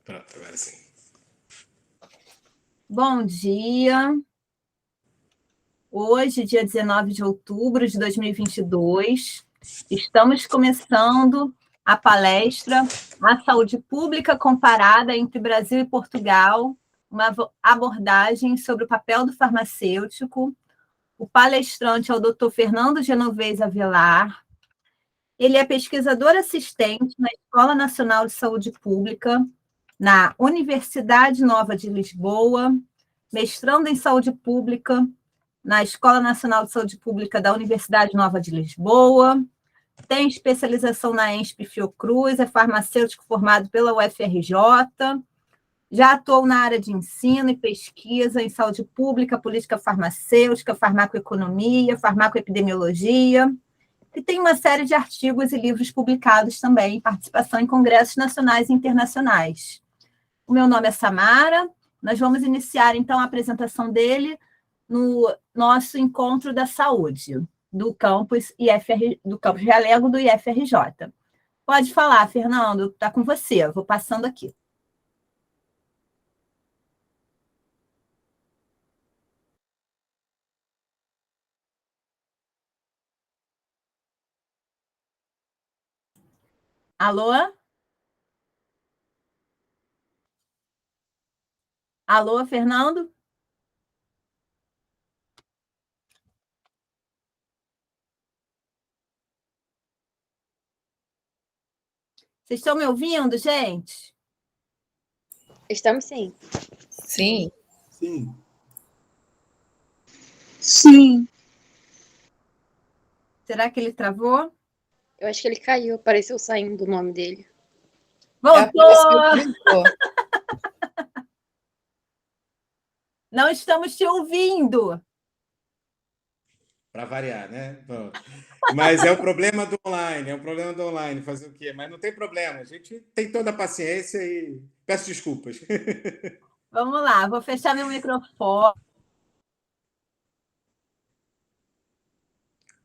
Pronto, agora sim. Bom dia. Hoje, dia 19 de outubro de 2022, estamos começando a palestra A Saúde Pública Comparada entre Brasil e Portugal, uma abordagem sobre o papel do farmacêutico. O palestrante é o Dr. Fernando Genovez Avelar. Ele é pesquisador assistente na Escola Nacional de Saúde Pública, na Universidade Nova de Lisboa, mestrando em Saúde Pública na Escola Nacional de Saúde Pública da Universidade Nova de Lisboa, tem especialização na ENSP Fiocruz, é farmacêutico formado pela UFRJ, já atuou na área de ensino e pesquisa em saúde pública, política farmacêutica, farmacoeconomia, farmacoepidemiologia, e tem uma série de artigos e livros publicados também, participação em congressos nacionais e internacionais. O meu nome é Samara, nós vamos iniciar, então, a apresentação dele no nosso encontro da saúde, do campus Realengo do IFRJ. Pode falar, Fernando, está com você, eu vou passando aqui. Alô? Alô, Fernando? Vocês estão me ouvindo, gente? Estamos sim. Sim. Sim. Sim. Será que ele travou? Eu acho que ele caiu, apareceu saindo do nome dele. Voltou! Não estamos te ouvindo. Para variar, né? Bom, mas é o problema do online, fazer o quê? Mas não tem problema, a gente tem toda a paciência e peço desculpas. Vamos lá, vou fechar meu microfone.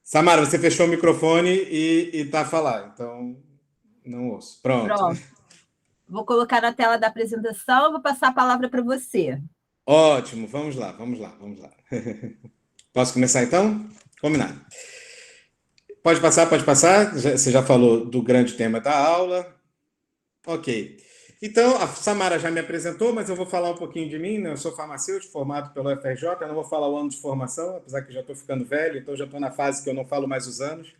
Samara, você fechou o microfone e está a falar, então não ouço. Pronto. Vou colocar na tela da apresentação, vou passar a palavra para você. Ótimo, vamos lá. Posso começar então? Combinado. Pode passar. Você já falou do grande tema da aula. Ok. Então, a Samara já me apresentou, mas eu vou falar um pouquinho de mim, né? Eu sou farmacêutico formado pelo UFRJ, eu não vou falar o ano de formação, apesar que já estou ficando velho, então já estou na fase que eu não falo mais os anos.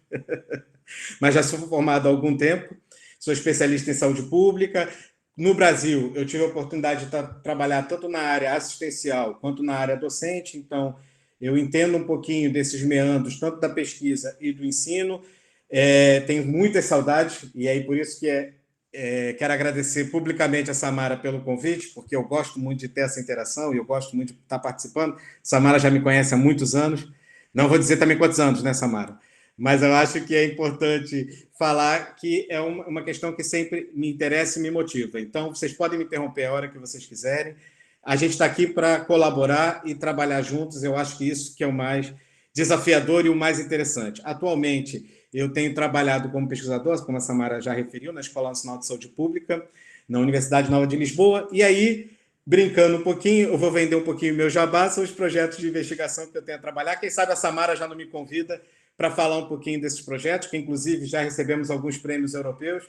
Mas já sou formado há algum tempo, sou especialista em saúde pública. No Brasil, eu tive a oportunidade de trabalhar tanto na área assistencial quanto na área docente, então eu entendo um pouquinho desses meandros, tanto da pesquisa e do ensino. Tenho muitas saudades, e aí por isso que quero agradecer publicamente a Samara pelo convite, porque eu gosto muito de ter essa interação e eu gosto muito de estar participando. Samara já me conhece há muitos anos. Não vou dizer também quantos anos, né, Samara? Mas eu acho que é importante falar que é uma questão que sempre me interessa e me motiva. Então, vocês podem me interromper a hora que vocês quiserem. A gente está aqui para colaborar e trabalhar juntos. Eu acho que isso que é o mais desafiador e o mais interessante. Atualmente, eu tenho trabalhado como pesquisador, como a Samara já referiu, na Escola Nacional de Saúde Pública, na Universidade Nova de Lisboa. E aí, brincando um pouquinho, eu vou vender um pouquinho meu jabá, são os projetos de investigação que eu tenho a trabalhar. Quem sabe a Samara já não me convida para falar um pouquinho desses projetos, que inclusive já recebemos alguns prêmios europeus,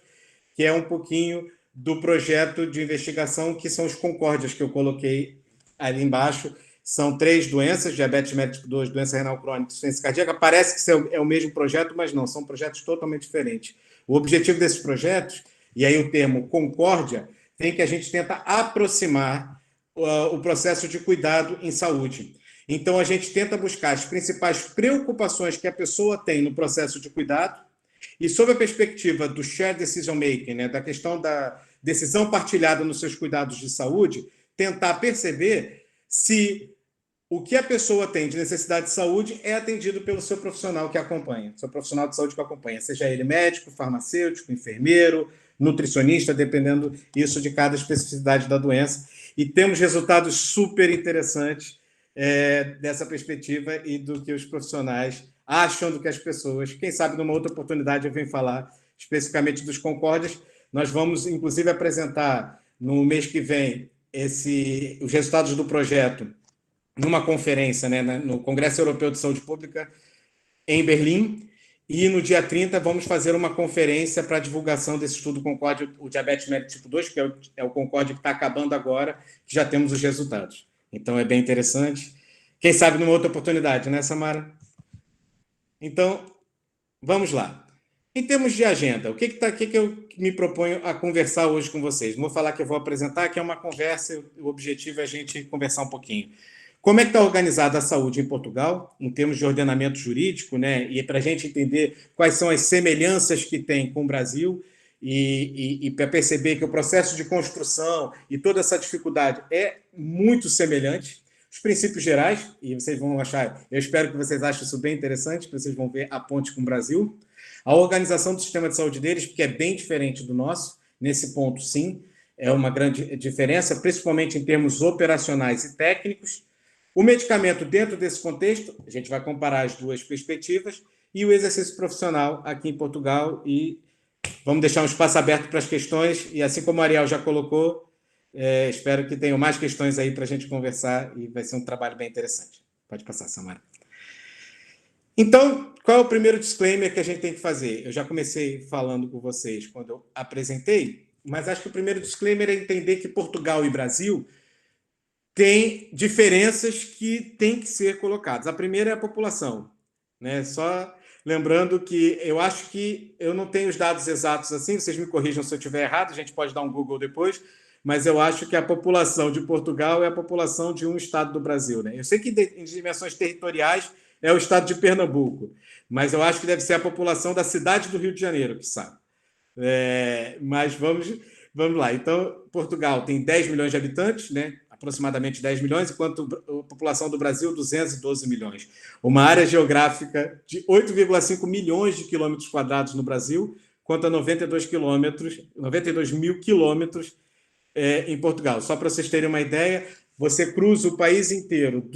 que é um pouquinho do projeto de investigação que são os Concórdias, que eu coloquei ali embaixo. São 3 doenças, diabetes mellitus tipo 2, doença renal crônica e insuficiência cardíaca. Parece que é o mesmo projeto, mas não, são projetos totalmente diferentes. O objetivo desses projetos, e aí o termo concórdia, tem que a gente tenta aproximar o processo de cuidado em saúde. Então, a gente tenta buscar as principais preocupações que a pessoa tem no processo de cuidado e, sob a perspectiva do shared decision making, né, da questão da decisão partilhada nos seus cuidados de saúde, tentar perceber se o que a pessoa tem de necessidade de saúde é atendido pelo seu profissional que acompanha, seu profissional de saúde que acompanha, seja ele médico, farmacêutico, enfermeiro, nutricionista, dependendo isso de cada especificidade da doença. E temos resultados super interessantes dessa perspectiva e do que os profissionais acham do que as pessoas. Quem sabe, numa outra oportunidade, eu venho falar especificamente dos Concórdias. Nós vamos, inclusive, apresentar no mês que vem, os resultados do projeto numa conferência, né, no Congresso Europeu de Saúde Pública, em Berlim, e no dia 30 vamos fazer uma conferência para a divulgação desse estudo Concorde, o diabetes mellitus tipo 2, que é o Concorde que está acabando agora, que já temos os resultados. Então, é bem interessante. Quem sabe numa outra oportunidade, né, Samara? Então, vamos lá. Em termos de agenda, o que eu me proponho a conversar hoje com vocês? Não vou falar que eu vou apresentar, que é uma conversa, o objetivo é a gente conversar um pouquinho. Como é que está organizada a saúde em Portugal, em termos de ordenamento jurídico, né? E para a gente entender quais são as semelhanças que tem com o Brasil e para perceber que o processo de construção e toda essa dificuldade é muito semelhante. Os princípios gerais, e vocês vão achar, eu espero que vocês achem isso bem interessante, que vocês vão ver a ponte com o Brasil. A organização do sistema de saúde deles, porque é bem diferente do nosso, nesse ponto, sim, é uma grande diferença, principalmente em termos operacionais e técnicos. O medicamento dentro desse contexto, a gente vai comparar as duas perspectivas, e o exercício profissional aqui em Portugal, e vamos deixar um espaço aberto para as questões, e assim como a Ariel já colocou, espero que tenham mais questões aí para a gente conversar, e vai ser um trabalho bem interessante. Pode passar, Samara. Então, qual é o primeiro disclaimer que a gente tem que fazer? Eu já comecei falando com vocês quando eu apresentei, mas acho que o primeiro disclaimer é entender que Portugal e Brasil têm diferenças que têm que ser colocadas. A primeira é a população, né? Só lembrando que eu acho que eu não tenho os dados exatos assim, vocês me corrijam se eu estiver errado, a gente pode dar um Google depois, mas eu acho que a população de Portugal é a população de um estado do Brasil, né? Eu sei que em dimensões territoriais é o estado de Pernambuco, mas eu acho que deve ser a população da cidade do Rio de Janeiro, que sabe. Mas vamos lá. Então, Portugal tem 10 milhões de habitantes, né? Aproximadamente 10 milhões, enquanto a população do Brasil, 212 milhões. Uma área geográfica de 8,5 milhões de quilômetros quadrados no Brasil, quanto a 92 mil quilômetros em Portugal. Só para vocês terem uma ideia, você cruza o país inteiro,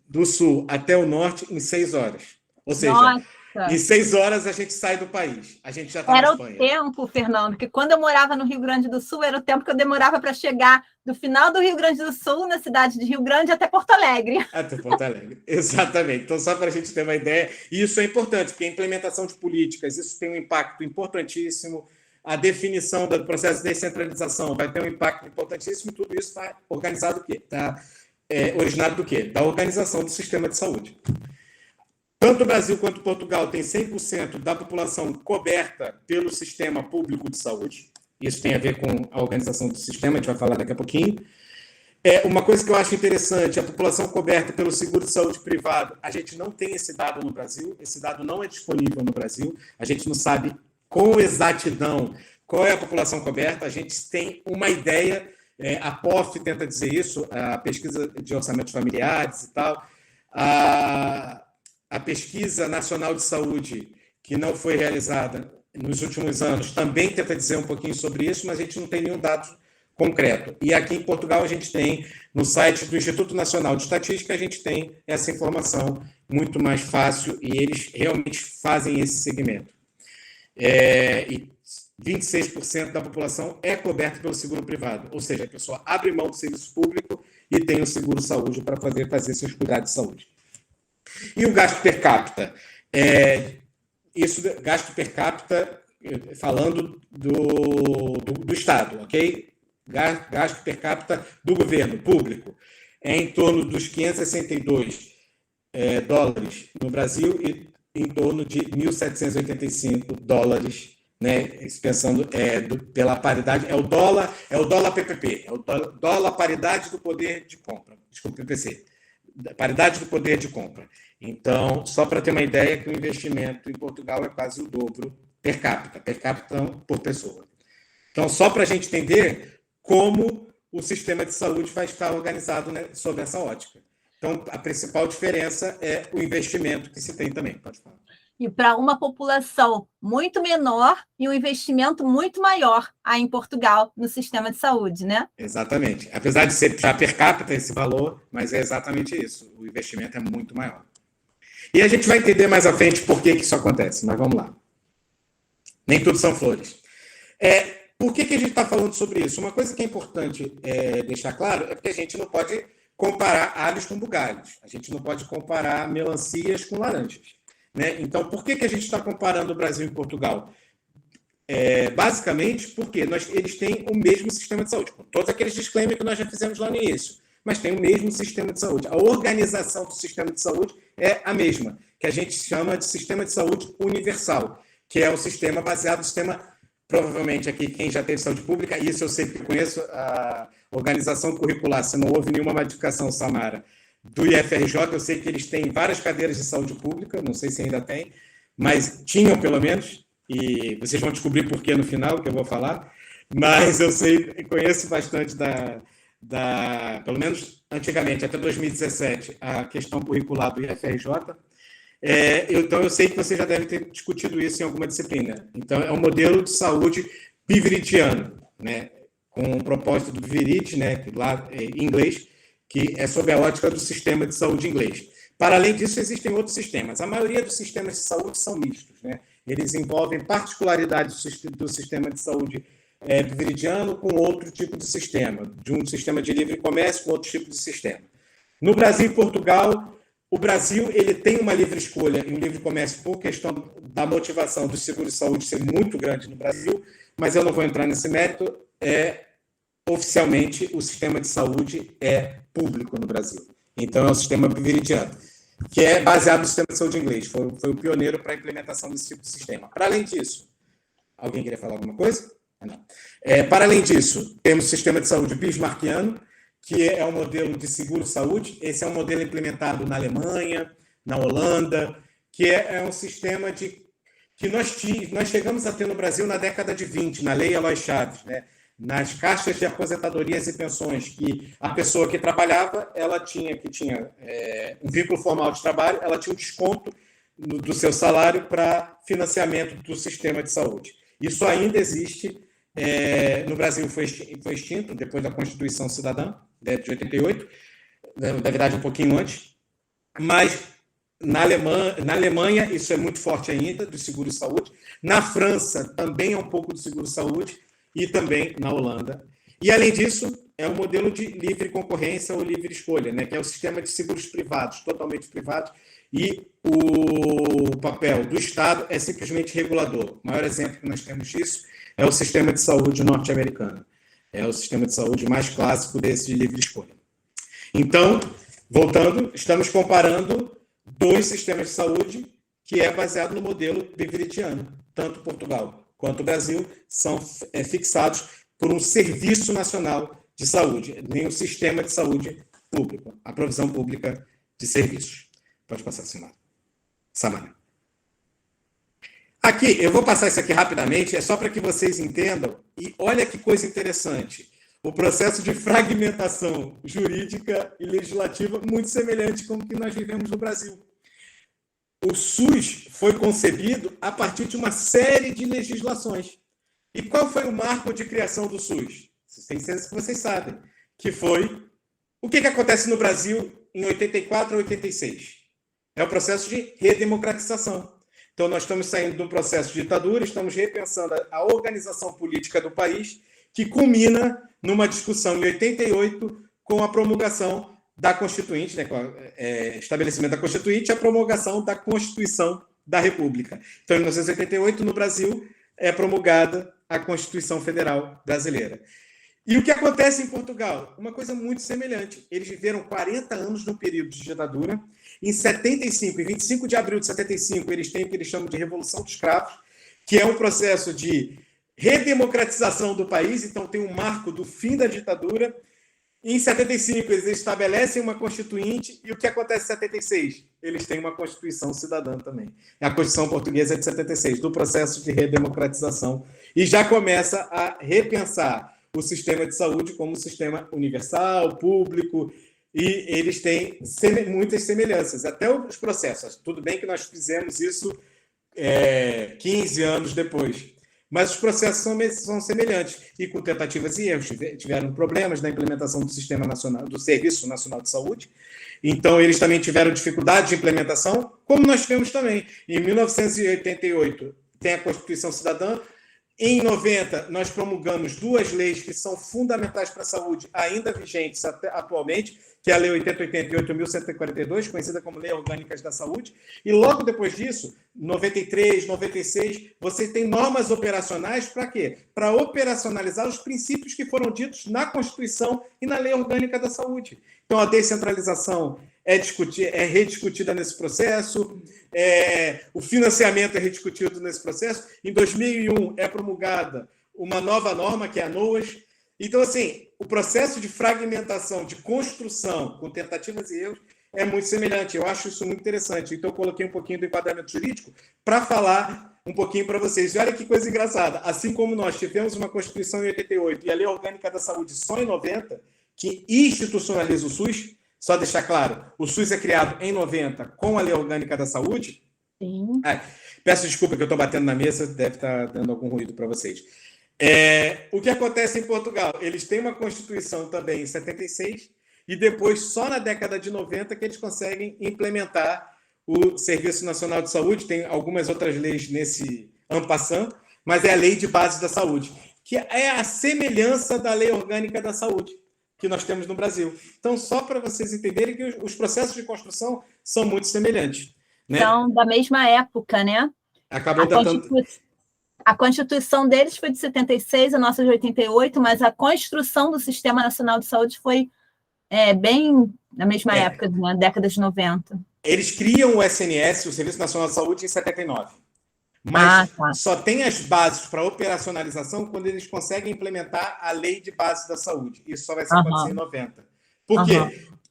do sul até o norte, em 6 horas. Ou seja, em 6 horas a gente sai do país. A gente já está na Espanha. Era o tempo, Fernando, que quando eu morava no Rio Grande do Sul, era o tempo que eu demorava para chegar do final do Rio Grande do Sul, na cidade de Rio Grande, até Porto Alegre. Até Porto Alegre, exatamente. Então, só para a gente ter uma ideia, e isso é importante, porque a implementação de políticas, isso tem um impacto importantíssimo, a definição do processo de descentralização vai ter um impacto importantíssimo, e tudo isso está organizado o quê? Está originado do quê? Da organização do sistema de saúde. Tanto o Brasil quanto Portugal têm 100% da população coberta pelo sistema público de saúde. Isso tem a ver com a organização do sistema, a gente vai falar daqui a pouquinho. Uma coisa que eu acho interessante, a população coberta pelo seguro de saúde privado, a gente não tem esse dado no Brasil, esse dado não é disponível no Brasil, a gente não sabe com exatidão qual é a população coberta, a gente tem uma ideia, a POF tenta dizer isso, a pesquisa de orçamentos familiares e tal, a Pesquisa Nacional de Saúde, que não foi realizada nos últimos anos, também tenta dizer um pouquinho sobre isso, mas a gente não tem nenhum dado concreto. E aqui em Portugal a gente tem, no site do Instituto Nacional de Estatística, a gente tem essa informação muito mais fácil e eles realmente fazem esse segmento. E 26% da população é coberta pelo seguro privado, ou seja, a pessoa abre mão do serviço público e tem o seguro saúde para fazer seus cuidados de saúde. E o gasto per capita? Gasto per capita, falando do Estado, ok? Gasto per capita do governo público é em torno dos 562 dólares no Brasil e em torno de 1.785 dólares, né? Pensando pela paridade, é o dólar PPP, é o dólar paridade do poder de compra, desculpa, PPC. Paridade do poder de compra. Então, só para ter uma ideia que o investimento em Portugal é quase o dobro per capita por pessoa. Então, só para a gente entender como o sistema de saúde vai estar organizado, né, sob essa ótica. Então, a principal diferença é o investimento que se tem também. Pode falar. E para uma população muito menor e um investimento muito maior aí em Portugal no sistema de saúde, né? Exatamente. Apesar de ser já per capita esse valor, mas é exatamente isso. O investimento é muito maior. E a gente vai entender mais à frente por que isso acontece, mas vamos lá. Nem tudo são flores. Por que a gente está falando sobre isso? Uma coisa que é importante deixar claro é que a gente não pode comparar alhos com bugalhos. A gente não pode comparar melancias com laranjas, né? Então, por que a gente está comparando o Brasil e Portugal? Basicamente porque eles têm o mesmo sistema de saúde, com todos aqueles disclaimers que nós já fizemos lá no início, mas tem o mesmo sistema de saúde. A organização do sistema de saúde é a mesma, que a gente chama de sistema de saúde universal, que é o sistema baseado no sistema, provavelmente aqui quem já teve saúde pública, isso eu sei que conheço, a organização curricular, se não houve nenhuma modificação, Samara, do IFRJ, eu sei que eles têm várias cadeiras de saúde pública, não sei se ainda tem, mas tinham pelo menos, e vocês vão descobrir por que no final, que eu vou falar, mas eu sei, conheço bastante pelo menos antigamente, até 2017, a questão curricular do IFRJ. Então, eu sei que você já deve ter discutido isso em alguma disciplina. Então, é um modelo de saúde piveridiano, né, com o propósito do Piverid, né, lá em inglês, que é sob a ótica do sistema de saúde inglês. Para além disso, existem outros sistemas. A maioria dos sistemas de saúde são mistos, né? Eles envolvem particularidades do sistema de saúde piveridiano com outro tipo de sistema, de um sistema de livre comércio com outro tipo de sistema. No Brasil e Portugal, o Brasil ele tem uma livre escolha e um livre comércio por questão da motivação do seguro de saúde ser muito grande no Brasil, mas eu não vou entrar nesse mérito. Oficialmente, o sistema de saúde é público no Brasil. Então, é o sistema piveridiano, que é baseado no sistema de saúde inglês. Foi o pioneiro para a implementação desse tipo de sistema. Para além disso, alguém queria falar alguma coisa? Não. Para além disso, temos o sistema de saúde bismarckiano, que é um modelo de seguro-saúde. Esse é um modelo implementado na Alemanha, na Holanda, que é um sistema que nós chegamos a ter no Brasil na década de 20, na Lei Eloy Chaves, né? Nas caixas de aposentadorias e pensões, que a pessoa que trabalhava, ela tinha um vínculo formal de trabalho, ela tinha um desconto do seu salário para financiamento do sistema de saúde. Isso ainda existe. No Brasil foi extinto depois da Constituição Cidadã, de 88, na verdade um pouquinho antes, mas na Alemanha isso é muito forte ainda, do seguro-saúde. Na França também é um pouco do seguro-saúde, e também na Holanda. E, além disso, é um modelo de livre concorrência ou livre escolha, né, que é o sistema de seguros privados, totalmente privados, e o papel do Estado é simplesmente regulador. O maior exemplo que nós temos disso é o sistema de saúde norte-americano. É o sistema de saúde mais clássico desse de livre escolha. Então, voltando, estamos comparando dois sistemas de saúde que é baseado no modelo piveridiano, tanto Portugal quanto o Brasil são fixados por um Serviço Nacional de Saúde, nem um sistema de saúde público, a provisão pública de serviços. Pode passar, Samara. Aqui, eu vou passar isso aqui rapidamente, é só para que vocês entendam, e olha que coisa interessante, o processo de fragmentação jurídica e legislativa muito semelhante com o que nós vivemos no Brasil. O SUS foi concebido a partir de uma série de legislações. E qual foi o marco de criação do SUS? Tem certeza que vocês sabem, que foi o que acontece no Brasil em 84 a 86. É o processo de redemocratização. Então, nós estamos saindo de um processo de ditadura, estamos repensando a organização política do país, que culmina numa discussão em 88 com a promulgação da Constituinte, né, com o estabelecimento da Constituinte e a promulgação da Constituição da República. Então, em 1988, no Brasil, é promulgada a Constituição Federal Brasileira. E o que acontece em Portugal? Uma coisa muito semelhante. Eles viveram 40 anos no período de ditadura. Em 75, em 25 de abril de 75, eles têm o que eles chamam de Revolução dos Cravos, que é um processo de redemocratização do país. Então, tem um marco do fim da ditadura. Em 75, eles estabelecem uma Constituinte, e o que acontece em 76? Eles têm uma Constituição Cidadã também. A Constituição Portuguesa é de 76, do processo de redemocratização, e já começa a repensar o sistema de saúde como um sistema universal, público, e eles têm muitas semelhanças, até os processos. Tudo bem que nós fizemos isso 15 anos depois, mas os processos são semelhantes, e com tentativas e erros. Tiveram problemas na implementação do Sistema Nacional, do Serviço Nacional de Saúde, então eles também tiveram dificuldade de implementação, como nós tivemos também. Em 1988, tem a Constituição Cidadã, Em 90, nós promulgamos 2 leis que são fundamentais para a saúde, ainda vigentes atualmente, que é a Lei 8080 e 8.142, conhecida como Lei Orgânicas da Saúde. E logo depois disso, 93, 96, você tem normas operacionais para quê? Para operacionalizar os princípios que foram ditos na Constituição e na Lei Orgânica da Saúde. Então, a descentralização é rediscutida nesse processo, o financiamento é rediscutido nesse processo. Em 2001 é promulgada uma nova norma, que é a NOAS. Então, assim, o processo de fragmentação, de construção, com tentativas e erros, é muito semelhante. Eu acho isso muito interessante. Então, eu coloquei um pouquinho do enquadramento jurídico para falar um pouquinho para vocês. E olha que coisa engraçada. Assim como nós tivemos uma Constituição em 88 e a Lei Orgânica da Saúde só em 90, que institucionaliza o SUS, só deixar claro, o SUS é criado em 90 com a Lei Orgânica da Saúde. Sim. Peço desculpa que eu estou batendo na mesa, deve estar dando algum ruído para vocês. O que acontece em Portugal? Eles têm uma Constituição também em 76 e depois, só na década de 90, que eles conseguem implementar o Serviço Nacional de Saúde. Tem algumas outras leis nesse en passant, mas é a Lei de Base da Saúde, que é a semelhança da Lei Orgânica da Saúde que nós temos no Brasil. Então, só para vocês entenderem que os processos de construção são muito semelhantes, né? São da mesma época, né? Acabou datando... A Constituição deles foi de 76, a nossa de 88, mas a construção do Sistema Nacional de Saúde foi bem na mesma época, na década de 90. Eles criam o SNS, o Serviço Nacional de Saúde, em 79. Mas só tem as bases para operacionalização quando eles conseguem implementar a Lei de Base da Saúde. Isso só vai ser acontecer em 90. Por quê?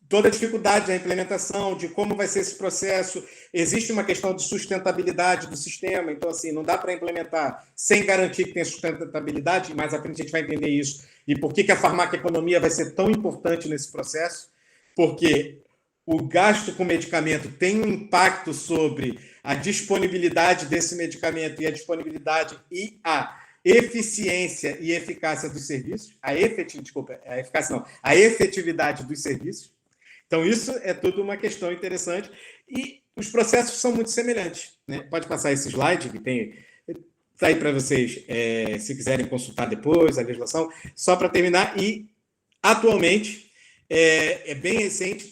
Toda a dificuldade da implementação, de como vai ser esse processo. Existe uma questão de sustentabilidade do sistema. Então, assim, não dá para implementar sem garantir que tem sustentabilidade. Mais à frente a gente vai entender isso. E por que a farmacoeconomia vai ser tão importante nesse processo? Porque o gasto com medicamento tem um impacto sobre a disponibilidade desse medicamento e a disponibilidade e a eficiência e eficácia dos serviços, a efetividade dos serviços. Então, isso é tudo uma questão interessante e os processos são muito semelhantes, né? Pode passar esse slide, que está aí para vocês, se quiserem consultar depois, a legislação. Só para terminar, e atualmente, é bem recente,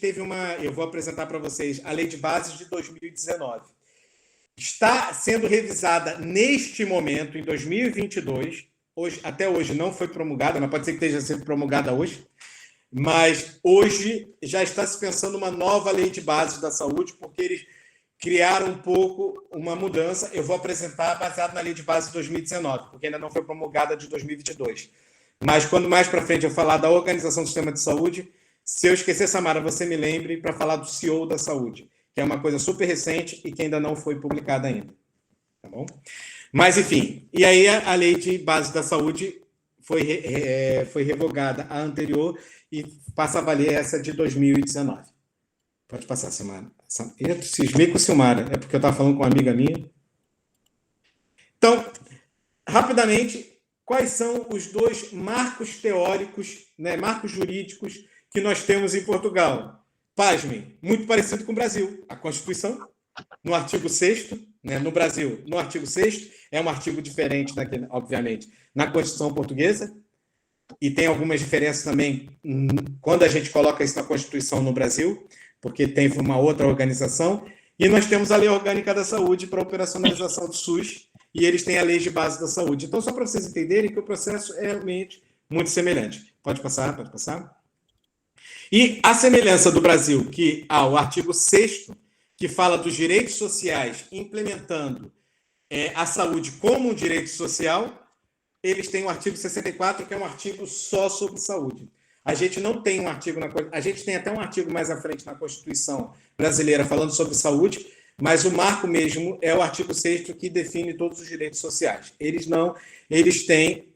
eu vou apresentar para vocês a Lei de Bases de 2019. Está sendo revisada neste momento, em 2022. Até hoje não foi promulgada, mas pode ser que esteja sendo promulgada hoje. Mas hoje já está se pensando uma nova Lei de Bases da Saúde, porque eles criaram um pouco uma mudança. Eu vou apresentar baseado na Lei de Bases de 2019, porque ainda não foi promulgada de 2022. Mas quando mais para frente eu falar da organização do sistema de saúde, se eu esquecer, Samara, você me lembre para falar do CEO da saúde, que é uma coisa super recente e que ainda não foi publicada ainda. Tá bom? Mas, enfim, e aí a Lei de Base da Saúde foi revogada a anterior e passa a valer essa de 2019. Pode passar, Samara. Eu cismei com Silmara, é porque eu estava falando com uma amiga minha. Então, rapidamente, quais são os 2 marcos teóricos, né, marcos jurídicos que nós temos em Portugal? Pasmem, muito parecido com o Brasil. A Constituição, no artigo 6º, né, no Brasil, no artigo 6º, é um artigo diferente, daquele, obviamente, na Constituição portuguesa, e tem algumas diferenças também quando a gente coloca isso na Constituição no Brasil, porque tem uma outra organização, e nós temos a Lei Orgânica da Saúde para a operacionalização do SUS, e eles têm a Lei de Base da Saúde. Então, só para vocês entenderem que o processo é realmente muito semelhante. Pode passar, pode passar. E a semelhança do Brasil, que há o artigo 6º, que fala dos direitos sociais, implementando a saúde como um direito social, eles têm o artigo 64, que é um artigo só sobre saúde. A gente não tem um artigo a gente tem até um artigo mais à frente na Constituição brasileira falando sobre saúde, mas o marco mesmo é o artigo 6º, que define todos os direitos sociais. Eles têm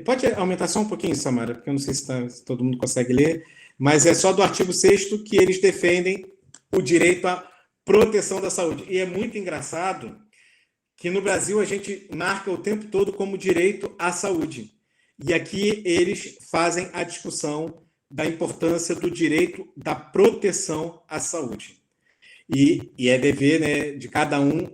Pode aumentar só um pouquinho, Samara, porque eu não sei se todo mundo consegue ler, mas é só do artigo 6º que eles defendem o direito à proteção da saúde. E é muito engraçado que no Brasil a gente marca o tempo todo como direito à saúde. E aqui eles fazem a discussão da importância do direito da proteção à saúde. E é dever, né, de cada um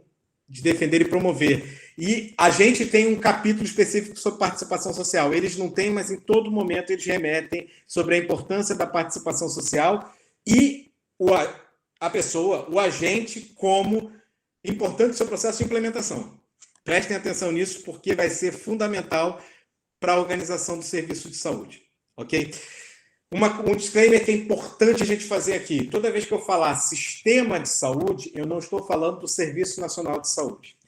de defender e promover. E a gente tem um capítulo específico sobre participação social. Eles não têm, mas em todo momento eles remetem sobre a importância da participação social e a pessoa, o agente, como importante no seu processo de implementação. Prestem atenção nisso, porque vai ser fundamental para a organização do serviço de saúde. Ok? Um disclaimer que é importante a gente fazer aqui. Toda vez que eu falar sistema de saúde, eu não estou falando do Serviço Nacional de Saúde.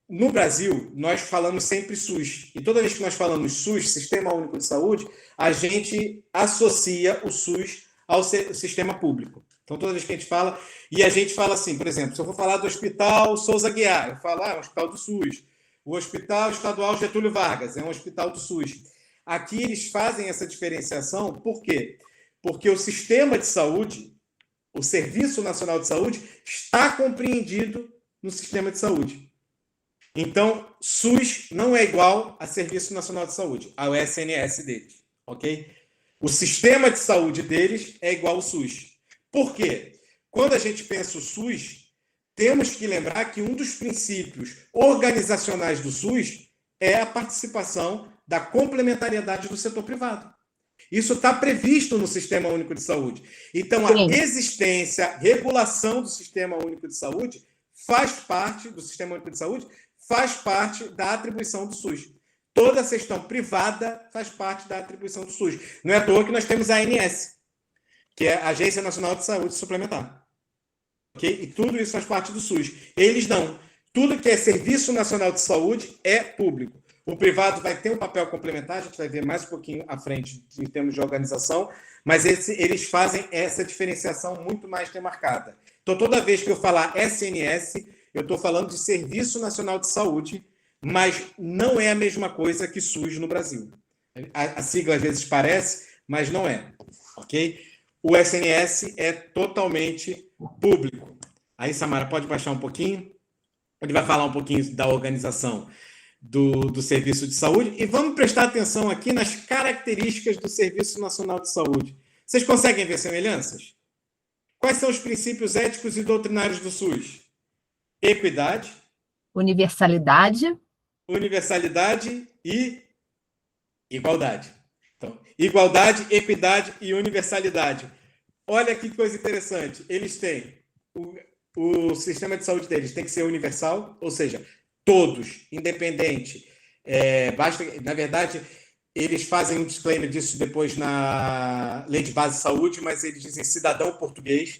No Brasil, nós falamos sempre SUS. E toda vez que nós falamos SUS, Sistema Único de Saúde, a gente associa o SUS ao sistema público. Então, toda vez que a gente fala... E a gente fala assim, por exemplo, se eu for falar do Hospital Souza Aguiar, eu falo, é um hospital do SUS. O Hospital Estadual Getúlio Vargas é um hospital do SUS. Aqui eles fazem essa diferenciação, por quê? Porque o sistema de saúde, o Serviço Nacional de Saúde, está compreendido no sistema de saúde. Então, SUS não é igual a Serviço Nacional de Saúde, ao SNS deles, ok? O sistema de saúde deles é igual ao SUS. Por quê? Quando a gente pensa o SUS, temos que lembrar que um dos princípios organizacionais do SUS é a participação da complementariedade do setor privado. Isso está previsto no Sistema Único de Saúde. Então, a existência, regulação do Sistema Único de Saúde faz parte do Sistema Único de Saúde, faz parte da atribuição do SUS. Toda a questão privada faz parte da atribuição do SUS. Não é à toa que nós temos a ANS, que é a Agência Nacional de Saúde Suplementar. Okay? E tudo isso faz parte do SUS. Eles não. Tudo que é Serviço Nacional de Saúde é público. O privado vai ter um papel complementar, a gente vai ver mais um pouquinho à frente em termos de organização, mas eles fazem essa diferenciação muito mais demarcada. Então, toda vez que eu falar SNS, eu estou falando de Serviço Nacional de Saúde, mas não é a mesma coisa que SUS no Brasil. A sigla às vezes parece, mas não é. Ok? O SNS é totalmente público. Aí, Samara, pode baixar um pouquinho? Ele vai falar um pouquinho da organização do Serviço de Saúde e vamos prestar atenção aqui nas características do Serviço Nacional de Saúde. Vocês conseguem ver semelhanças? Quais são os princípios éticos e doutrinários do SUS? Equidade. Universalidade. Universalidade e igualdade. Então, igualdade, equidade e universalidade. Olha que coisa interessante. Eles têm... O sistema de saúde deles tem que ser universal, ou seja, todos, independente. Na verdade, eles fazem um disclaimer disso depois na Lei de Base de Saúde, mas eles dizem cidadão português,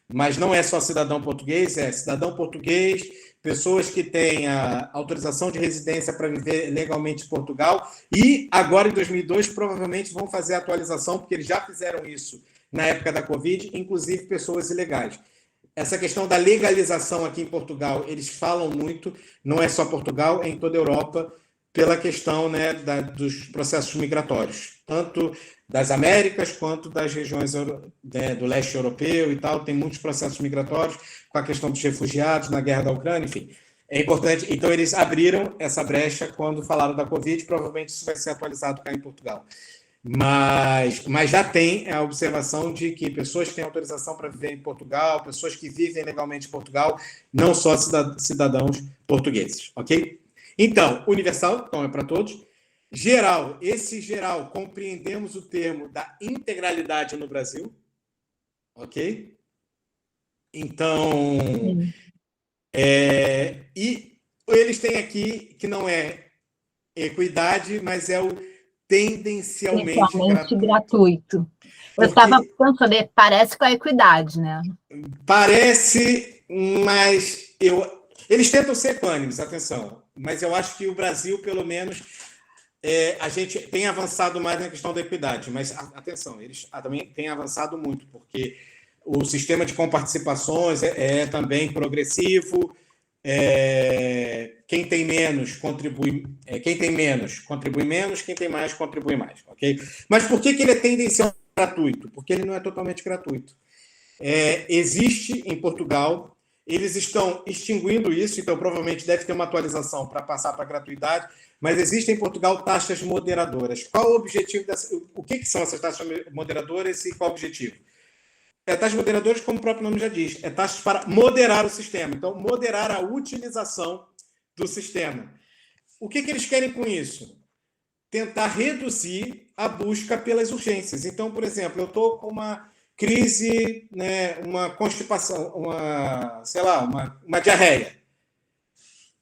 mas não é só cidadão português, é cidadão português, pessoas que têm a autorização de residência para viver legalmente em Portugal, e agora, em 2002, provavelmente vão fazer a atualização, porque eles já fizeram isso na época da Covid, inclusive pessoas ilegais. Essa questão da legalização aqui em Portugal, eles falam muito, não é só Portugal, é em toda a Europa, pela questão, né, dos processos migratórios, tanto das Américas quanto das regiões do leste europeu e tal, tem muitos processos migratórios com a questão dos refugiados na guerra da Ucrânia, enfim. É importante, então eles abriram essa brecha quando falaram da Covid, provavelmente isso vai ser atualizado cá em Portugal. Mas já tem a observação de que pessoas que têm autorização para viver em Portugal, pessoas que vivem legalmente em Portugal, não só cidadãos portugueses, ok? Então, universal, então é para todos. Geral, esse geral, compreendemos o termo da integralidade no Brasil, ok? Então, e eles têm aqui, que não é equidade, mas é o tendencialmente gratuito. Eu estava pensando, parece com a equidade, né? Parece, mas eles tentam ser equânimes, atenção, mas eu acho que o Brasil, pelo menos, a gente tem avançado mais na questão da equidade, mas, atenção, eles também têm avançado muito, porque o sistema de comparticipações é também progressivo, quem tem menos contribui menos, quem tem mais contribui mais, ok? Mas por que ele é tendencialmente gratuito? Porque ele não é totalmente gratuito. Existe em Portugal, eles estão extinguindo isso, então provavelmente deve ter uma atualização para passar para a gratuidade, mas existem em Portugal taxas moderadoras. Qual o objetivo o que são essas taxas moderadoras e qual o objetivo? Taxas moderadoras, como o próprio nome já diz, taxas para moderar o sistema. Então, moderar a utilização do sistema. O que eles querem com isso? Tentar reduzir a busca pelas urgências. Então, por exemplo, eu estou com uma crise, né, uma constipação, uma diarreia.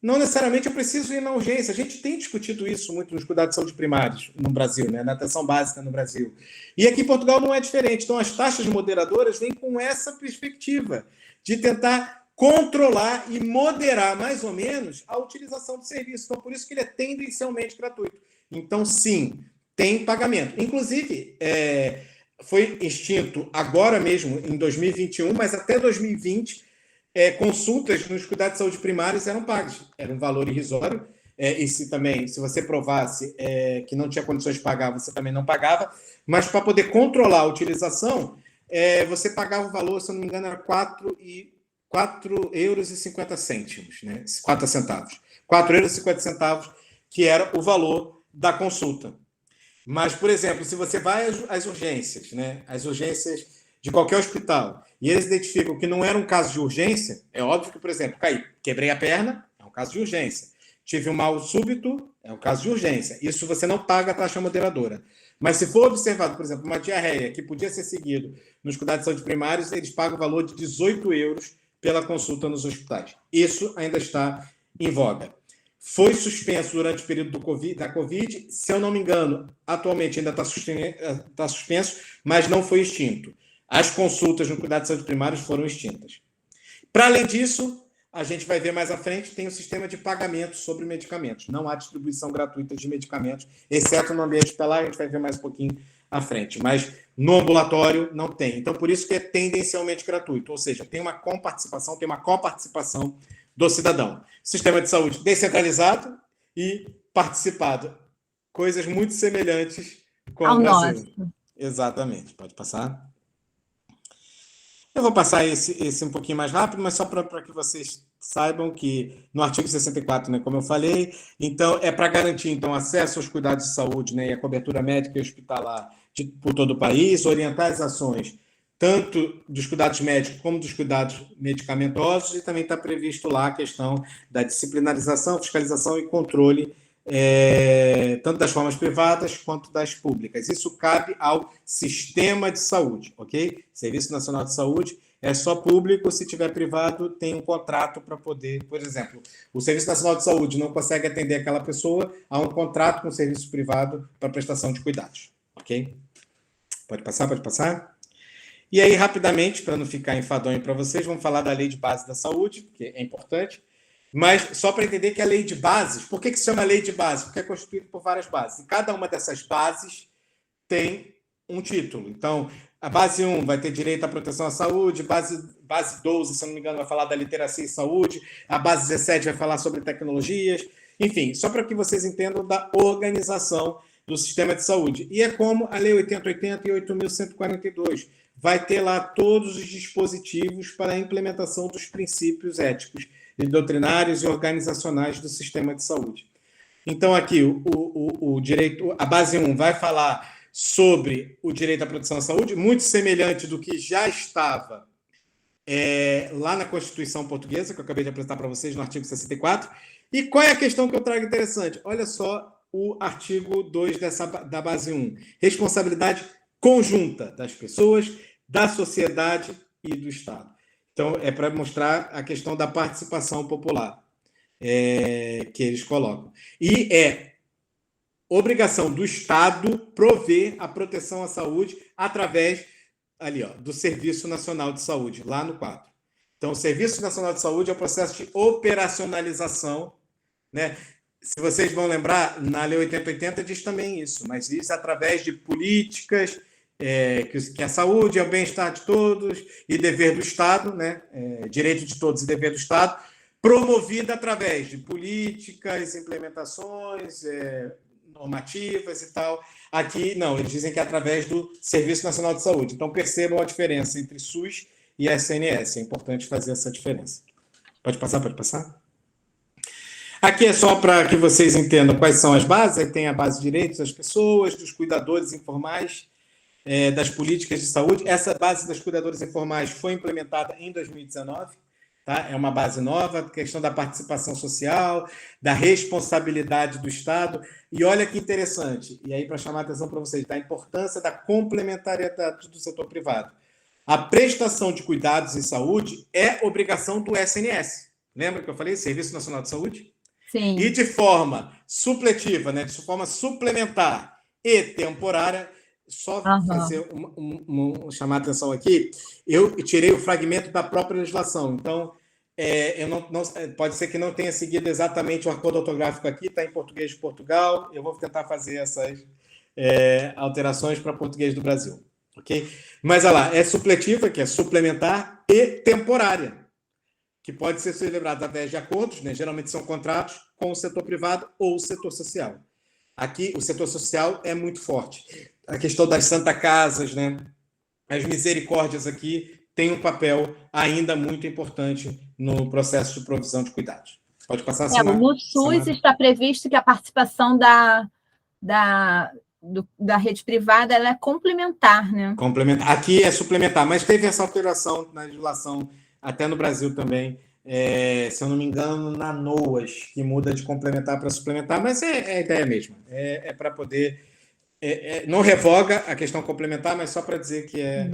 Não necessariamente eu preciso ir na urgência. A gente tem discutido isso muito nos cuidados de saúde primários no Brasil, né? Na atenção básica no Brasil. E aqui em Portugal não é diferente. Então, as taxas moderadoras vêm com essa perspectiva de tentar controlar e moderar, mais ou menos, a utilização do serviço. Então, por isso que ele é tendencialmente gratuito. Então, sim, tem pagamento. Inclusive, foi extinto agora mesmo, em 2021, mas até 2020... consultas nos cuidados de saúde primários eram pagas, era um valor irrisório, e se você provasse que não tinha condições de pagar, você também não pagava, mas para poder controlar a utilização, você pagava o valor, se eu não me engano, era 4,50 euros, né? 4 centavos. 4,50 euros, que era o valor da consulta. Mas, por exemplo, se você vai às urgências, né? As urgências de qualquer hospital, e eles identificam que não era um caso de urgência, é óbvio que, por exemplo, quebrei a perna, é um caso de urgência. Tive um mal súbito, é um caso de urgência. Isso você não paga a taxa moderadora. Mas se for observado, por exemplo, uma diarreia que podia ser seguido nos cuidados de saúde primários, eles pagam o valor de 18 euros pela consulta nos hospitais. Isso ainda está em voga. Foi suspenso durante o período da Covid, se eu não me engano, atualmente ainda está suspenso, mas não foi extinto. As consultas no cuidado de saúde primários foram extintas. Para além disso, a gente vai ver mais à frente, tem o sistema de pagamento sobre medicamentos. Não há distribuição gratuita de medicamentos, exceto no ambiente hospitalar, a gente vai ver mais um pouquinho à frente. Mas no ambulatório não tem. Então, por isso que é tendencialmente gratuito. Ou seja, tem uma coparticipação do cidadão. Sistema de saúde descentralizado e participado. Coisas muito semelhantes com ao o Brasil. nosso. Exatamente. Pode passar? Eu vou passar esse um pouquinho mais rápido, mas só para que vocês saibam que no artigo 64, né, como eu falei, então é para garantir então acesso aos cuidados de saúde, né, e a cobertura médica e hospitalar por todo o país, orientar as ações tanto dos cuidados médicos como dos cuidados medicamentosos, e também está previsto lá a questão da disciplinarização, fiscalização e controle tanto das formas privadas quanto das públicas. Isso cabe ao sistema de saúde, ok? Serviço Nacional de Saúde é só público, se tiver privado, tem um contrato para poder, por exemplo, o Serviço Nacional de Saúde não consegue atender aquela pessoa, há um contrato com o serviço privado para prestação de cuidados, ok? Pode passar, pode passar? E aí, rapidamente, para não ficar enfadonho para vocês, vamos falar da Lei de Base da Saúde, que é importante. Mas só para entender que a lei de bases, por que se chama lei de bases? Porque é constituída por várias bases. E cada uma dessas bases tem um título. Então, a base 1 vai ter direito à proteção à saúde, base 12, se não me engano, vai falar da literacia e saúde, a base 17 vai falar sobre tecnologias, enfim, só para que vocês entendam da organização do sistema de saúde. E é como a Lei 8080 e 8.142. Vai ter lá todos os dispositivos para a implementação dos princípios éticos e doutrinários e organizacionais do sistema de saúde. Então, aqui, o direito, a base 1 vai falar sobre o direito à proteção à saúde, muito semelhante do que já estava lá na Constituição Portuguesa, que eu acabei de apresentar para vocês, no artigo 64. E qual é a questão que eu trago interessante? Olha só o artigo 2 da base 1. Responsabilidade conjunta das pessoas, da sociedade e do Estado. Então, é para mostrar a questão da participação popular que eles colocam. E é obrigação do Estado prover a proteção à saúde através ali, do Serviço Nacional de Saúde, lá no 4. Então, o Serviço Nacional de Saúde é o processo de operacionalização, né? Se vocês vão lembrar, na Lei 8080 diz também isso, mas isso através de políticas, que a saúde é o bem-estar de todos e dever do Estado, né? Direito de todos e dever do Estado, promovida através de políticas, implementações, normativas e tal. Aqui, não, eles dizem que é através do Serviço Nacional de Saúde. Então, percebam a diferença entre SUS e SNS. É importante fazer essa diferença. Pode passar, pode passar? Aqui é só para que vocês entendam quais são as bases. Aí tem a base de direitos das pessoas, dos cuidadores informais, das políticas de saúde. Essa base das cuidadores informais foi implementada em 2019. tá? É uma base nova, questão da participação social, da responsabilidade do Estado. E olha que interessante, e aí para chamar a atenção para vocês, da importância da complementariedade do setor privado. A prestação de cuidados em saúde é obrigação do SNS. Lembra que eu falei? Serviço Nacional de Saúde? Sim. E de forma supletiva, né? De forma suplementar e temporária, só fazer chamar a atenção aqui, eu tirei o fragmento da própria legislação, então eu não, pode ser que não tenha seguido exatamente o acordo ortográfico aqui, está em português de Portugal, eu vou tentar fazer essas alterações para português do Brasil, ok? Mas olha lá, é supletiva, que é suplementar, e temporária, que pode ser celebrada através de acordos, né? Geralmente são contratos com o setor privado ou o setor social. Aqui, o setor social é muito forte. A questão das Santa Casas, né? As misericórdias aqui têm um papel ainda muito importante no processo de provisão de cuidados. Pode passar, Samara? No SUS está previsto que a participação da rede privada ela é complementar, né? Complementar. Aqui é suplementar, mas teve essa alteração na legislação, até no Brasil também, se eu não me engano, na NOAS, que muda de complementar para suplementar, mas é a ideia mesma. É para poder... não revoga a questão complementar, mas só para dizer que é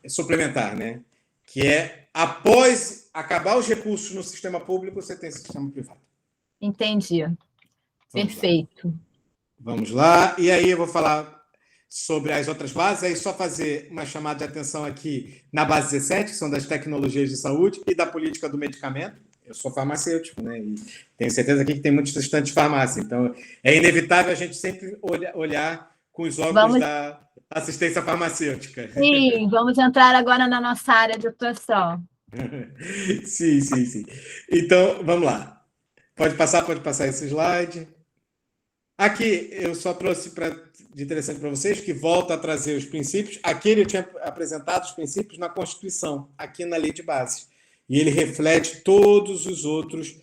suplementar, né? Que é após acabar os recursos no sistema público, você tem sistema privado. Entendi. Perfeito. Vamos lá. E aí eu vou falar sobre as outras bases, aí só fazer uma chamada de atenção aqui na base 17, que são das tecnologias de saúde e da política do medicamento. Eu sou farmacêutico, né? E tenho certeza aqui que tem muitos estudantes de farmácia, então é inevitável a gente sempre olhar com os óculos da assistência farmacêutica. Sim, vamos entrar agora na nossa área de atuação. Sim. Então, vamos lá. Pode passar esse slide. Aqui eu só trouxe de interessante para vocês, que volta a trazer os princípios. Aqui ele tinha apresentado os princípios na Constituição, aqui na Lei de Bases. E ele reflete todos os outros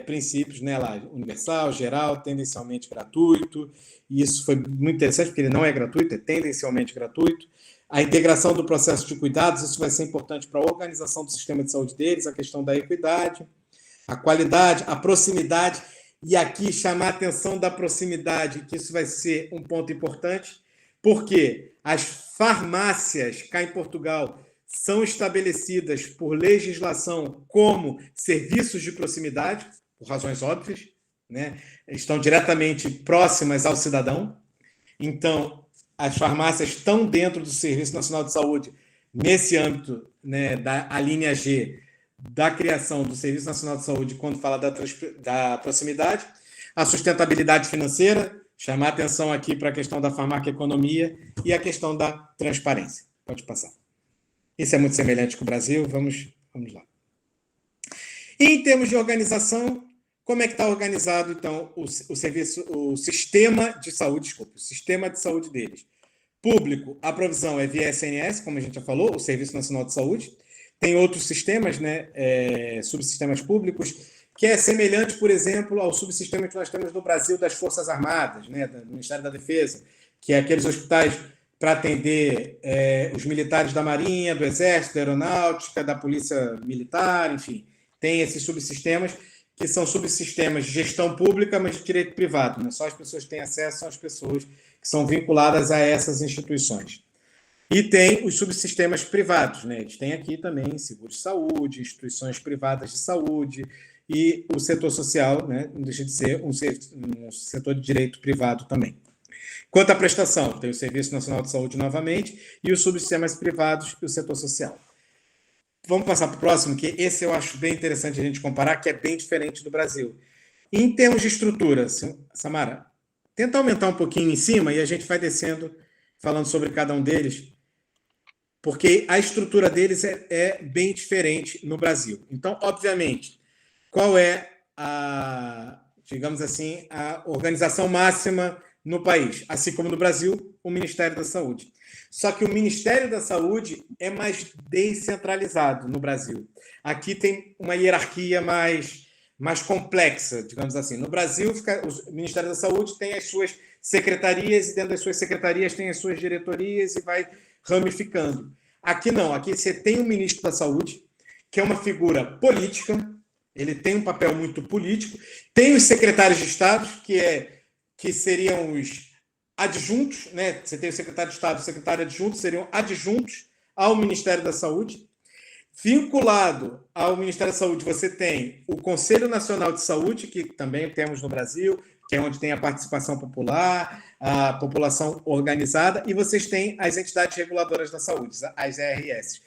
princípios, né, lá, universal, geral, tendencialmente gratuito. E isso foi muito interessante, porque ele não é gratuito, é tendencialmente gratuito. A integração do processo de cuidados, isso vai ser importante para a organização do sistema de saúde deles, a questão da equidade, a qualidade, a proximidade. E aqui chamar a atenção da proximidade, que isso vai ser um ponto importante, porque as farmácias cá em Portugal são estabelecidas por legislação como serviços de proximidade, por razões óbvias, né? Estão diretamente próximas ao cidadão. Então, as farmácias estão dentro do Serviço Nacional de Saúde, nesse âmbito, né, da linha G, da criação do Serviço Nacional de Saúde, quando fala da proximidade, a sustentabilidade financeira, chamar atenção aqui para a questão da farmacoeconomia e a questão da transparência. Pode passar. Isso é muito semelhante com o Brasil, vamos lá. E em termos de organização, como é que está organizado, então, o sistema de saúde deles? Público, a provisão é via SNS, como a gente já falou, o Serviço Nacional de Saúde. Tem outros sistemas, né, subsistemas públicos, que é semelhante, por exemplo, ao subsistema que nós temos no Brasil das Forças Armadas, né, do Ministério da Defesa, que é aqueles hospitais para atender os militares da Marinha, do Exército, da Aeronáutica, da Polícia Militar, enfim. Tem esses subsistemas, que são subsistemas de gestão pública, mas de direito privado. Não só as pessoas que têm acesso, são as pessoas que são vinculadas a essas instituições. E tem os subsistemas privados, né? Eles têm aqui também seguro de saúde, instituições privadas de saúde e o setor social, né? Não deixa de ser um setor de direito privado também. Quanto à prestação, tem o Serviço Nacional de Saúde novamente e os subsistemas privados e o setor social. Vamos passar para o próximo, que esse eu acho bem interessante a gente comparar, que é bem diferente do Brasil. Em termos de estrutura, Samara, tenta aumentar um pouquinho em cima e a gente vai descendo, falando sobre cada um deles, porque a estrutura deles é bem diferente no Brasil. Então, obviamente, qual é digamos assim, a organização máxima no país? Assim como no Brasil, o Ministério da Saúde. Só que o Ministério da Saúde é mais descentralizado no Brasil. Aqui tem uma hierarquia mais complexa, digamos assim. No Brasil, o Ministério da Saúde tem as suas secretarias e dentro das suas secretarias tem as suas diretorias e vai ramificando. Aqui não, aqui você tem um ministro da Saúde que é uma figura política, ele tem um papel muito político, tem os secretários de Estado, que seriam os adjuntos, né? Você tem o secretário de Estado e o secretário adjunto, seriam adjuntos ao Ministério da Saúde. Vinculado ao Ministério da Saúde, você tem o Conselho Nacional de Saúde, que também temos no Brasil, que é onde tem a participação popular, a população organizada, e vocês têm as entidades reguladoras da saúde, as ERS,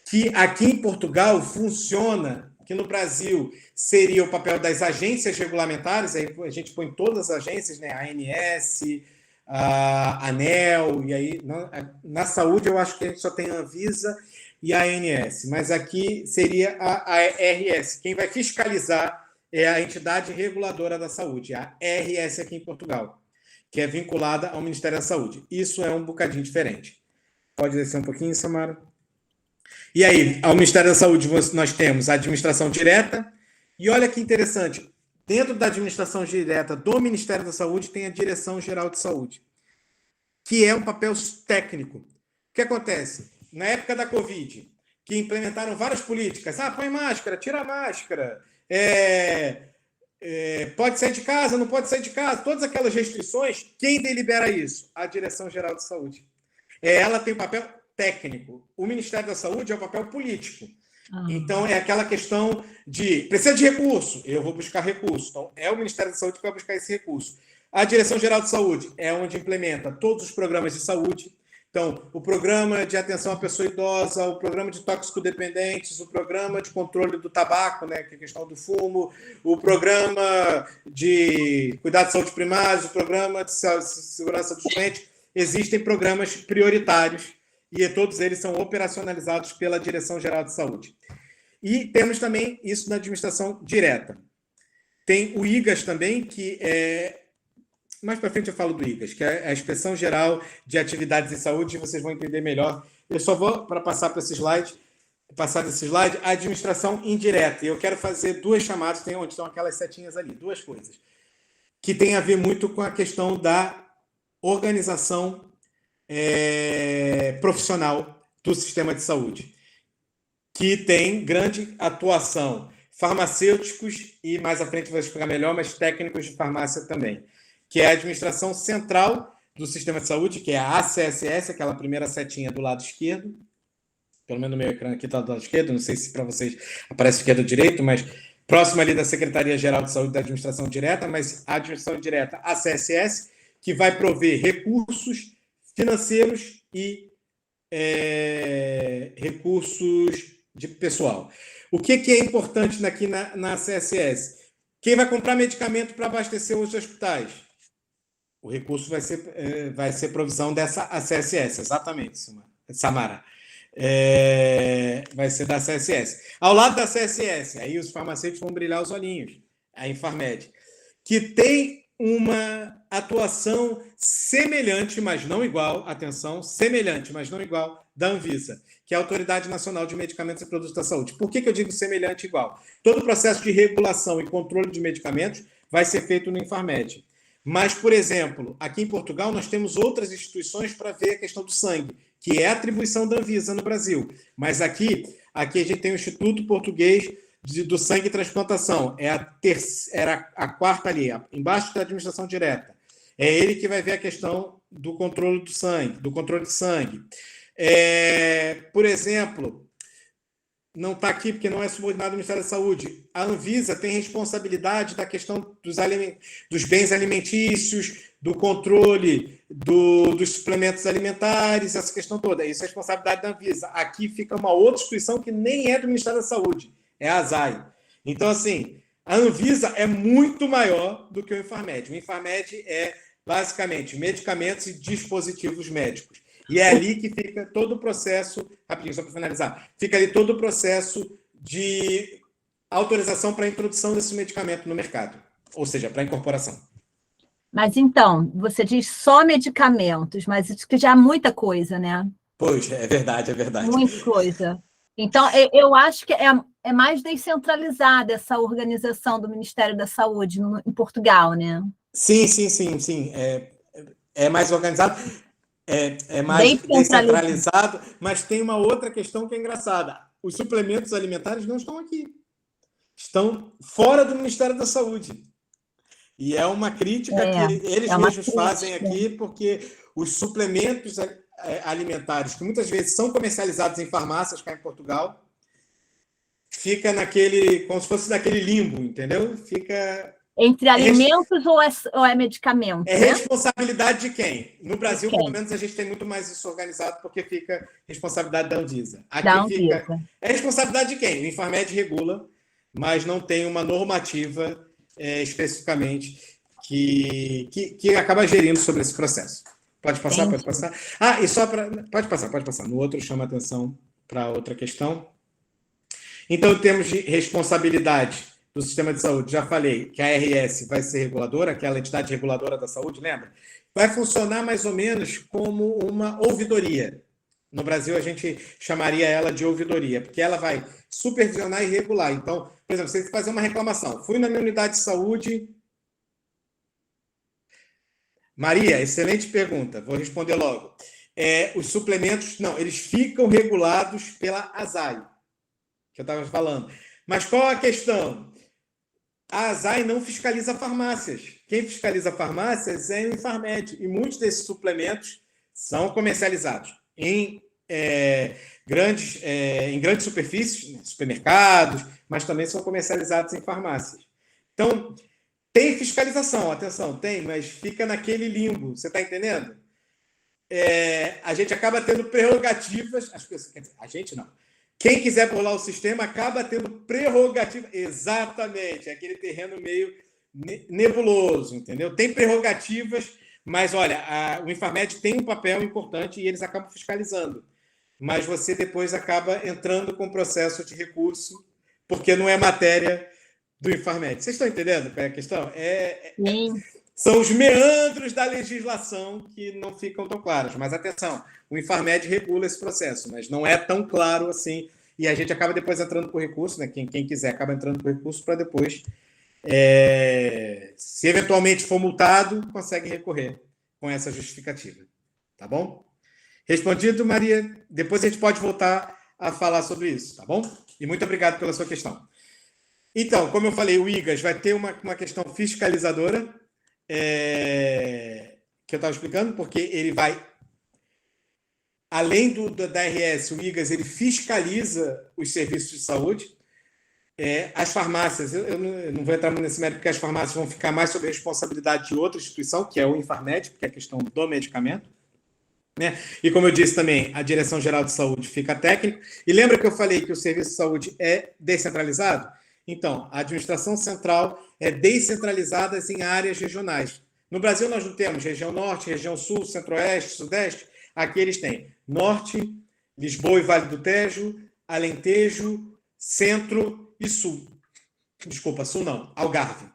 que aqui em Portugal funciona, que no Brasil seria o papel das agências regulamentares, aí a gente põe todas as agências, né? A ANS, a ANEL, e aí na saúde eu acho que a gente só tem a Anvisa e a ANS, mas aqui seria a RS. Quem vai fiscalizar é a entidade reguladora da saúde, a RS aqui em Portugal, que é vinculada ao Ministério da Saúde. Isso é um bocadinho diferente. Pode descer um pouquinho, Samara? E aí, ao Ministério da Saúde, nós temos a administração direta, e olha que interessante, dentro da administração direta do Ministério da Saúde tem a Direção-Geral de Saúde, que é um papel técnico. O que acontece? Na época da Covid, que implementaram várias políticas, põe máscara, tira a máscara, pode sair de casa, não pode sair de casa, todas aquelas restrições, quem delibera isso? A Direção-Geral de Saúde. Ela tem o papel técnico. O Ministério da Saúde é o papel político. Então, é aquela questão de precisa de recurso, eu vou buscar recurso. Então, é o Ministério da Saúde que vai buscar esse recurso. A Direção-Geral de Saúde é onde implementa todos os programas de saúde. Então, o programa de atenção à pessoa idosa, o programa de toxicodependentes, o programa de controle do tabaco, né, que é a questão do fumo, o programa de cuidado de saúde primários, o programa de segurança dos doentes. Existem programas prioritários e todos eles são operacionalizados pela Direção-Geral de Saúde. E temos também isso na administração direta. Tem o IGAS também, que é... Mais para frente eu falo do IGAS, que é a Inspeção Geral de Atividades em Saúde, e vocês vão entender melhor. Eu só vou, para passar desse slide, a administração indireta. E eu quero fazer duas chamadas, tem onde estão aquelas setinhas ali, duas coisas, que tem a ver muito com a questão da organização profissional do sistema de saúde, que tem grande atuação farmacêuticos e, mais à frente vai explicar melhor, mas técnicos de farmácia também, que é a administração central do sistema de saúde, que é a ACSS, aquela primeira setinha do lado esquerdo, pelo menos no meu ecrã aqui está do lado esquerdo, não sei se para vocês aparece esquerdo ou direito, mas próximo ali da Secretaria-Geral de Saúde da Administração Direta, mas a Administração Direta, a ACSS, que vai prover recursos financeiros e recursos de pessoal. O que é importante aqui na CSS? Quem vai comprar medicamento para abastecer os hospitais? O recurso vai ser provisão dessa ACSS, exatamente, Samara. Vai ser da CSS. Ao lado da CSS, aí os farmacêuticos vão brilhar os olhinhos, a Infarmed, que tem uma atuação semelhante, mas não igual, atenção, semelhante, mas não igual, da Anvisa, que é a Autoridade Nacional de Medicamentos e Produtos da Saúde. Por que eu digo semelhante e igual? Todo o processo de regulação e controle de medicamentos vai ser feito no Infarmed. Mas, por exemplo, aqui em Portugal, nós temos outras instituições para ver a questão do sangue, que é a atribuição da Anvisa no Brasil. Mas aqui a gente tem o Instituto Português do Sangue e Transplantação. Era a quarta ali, embaixo da administração direta. É ele que vai ver a questão do controle do sangue, do controle de sangue. Por exemplo, não está aqui porque não é subordinado ao Ministério da Saúde. A Anvisa tem responsabilidade da questão dos bens alimentícios, do controle dos suplementos alimentares, essa questão toda. Isso é responsabilidade da Anvisa. Aqui fica uma outra instituição que nem é do Ministério da Saúde, é a ASAI. Então, assim, a Anvisa é muito maior do que o Infarmed. O Infarmed é, basicamente, medicamentos e dispositivos médicos. E é ali que fica todo o processo, rapidinho, só para finalizar, fica ali todo o processo de autorização para a introdução desse medicamento no mercado, ou seja, para a incorporação. Mas então, você diz só medicamentos, mas isso que já é muita coisa, né? Pois, é verdade. Muita coisa. Então, eu acho que é mais descentralizada essa organização do Ministério da Saúde em Portugal, né? Sim. É mais organizado. É mais descentralizado, mas tem uma outra questão que é engraçada. os suplementos alimentares não estão aqui. Estão fora do Ministério da Saúde. E é uma crítica que eles mesmos fazem aqui, porque os suplementos alimentares, que muitas vezes são comercializados em farmácias cá em Portugal, fica como se fosse naquele limbo, entendeu? Fica... Entre alimentos ou é medicamento? É responsabilidade de quem? No Brasil, pelo menos, a gente tem muito mais isso organizado, porque fica responsabilidade da Anvisa. Aqui é responsabilidade de quem? O Infarmed regula, mas não tem uma normativa especificamente que acaba gerindo sobre esse processo. Pode passar, pode passar. E só para... Pode passar. No outro, chama atenção para outra questão. Então, em termos de responsabilidade do sistema de saúde, já falei que a ARS vai ser reguladora, aquela entidade reguladora da saúde, lembra? Vai funcionar mais ou menos como uma ouvidoria. No Brasil, a gente chamaria ela de ouvidoria, porque ela vai supervisionar e regular. Então, por exemplo, você tem que fazer uma reclamação. Fui na minha unidade de saúde... Maria, excelente pergunta. Vou responder logo. Os suplementos, não, eles ficam regulados pela ASAI, que eu estava falando. Mas qual a questão? A ASAI não fiscaliza farmácias. Quem fiscaliza farmácias é o Infarmed. E muitos desses suplementos são comercializados em grandes superfícies, supermercados, mas também são comercializados em farmácias. Então, tem fiscalização, atenção, tem, mas fica naquele limbo. Você está entendendo? A gente acaba tendo prerrogativas... A gente não. Quem quiser burlar o sistema acaba tendo prerrogativa. Exatamente, é aquele terreno meio nebuloso, entendeu? Tem prerrogativas, mas olha, o Infarmed tem um papel importante e eles acabam fiscalizando. Mas você depois acaba entrando com o processo de recurso, porque não é matéria do Infarmed. Vocês estão entendendo qual é a questão? São os meandros da legislação que não ficam tão claros. Mas atenção, o Infarmed regula esse processo, mas não é tão claro assim. E a gente acaba depois entrando com recurso, né? Quem quiser acaba entrando com recurso para depois, se eventualmente for multado, consegue recorrer com essa justificativa. Tá bom? Respondido, Maria. Depois a gente pode voltar a falar sobre isso, tá bom? E muito obrigado pela sua questão. Então, como eu falei, o IGAS vai ter uma questão fiscalizadora, que eu estava explicando, porque ele vai, além da RS, o IGAS ele fiscaliza os serviços de saúde. As farmácias, eu não vou entrar nesse mérito, porque as farmácias vão ficar mais sob a responsabilidade de outra instituição, que é o Infarmed, porque é a questão do medicamento. Né? E como eu disse também, a Direção-Geral de Saúde fica técnico. E lembra que eu falei que o serviço de saúde é descentralizado? Então, a administração central é descentralizada em áreas regionais. No Brasil, nós não temos região norte, região sul, centro-oeste, sudeste. Aqui eles têm norte, Lisboa e Vale do Tejo, Alentejo, centro e sul. Desculpa, sul não, Algarve.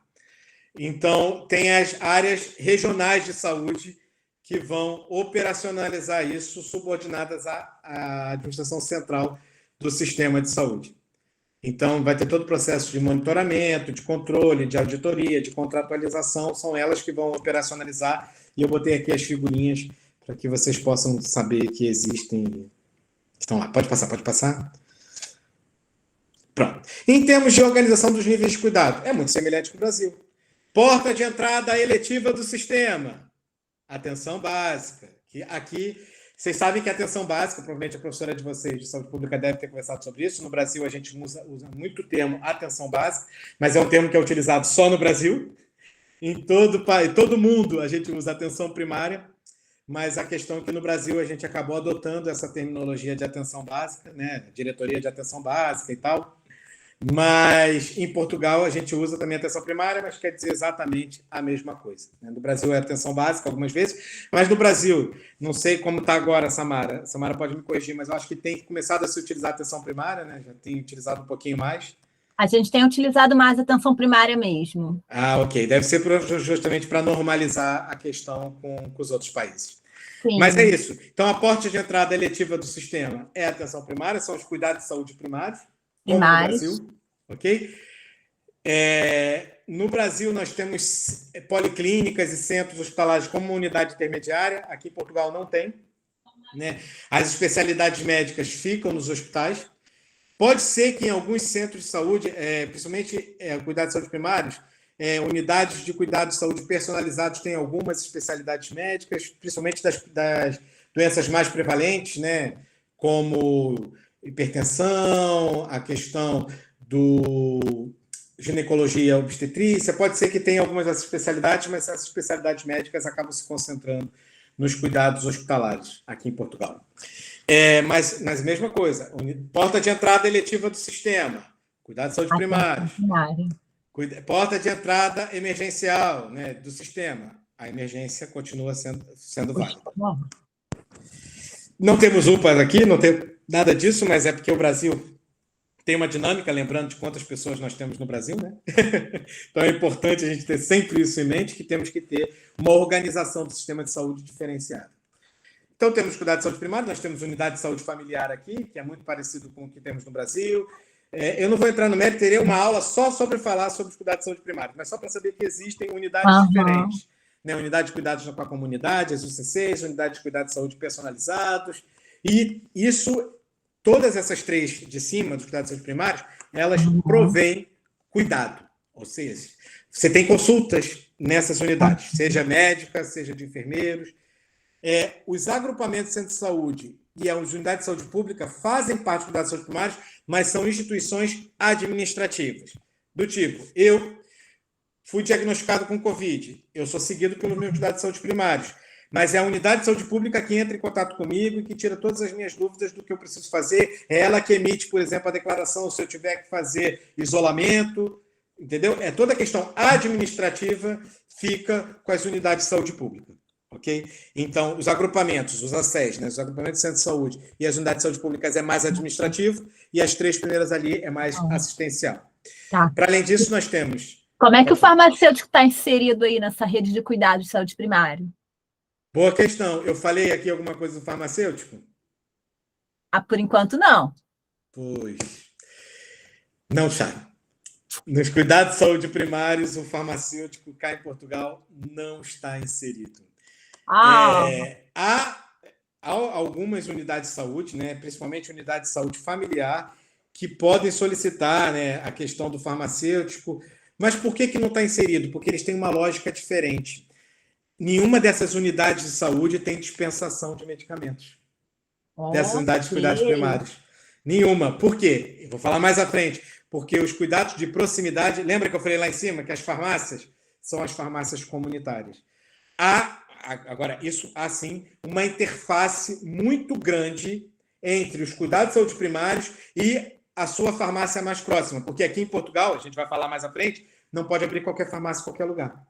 Então, tem as áreas regionais de saúde que vão operacionalizar isso, subordinadas à administração central do sistema de saúde. Então, vai ter todo o processo de monitoramento, de controle, de auditoria, de contratualização, são elas que vão operacionalizar, e eu botei aqui as figurinhas para que vocês possam saber que existem. Estão lá. Pode passar, pode passar. Pronto. Em termos de organização dos níveis de cuidado, é muito semelhante com o Brasil. Porta de entrada eletiva do sistema. Atenção básica. Que aqui, vocês sabem que a atenção básica, provavelmente a professora de vocês de saúde pública deve ter conversado sobre isso. No Brasil, a gente usa muito o termo atenção básica, mas é um termo que é utilizado só no Brasil. Em todo mundo a gente usa atenção primária, mas a questão é que no Brasil a gente acabou adotando essa terminologia de atenção básica, né? Diretoria de atenção básica e tal. Mas em Portugal a gente usa também atenção primária, mas quer dizer exatamente a mesma coisa. No Brasil é atenção básica algumas vezes, mas no Brasil, não sei como está agora, Samara. Samara pode me corrigir, mas eu acho que tem começado a se utilizar a atenção primária, né? Já tem utilizado um pouquinho mais. A gente tem utilizado mais a atenção primária mesmo. Ok. Deve ser justamente para normalizar a questão com os outros países. Sim. Mas é isso. Então, a porta de entrada eletiva do sistema é a atenção primária, são os cuidados de saúde primários. Como no Brasil, ok? No Brasil, nós temos policlínicas e centros hospitalares como uma unidade intermediária. Aqui em Portugal não tem. Né? As especialidades médicas ficam nos hospitais. Pode ser que em alguns centros de saúde, principalmente cuidados de saúde primários, unidades de cuidado de saúde personalizados têm algumas especialidades médicas, principalmente das doenças mais prevalentes, né? Como hipertensão, a questão do ginecologia obstetrícia. Pode ser que tenha algumas dessas especialidades, mas essas especialidades médicas acabam se concentrando nos cuidados hospitalares aqui em Portugal. Mas mesma coisa, porta de entrada eletiva do sistema, cuidado de saúde primário, porta de entrada emergencial, né, do sistema, a emergência continua sendo válida. Não temos UPAs aqui, não tem nada disso, mas é porque o Brasil tem uma dinâmica, lembrando de quantas pessoas nós temos no Brasil, né? Então é importante a gente ter sempre isso em mente, que temos que ter uma organização do sistema de saúde diferenciada. Então, temos cuidado de saúde primário, nós temos unidade de saúde familiar aqui, que é muito parecido com o que temos no Brasil. Eu não vou entrar no mérito, terei uma aula só sobre falar sobre os cuidados de saúde primário, mas só para saber que existem unidades diferentes. Né? Unidade de cuidados com a comunidade, as UCCs, unidade de cuidados de saúde personalizados. E isso, todas essas três de cima, dos cuidados de saúde primários, elas provêm cuidado. Ou seja, você tem consultas nessas unidades, seja médica, seja de enfermeiros. Os agrupamentos de centro de saúde e as unidades de saúde pública fazem parte do cuidado de saúde primários, mas são instituições administrativas. Do tipo, eu fui diagnosticado com Covid, eu sou seguido pelos meus cuidados de saúde primários, mas é a unidade de saúde pública que entra em contato comigo e que tira todas as minhas dúvidas do que eu preciso fazer. É ela que emite, por exemplo, a declaração se eu tiver que fazer isolamento, entendeu? Toda a questão administrativa fica com as unidades de saúde pública. Okay? Então, os agrupamentos, os ACES, né, os agrupamentos de centro de saúde e as unidades de saúde públicas é mais administrativo e as três primeiras ali é mais assistencial. Tá. Para além disso, nós temos... Como é que o farmacêutico está inserido aí nessa rede de cuidado de saúde primário? Boa questão. Eu falei aqui alguma coisa do farmacêutico? Por enquanto, não. Pois. Não, Chay. Nos cuidados de saúde primários, o farmacêutico cá em Portugal não está inserido. Há algumas unidades de saúde, né, principalmente unidades de saúde familiar, que podem solicitar, né, a questão do farmacêutico. Mas por que não está inserido? Porque eles têm uma lógica diferente. Nenhuma dessas unidades de saúde tem dispensação de medicamentos. Dessas unidades de cuidados primários. Nenhuma. Por quê? Eu vou falar mais à frente. Porque os cuidados de proximidade... Lembra que eu falei lá em cima que as farmácias são as farmácias comunitárias? Agora, isso há, sim, uma interface muito grande entre os cuidados de saúde primários e a sua farmácia mais próxima. Porque aqui em Portugal, a gente vai falar mais à frente, não pode abrir qualquer farmácia em qualquer lugar.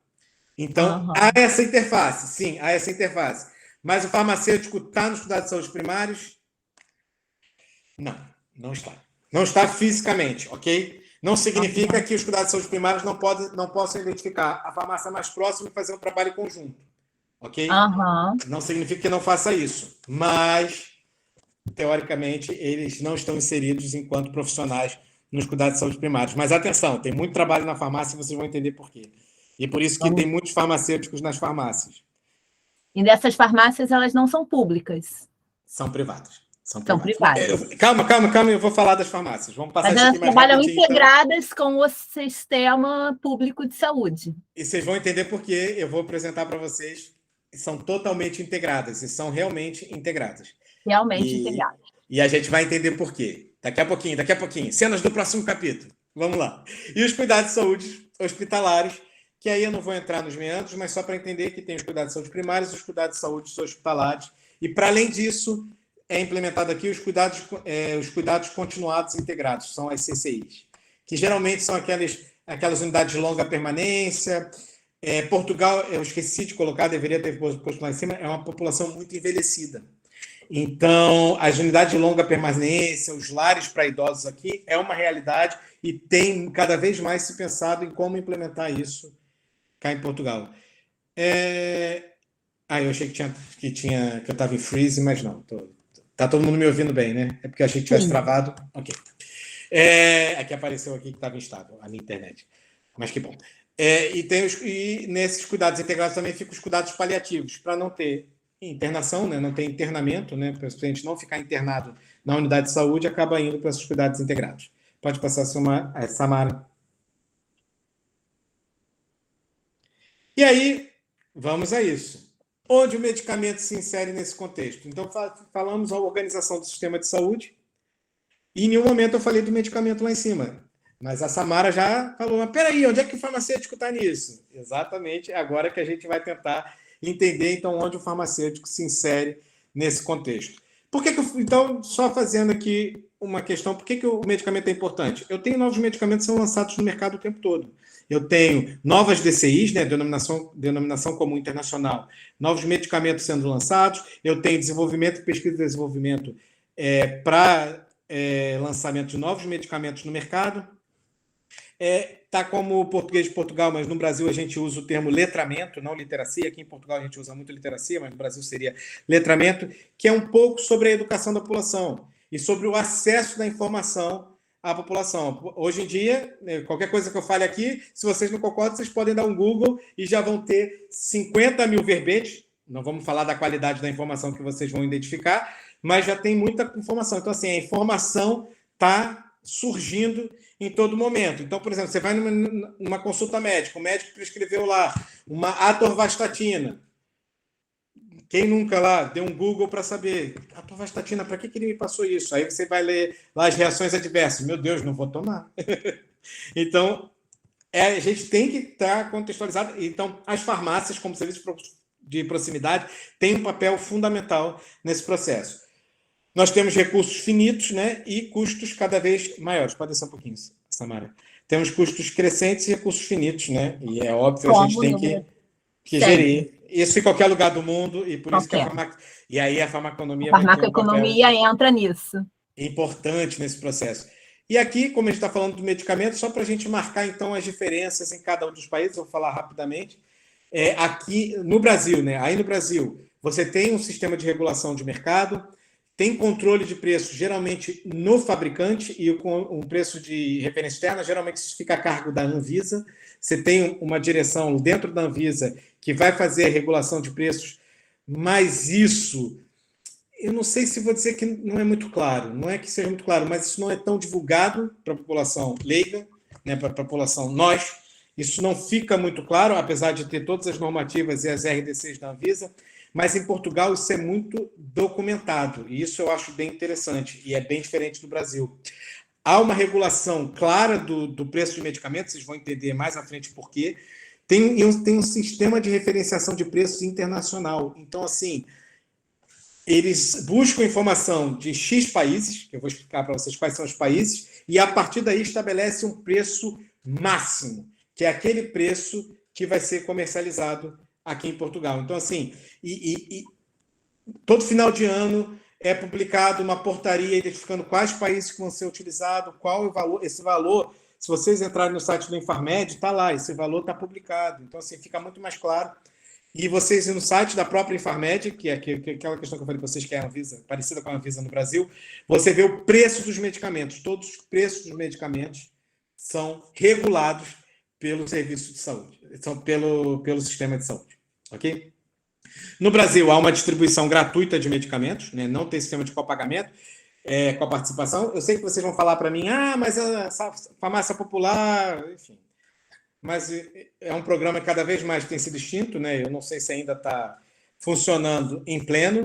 Então, há essa interface. Sim, há essa interface. Mas o farmacêutico está nos cuidados de saúde primários? Não está. Não está fisicamente, ok? Não significa que os cuidados de saúde primários não possam identificar a farmácia mais próxima e fazer um trabalho conjunto, ok? Não significa que não faça isso, mas, teoricamente, eles não estão inseridos enquanto profissionais nos cuidados de saúde primários. Mas, atenção, tem muito trabalho na farmácia e vocês vão entender por quê. E por isso que tem muitos farmacêuticos nas farmácias. E dessas farmácias, elas não são públicas? São privadas. São privadas. Calma, eu vou falar das farmácias. Vamos passar. Mas elas trabalham integradas então, com o sistema público de saúde. E vocês vão entender por quê. Eu vou apresentar para vocês. São totalmente integradas e são realmente integradas. Realmente integradas. E a gente vai entender por quê. Daqui a pouquinho. Cenas do próximo capítulo. Vamos lá. E os cuidados de saúde hospitalares, que aí eu não vou entrar nos meandros, mas só para entender que tem os cuidados de saúde primários e os cuidados de saúde hospitalares. E, para além disso, é implementado aqui os cuidados continuados integrados, são as CCIs, que geralmente são aquelas unidades de longa permanência. Portugal, eu esqueci de colocar, deveria ter posto lá em cima, é uma população muito envelhecida. Então, as unidades de longa permanência, os lares para idosos aqui, é uma realidade e tem cada vez mais se pensado em como implementar isso cá em Portugal. Eu achei que eu estava em freeze, mas não. Tá todo mundo me ouvindo bem, né? É porque eu achei que tivesse travado. Ok. Aqui apareceu aqui que estava instável a minha internet. Mas que bom. E nesses cuidados integrados também ficam os cuidados paliativos, para não ter internação, né? Não ter internamento, né? Para o paciente não ficar internado na unidade de saúde acaba indo para esses cuidados integrados. Pode passar, Samara. E aí, vamos a isso. Onde o medicamento se insere nesse contexto? Então, falamos da organização do sistema de saúde, e em nenhum momento eu falei do medicamento lá em cima. Mas a Samara já falou, mas peraí, onde é que o farmacêutico está nisso? Exatamente, é agora que a gente vai tentar entender, então, onde o farmacêutico se insere nesse contexto. Então, só fazendo aqui uma questão, por que o medicamento é importante? Eu tenho novos medicamentos que são lançados no mercado o tempo todo. Eu tenho novas DCIs, né, denominação comum internacional, novos medicamentos sendo lançados, eu tenho desenvolvimento, pesquisa e desenvolvimento para lançamento de novos medicamentos no mercado. Tá como o português de Portugal, mas no Brasil a gente usa o termo letramento, não literacia. Aqui em Portugal a gente usa muito literacia, mas no Brasil seria letramento, que é um pouco sobre a educação da população e sobre o acesso da informação à população. Hoje em dia, qualquer coisa que eu fale aqui, se vocês não concordam, vocês podem dar um Google e já vão ter 50 mil verbetes. Não vamos falar da qualidade da informação que vocês vão identificar, mas já tem muita informação. Então, assim, a informação está surgindo em todo momento. Então, por exemplo, você vai numa consulta médica, o médico prescreveu lá uma atorvastatina. Quem nunca lá deu um Google para saber atorvastatina, para que ele me passou isso? Aí você vai ler lá as reações adversas. Meu Deus, não vou tomar. Então, a gente tem que estar contextualizado. Então, as farmácias, como serviço de proximidade, têm um papel fundamental nesse processo. Nós temos recursos finitos, né, e custos cada vez maiores. Pode descer um pouquinho, Samara. Temos custos crescentes e recursos finitos, né? E é óbvio, a gente tem que gerir isso em qualquer lugar do mundo, e por isso que a farmaconomia... A farmacoeconomia entra nisso. Importante nesse processo. E aqui, como a gente está falando do medicamento, só para a gente marcar, então, as diferenças em cada um dos países, eu vou falar rapidamente. Aqui no Brasil, né? Aí no Brasil, você tem um sistema de regulação de mercado, tem controle de preço, geralmente no fabricante, e com um preço de referência externa, geralmente isso fica a cargo da Anvisa. Você tem uma direção dentro da Anvisa que vai fazer a regulação de preços, mas isso, eu não sei se vou dizer que não é muito claro, não é que seja muito claro, mas isso não é tão divulgado para a população leiga, né, para a população nós, isso não fica muito claro, apesar de ter todas as normativas e as RDCs da Anvisa. Mas em Portugal isso é muito documentado, e isso eu acho bem interessante, e é bem diferente do Brasil. Há uma regulação clara do preço de medicamentos, vocês vão entender mais à frente por quê. Tem um sistema de referenciação de preços internacional. Então, assim, eles buscam informação de X países, que eu vou explicar para vocês quais são os países, e a partir daí estabelece um preço máximo, que é aquele preço que vai ser comercializado aqui em Portugal. Então, assim, todo final de ano é publicado uma portaria identificando quais países que vão ser utilizados, qual é o valor. Esse valor, se vocês entrarem no site do Infarmed, está lá, esse valor está publicado. Então, assim, fica muito mais claro. E vocês no site da própria Infarmed, que é aquela questão que eu falei para vocês, que é a Anvisa, parecida com a Anvisa no Brasil, você vê o preço dos medicamentos. Todos os preços dos medicamentos são regulados pelo serviço de saúde, são pelo sistema de saúde. Ok? No Brasil, há uma distribuição gratuita de medicamentos, né? Não tem sistema de copagamento, com a participação. Eu sei que vocês vão falar para mim, mas a farmácia popular, enfim. Mas é um programa que cada vez mais tem sido extinto, né? Eu não sei se ainda está funcionando em pleno.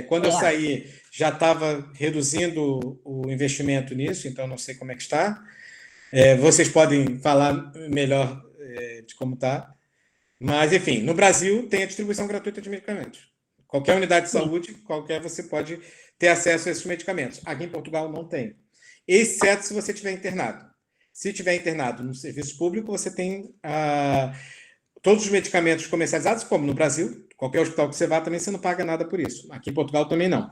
Quando eu saí, já estava reduzindo o investimento nisso, então não sei como é que está. Vocês podem falar melhor de como está. Mas, enfim, no Brasil tem a distribuição gratuita de medicamentos. Qualquer unidade de saúde, você pode ter acesso a esses medicamentos. Aqui em Portugal não tem. Exceto se você estiver internado. Se estiver internado no serviço público, você tem todos os medicamentos comercializados, como no Brasil. Qualquer hospital que você vá, também você não paga nada por isso. Aqui em Portugal também não.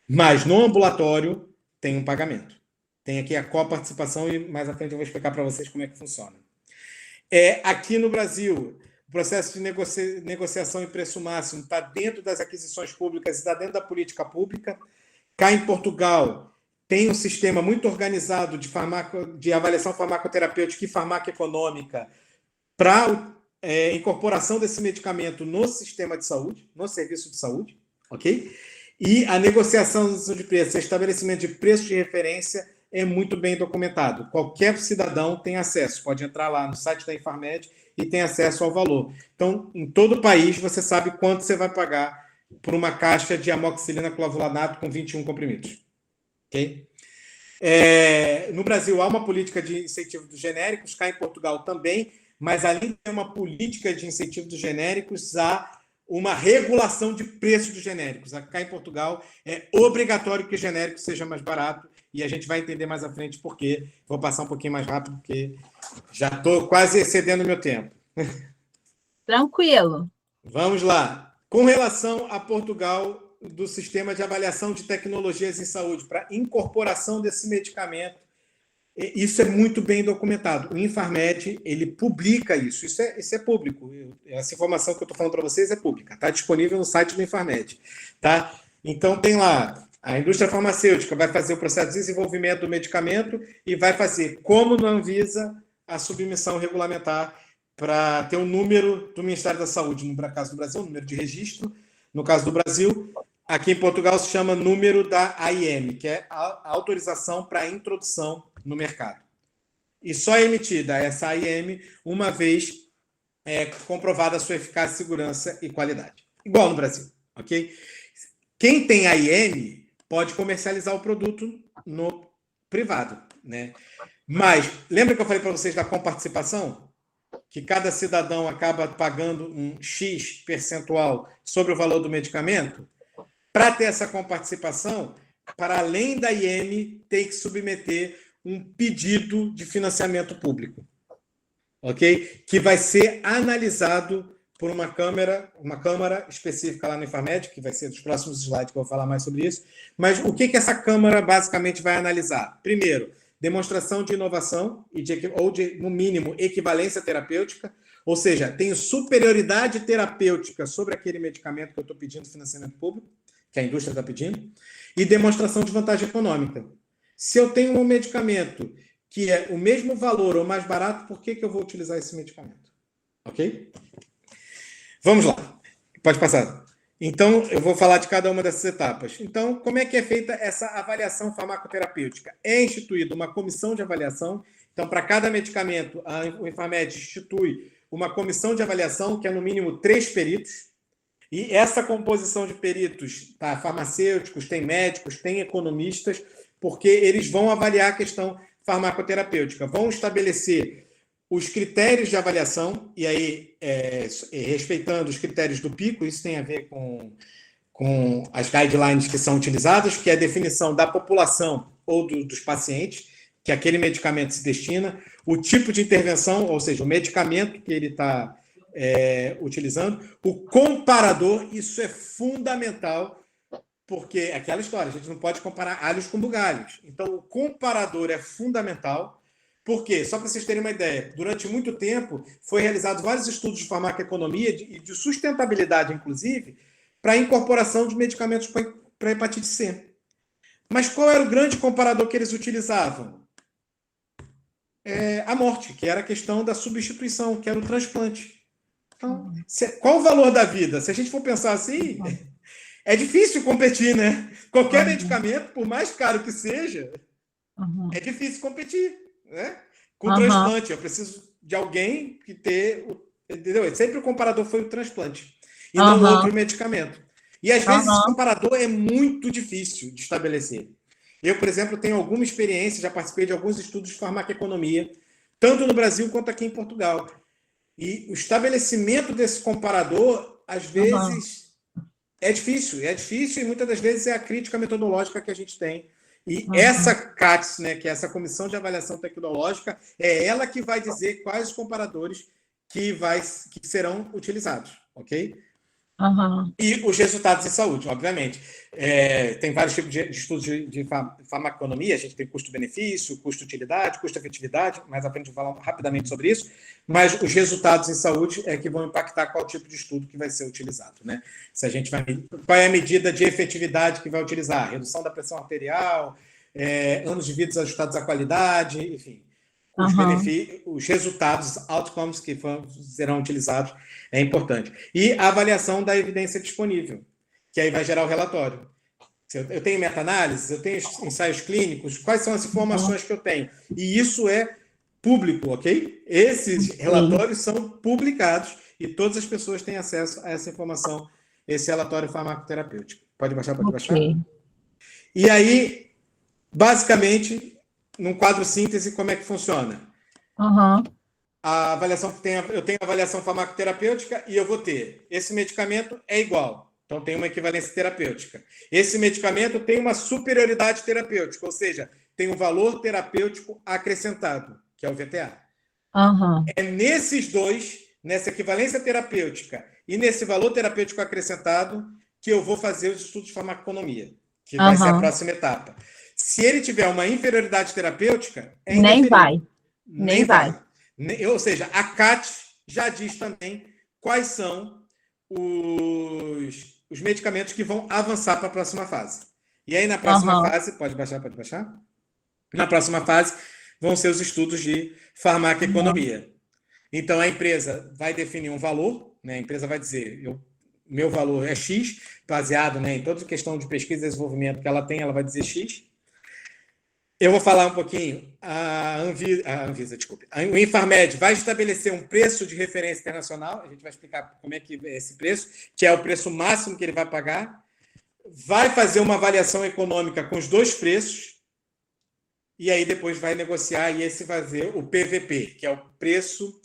Mas no ambulatório tem um pagamento. Tem aqui a coparticipação e mais à frente eu vou explicar para vocês como é que funciona. Aqui no Brasil, o processo de negociação em preço máximo está dentro das aquisições públicas e está dentro da política pública. Cá em Portugal, tem um sistema muito organizado de avaliação farmacoterapêutica e farmacoeconômica para incorporação desse medicamento no sistema de saúde, no serviço de saúde, ok? E a negociação de preços, estabelecimento de preço de referência é muito bem documentado. Qualquer cidadão tem acesso, pode entrar lá no site da Infarmed e tem acesso ao valor. Então, em todo o país, você sabe quanto você vai pagar por uma caixa de amoxicilina clavulanato com 21 comprimidos. Ok? No Brasil, há uma política de incentivo dos genéricos, cá em Portugal também, mas além de ter uma política de incentivo dos genéricos, há uma regulação de preço dos genéricos. Cá em Portugal, é obrigatório que o genérico seja mais barato, e a gente vai entender mais à frente por quê. Vou passar um pouquinho mais rápido, porque já estou quase excedendo o meu tempo. Tranquilo. Vamos lá. Com relação a Portugal, do sistema de avaliação de tecnologias em saúde, para incorporação desse medicamento, isso é muito bem documentado. O Infarmed, ele publica isso. Isso é público. Essa informação que eu estou falando para vocês é pública. Está disponível no site do Infarmed. Tá? Então, tem lá, a indústria farmacêutica vai fazer o processo de desenvolvimento do medicamento e vai fazer, como na Anvisa, a submissão regulamentar para ter um número do Ministério da Saúde, no caso do Brasil, um número de registro. No caso do Brasil, aqui em Portugal se chama número da AIM, que é a autorização para introdução no mercado. E só é emitida essa AIM uma vez comprovada a sua eficácia, segurança e qualidade. Igual no Brasil, ok? Quem tem AIM pode comercializar o produto no privado, né? Mas, lembra que eu falei para vocês da comparticipação? Que cada cidadão acaba pagando um X percentual sobre o valor do medicamento? Para ter essa comparticipação, para além da IM, tem que submeter um pedido de financiamento público, ok? Que vai ser analisado por uma câmara específica lá no Infarmed, que vai ser dos próximos slides que eu vou falar mais sobre isso. Mas o que essa câmara basicamente vai analisar? Primeiro, demonstração de inovação ou no mínimo, equivalência terapêutica, ou seja, tenho superioridade terapêutica sobre aquele medicamento que eu estou pedindo financiamento público, que a indústria está pedindo, e demonstração de vantagem econômica. Se eu tenho um medicamento que é o mesmo valor ou mais barato, por que eu vou utilizar esse medicamento? Ok? Vamos lá. Pode passar. Então, eu vou falar de cada uma dessas etapas. Então, como é que é feita essa avaliação farmacoterapêutica? É instituída uma comissão de avaliação. Então, para cada medicamento, o Infarmed institui uma comissão de avaliação, que é no mínimo 3 peritos. E essa composição de peritos, tá, farmacêuticos, tem médicos, tem economistas, porque eles vão avaliar a questão farmacoterapêutica, vão estabelecer os critérios de avaliação, e aí, respeitando os critérios do PICO, isso tem a ver com as guidelines que são utilizadas, que é a definição da população ou dos pacientes, que aquele medicamento se destina, o tipo de intervenção, ou seja, o medicamento que ele está utilizando, o comparador, isso é fundamental, porque é aquela história, a gente não pode comparar alhos com bugalhos. Então, o comparador é fundamental. Por quê? Só para vocês terem uma ideia, durante muito tempo foi realizado vários estudos de farmacoeconomia e de sustentabilidade, inclusive, para a incorporação de medicamentos para hepatite C. Mas qual era o grande comparador que eles utilizavam? A morte, que era a questão da substituição, que era o transplante. Então, qual o valor da vida? Se a gente for pensar assim, é difícil competir, né? Qualquer medicamento, por mais caro que seja, é difícil competir, né? Com transplante. Eu preciso de alguém que entendeu? Sempre o comparador foi o transplante e não outro medicamento. E às vezes esse comparador é muito difícil de estabelecer. Eu, por exemplo, tenho alguma experiência, já participei de alguns estudos de farmacoeconomia, tanto no Brasil quanto aqui em Portugal. E o estabelecimento desse comparador, às vezes, é difícil e muitas das vezes é a crítica metodológica que a gente tem. E essa CATS, né, que é essa Comissão de Avaliação Tecnológica, é ela que vai dizer quais os comparadores que serão utilizados, ok? E os resultados em saúde, obviamente. Tem vários tipos de estudos de farmacoeconomia, a gente tem custo-benefício, custo-utilidade, custo-efetividade, mais à frente eu vou falar rapidamente sobre isso, mas os resultados em saúde é que vão impactar qual tipo de estudo que vai ser utilizado, né? Se a gente qual é a medida de efetividade que vai utilizar? Redução da pressão arterial, anos de vida ajustados à qualidade, enfim. Os resultados, outcomes que serão utilizados é importante. E a avaliação da evidência disponível, que aí vai gerar o relatório. Eu tenho meta-análise, eu tenho ensaios clínicos, quais são as informações que eu tenho? E isso é público, ok? Esses relatórios são publicados e todas as pessoas têm acesso a essa informação, esse relatório farmacoterapêutico. Pode baixar, pode baixar? Ok. E aí, basicamente, num quadro síntese, como é que funciona? Aham. A avaliação eu tenho a avaliação farmacoterapêutica e eu vou ter esse medicamento é igual. Então tem uma equivalência terapêutica. Esse medicamento tem uma superioridade terapêutica, ou seja, tem um valor terapêutico acrescentado, que é o VTA. Aham. É nesses dois, nessa equivalência terapêutica e nesse valor terapêutico acrescentado, que eu vou fazer os estudos de farmacoeconomia, que vai ser a próxima etapa. Se ele tiver uma inferioridade terapêutica, é Nem indeferível. vai. Nem vai. Ou seja, a CAT já diz também quais são os medicamentos que vão avançar para a próxima fase. E aí, na próxima fase, pode baixar? Na próxima fase, vão ser os estudos de farmacoeconomia. Então, a empresa vai definir um valor, né? A empresa vai dizer, meu valor é X, baseado, né, em toda a questão de pesquisa e desenvolvimento que ela tem, ela vai dizer X. Eu vou falar um pouquinho. A Anvisa, desculpe. O Infarmed vai estabelecer um preço de referência internacional. A gente vai explicar como é que é esse preço, que é o preço máximo que ele vai pagar. Vai fazer uma avaliação econômica com os dois preços. E aí depois vai negociar e esse vai fazer o PVP, que é o preço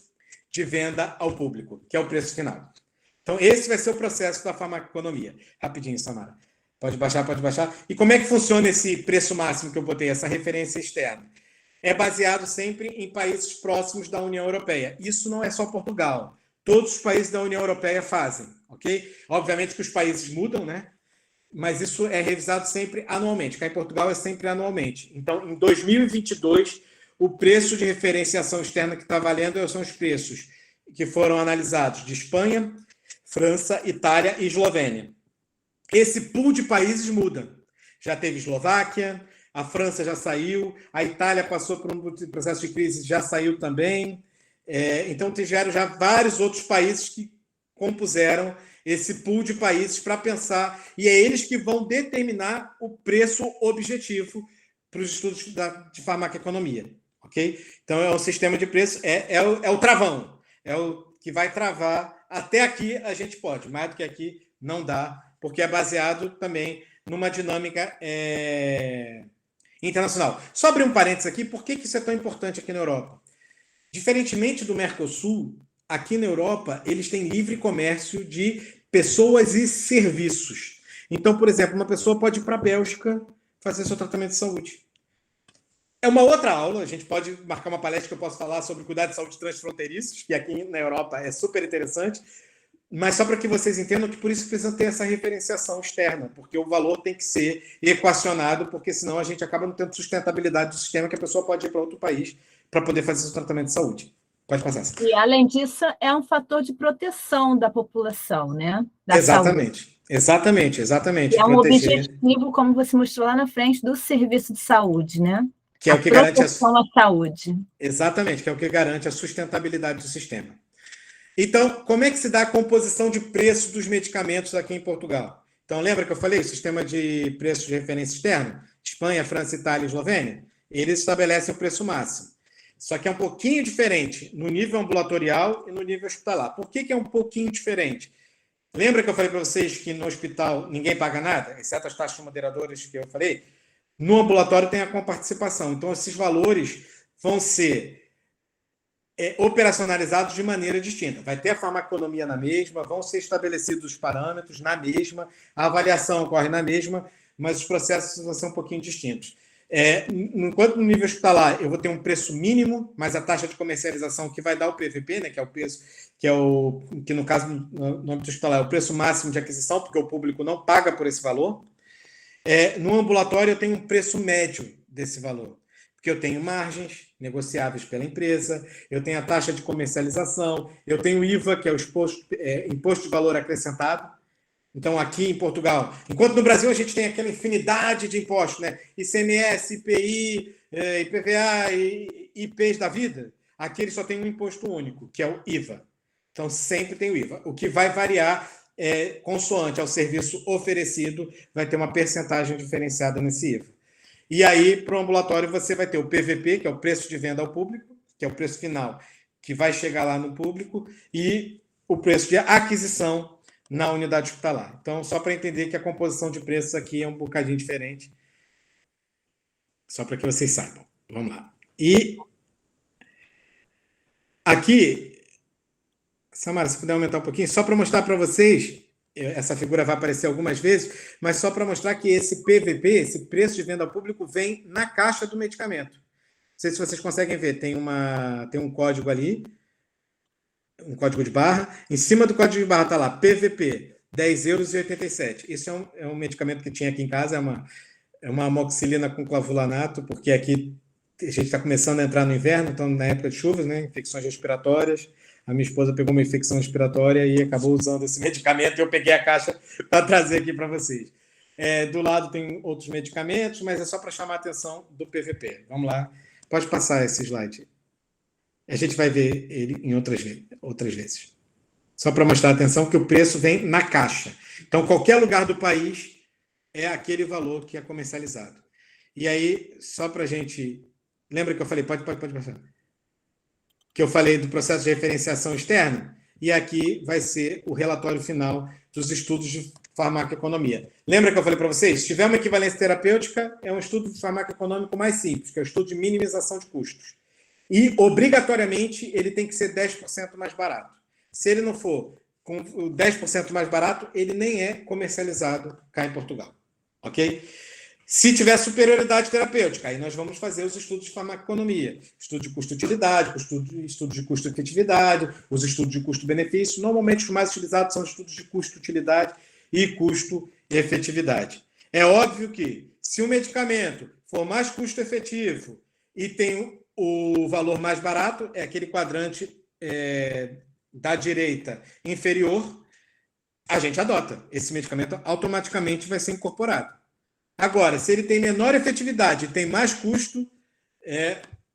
de venda ao público, que é o preço final. Então, esse vai ser o processo da farmacoeconomia. Rapidinho, Samara. Pode baixar, pode baixar. E como é que funciona esse preço máximo que eu botei, essa referência externa? É baseado sempre em países próximos da União Europeia. Isso não é só Portugal. Todos os países da União Europeia fazem, ok? Obviamente que os países mudam, né? Mas isso é revisado sempre anualmente. Cá em Portugal é sempre anualmente. Então, em 2022, o preço de referenciação externa que está valendo são os preços que foram analisados de Espanha, França, Itália e Eslovênia. Esse pool de países muda. Já teve Eslováquia, a França já saiu, a Itália passou por um processo de crise, já saiu também. Então, tiveram já vários outros países que compuseram esse pool de países para pensar, e é eles que vão determinar o preço objetivo para os estudos de farmacoeconomia. Ok? Então, é um sistema de preço, é o travão, é o que vai travar. Até aqui a gente pode, mais do que aqui não dá, porque é baseado também numa dinâmica internacional. Só abrir um parênteses aqui, por que isso é tão importante aqui na Europa? Diferentemente do Mercosul, aqui na Europa, eles têm livre comércio de pessoas e serviços. Então, por exemplo, uma pessoa pode ir para a Bélgica fazer seu tratamento de saúde. É uma outra aula, a gente pode marcar uma palestra que eu posso falar sobre cuidado de saúde transfronteiriços, que aqui na Europa é super interessante, mas só para que vocês entendam que por isso precisam ter essa referenciação externa, porque o valor tem que ser equacionado, porque senão a gente acaba não tendo sustentabilidade do sistema, que a pessoa pode ir para outro país para poder fazer seu tratamento de saúde. Pode passar. E, além disso, é um fator de proteção da população, né? Exatamente. Saúde. Exatamente. E é um objetivo, como você mostrou lá na frente, do serviço de saúde, né? Que é o que garante a saúde. Exatamente, que é o que garante a sustentabilidade do sistema. Então, como é que se dá a composição de preço dos medicamentos aqui em Portugal? Então, lembra que eu falei, o sistema de preços de referência externo, Espanha, França, Itália e Eslovênia, eles estabelecem o preço máximo. Só que é um pouquinho diferente no nível ambulatorial e no nível hospitalar. Por que é um pouquinho diferente? Lembra que eu falei para vocês que no hospital ninguém paga nada, exceto as taxas moderadoras que eu falei? No ambulatório tem a comparticipação. Então, esses valores vão ser operacionalizados de maneira distinta. Vai ter a farmacoeconomia na mesma, vão ser estabelecidos os parâmetros na mesma, a avaliação ocorre na mesma, mas os processos vão ser um pouquinho distintos. Enquanto no nível hospitalar eu vou ter um preço mínimo, mas a taxa de comercialização que vai dar o PVP, né, que é o preço, que no caso, no âmbito hospitalar, é o preço máximo de aquisição, porque o público não paga por esse valor. No ambulatório eu tenho um preço médio desse valor, porque eu tenho margens negociáveis pela empresa, eu tenho a taxa de comercialização, eu tenho o IVA, que é o Imposto de Valor Acrescentado. Então, aqui em Portugal, enquanto no Brasil a gente tem aquela infinidade de impostos, né? ICMS, IPI, IPVA e IPs da vida, aqui ele só tem um imposto único, que é o IVA. Então, sempre tem o IVA. O que vai variar consoante ao serviço oferecido, vai ter uma percentagem diferenciada nesse IVA. E aí, para o ambulatório, você vai ter o PVP, que é o preço de venda ao público, que é o preço final, que vai chegar lá no público, e o preço de aquisição na unidade hospitalar. Então, só para entender que a composição de preços aqui é um bocadinho diferente, só para que vocês saibam. Vamos lá. E aqui, Samara, se puder aumentar um pouquinho, só para mostrar para vocês, essa figura vai aparecer algumas vezes, mas só para mostrar que esse PVP, esse preço de venda ao público, vem na caixa do medicamento. Não sei se vocês conseguem ver, tem um código ali, um código de barra. Em cima do código de barra está lá, PVP, €10,87. Isso é um medicamento que tinha aqui em casa, é uma amoxicilina com clavulanato, porque aqui a gente está começando a entrar no inverno, então na época de chuvas, né, infecções respiratórias. A minha esposa pegou uma infecção respiratória e acabou usando esse medicamento, e eu peguei a caixa para trazer aqui para vocês. Do lado tem outros medicamentos, mas é só para chamar a atenção do PVP. Vamos lá. Pode passar esse slide. A gente vai ver ele em outras vezes. Só para mostrar a atenção que o preço vem na caixa. Então, qualquer lugar do país é aquele valor que é comercializado. E aí, só para a gente... Lembra que eu falei? Pode passar. Que eu falei do processo de referenciação externa? E aqui vai ser o relatório final dos estudos de farmacoeconomia. Lembra que eu falei para vocês? Se tiver uma equivalência terapêutica, é um estudo de farmacoeconômico mais simples, que é o estudo de minimização de custos. E, obrigatoriamente, ele tem que ser 10% mais barato. Se ele não for com 10% mais barato, ele nem é comercializado cá em Portugal. Ok? Se tiver superioridade terapêutica, aí nós vamos fazer os estudos de farmacoeconomia. Estudo de custo-utilidade, estudo de custo-efetividade, os estudos de custo-benefício. Normalmente, os mais utilizados são os estudos de custo-utilidade e custo-efetividade. É óbvio que, se o medicamento for mais custo-efetivo e tem o valor mais barato, é aquele quadrante da direita inferior, a gente adota. Esse medicamento automaticamente vai ser incorporado. Agora, se ele tem menor efetividade e tem mais custo,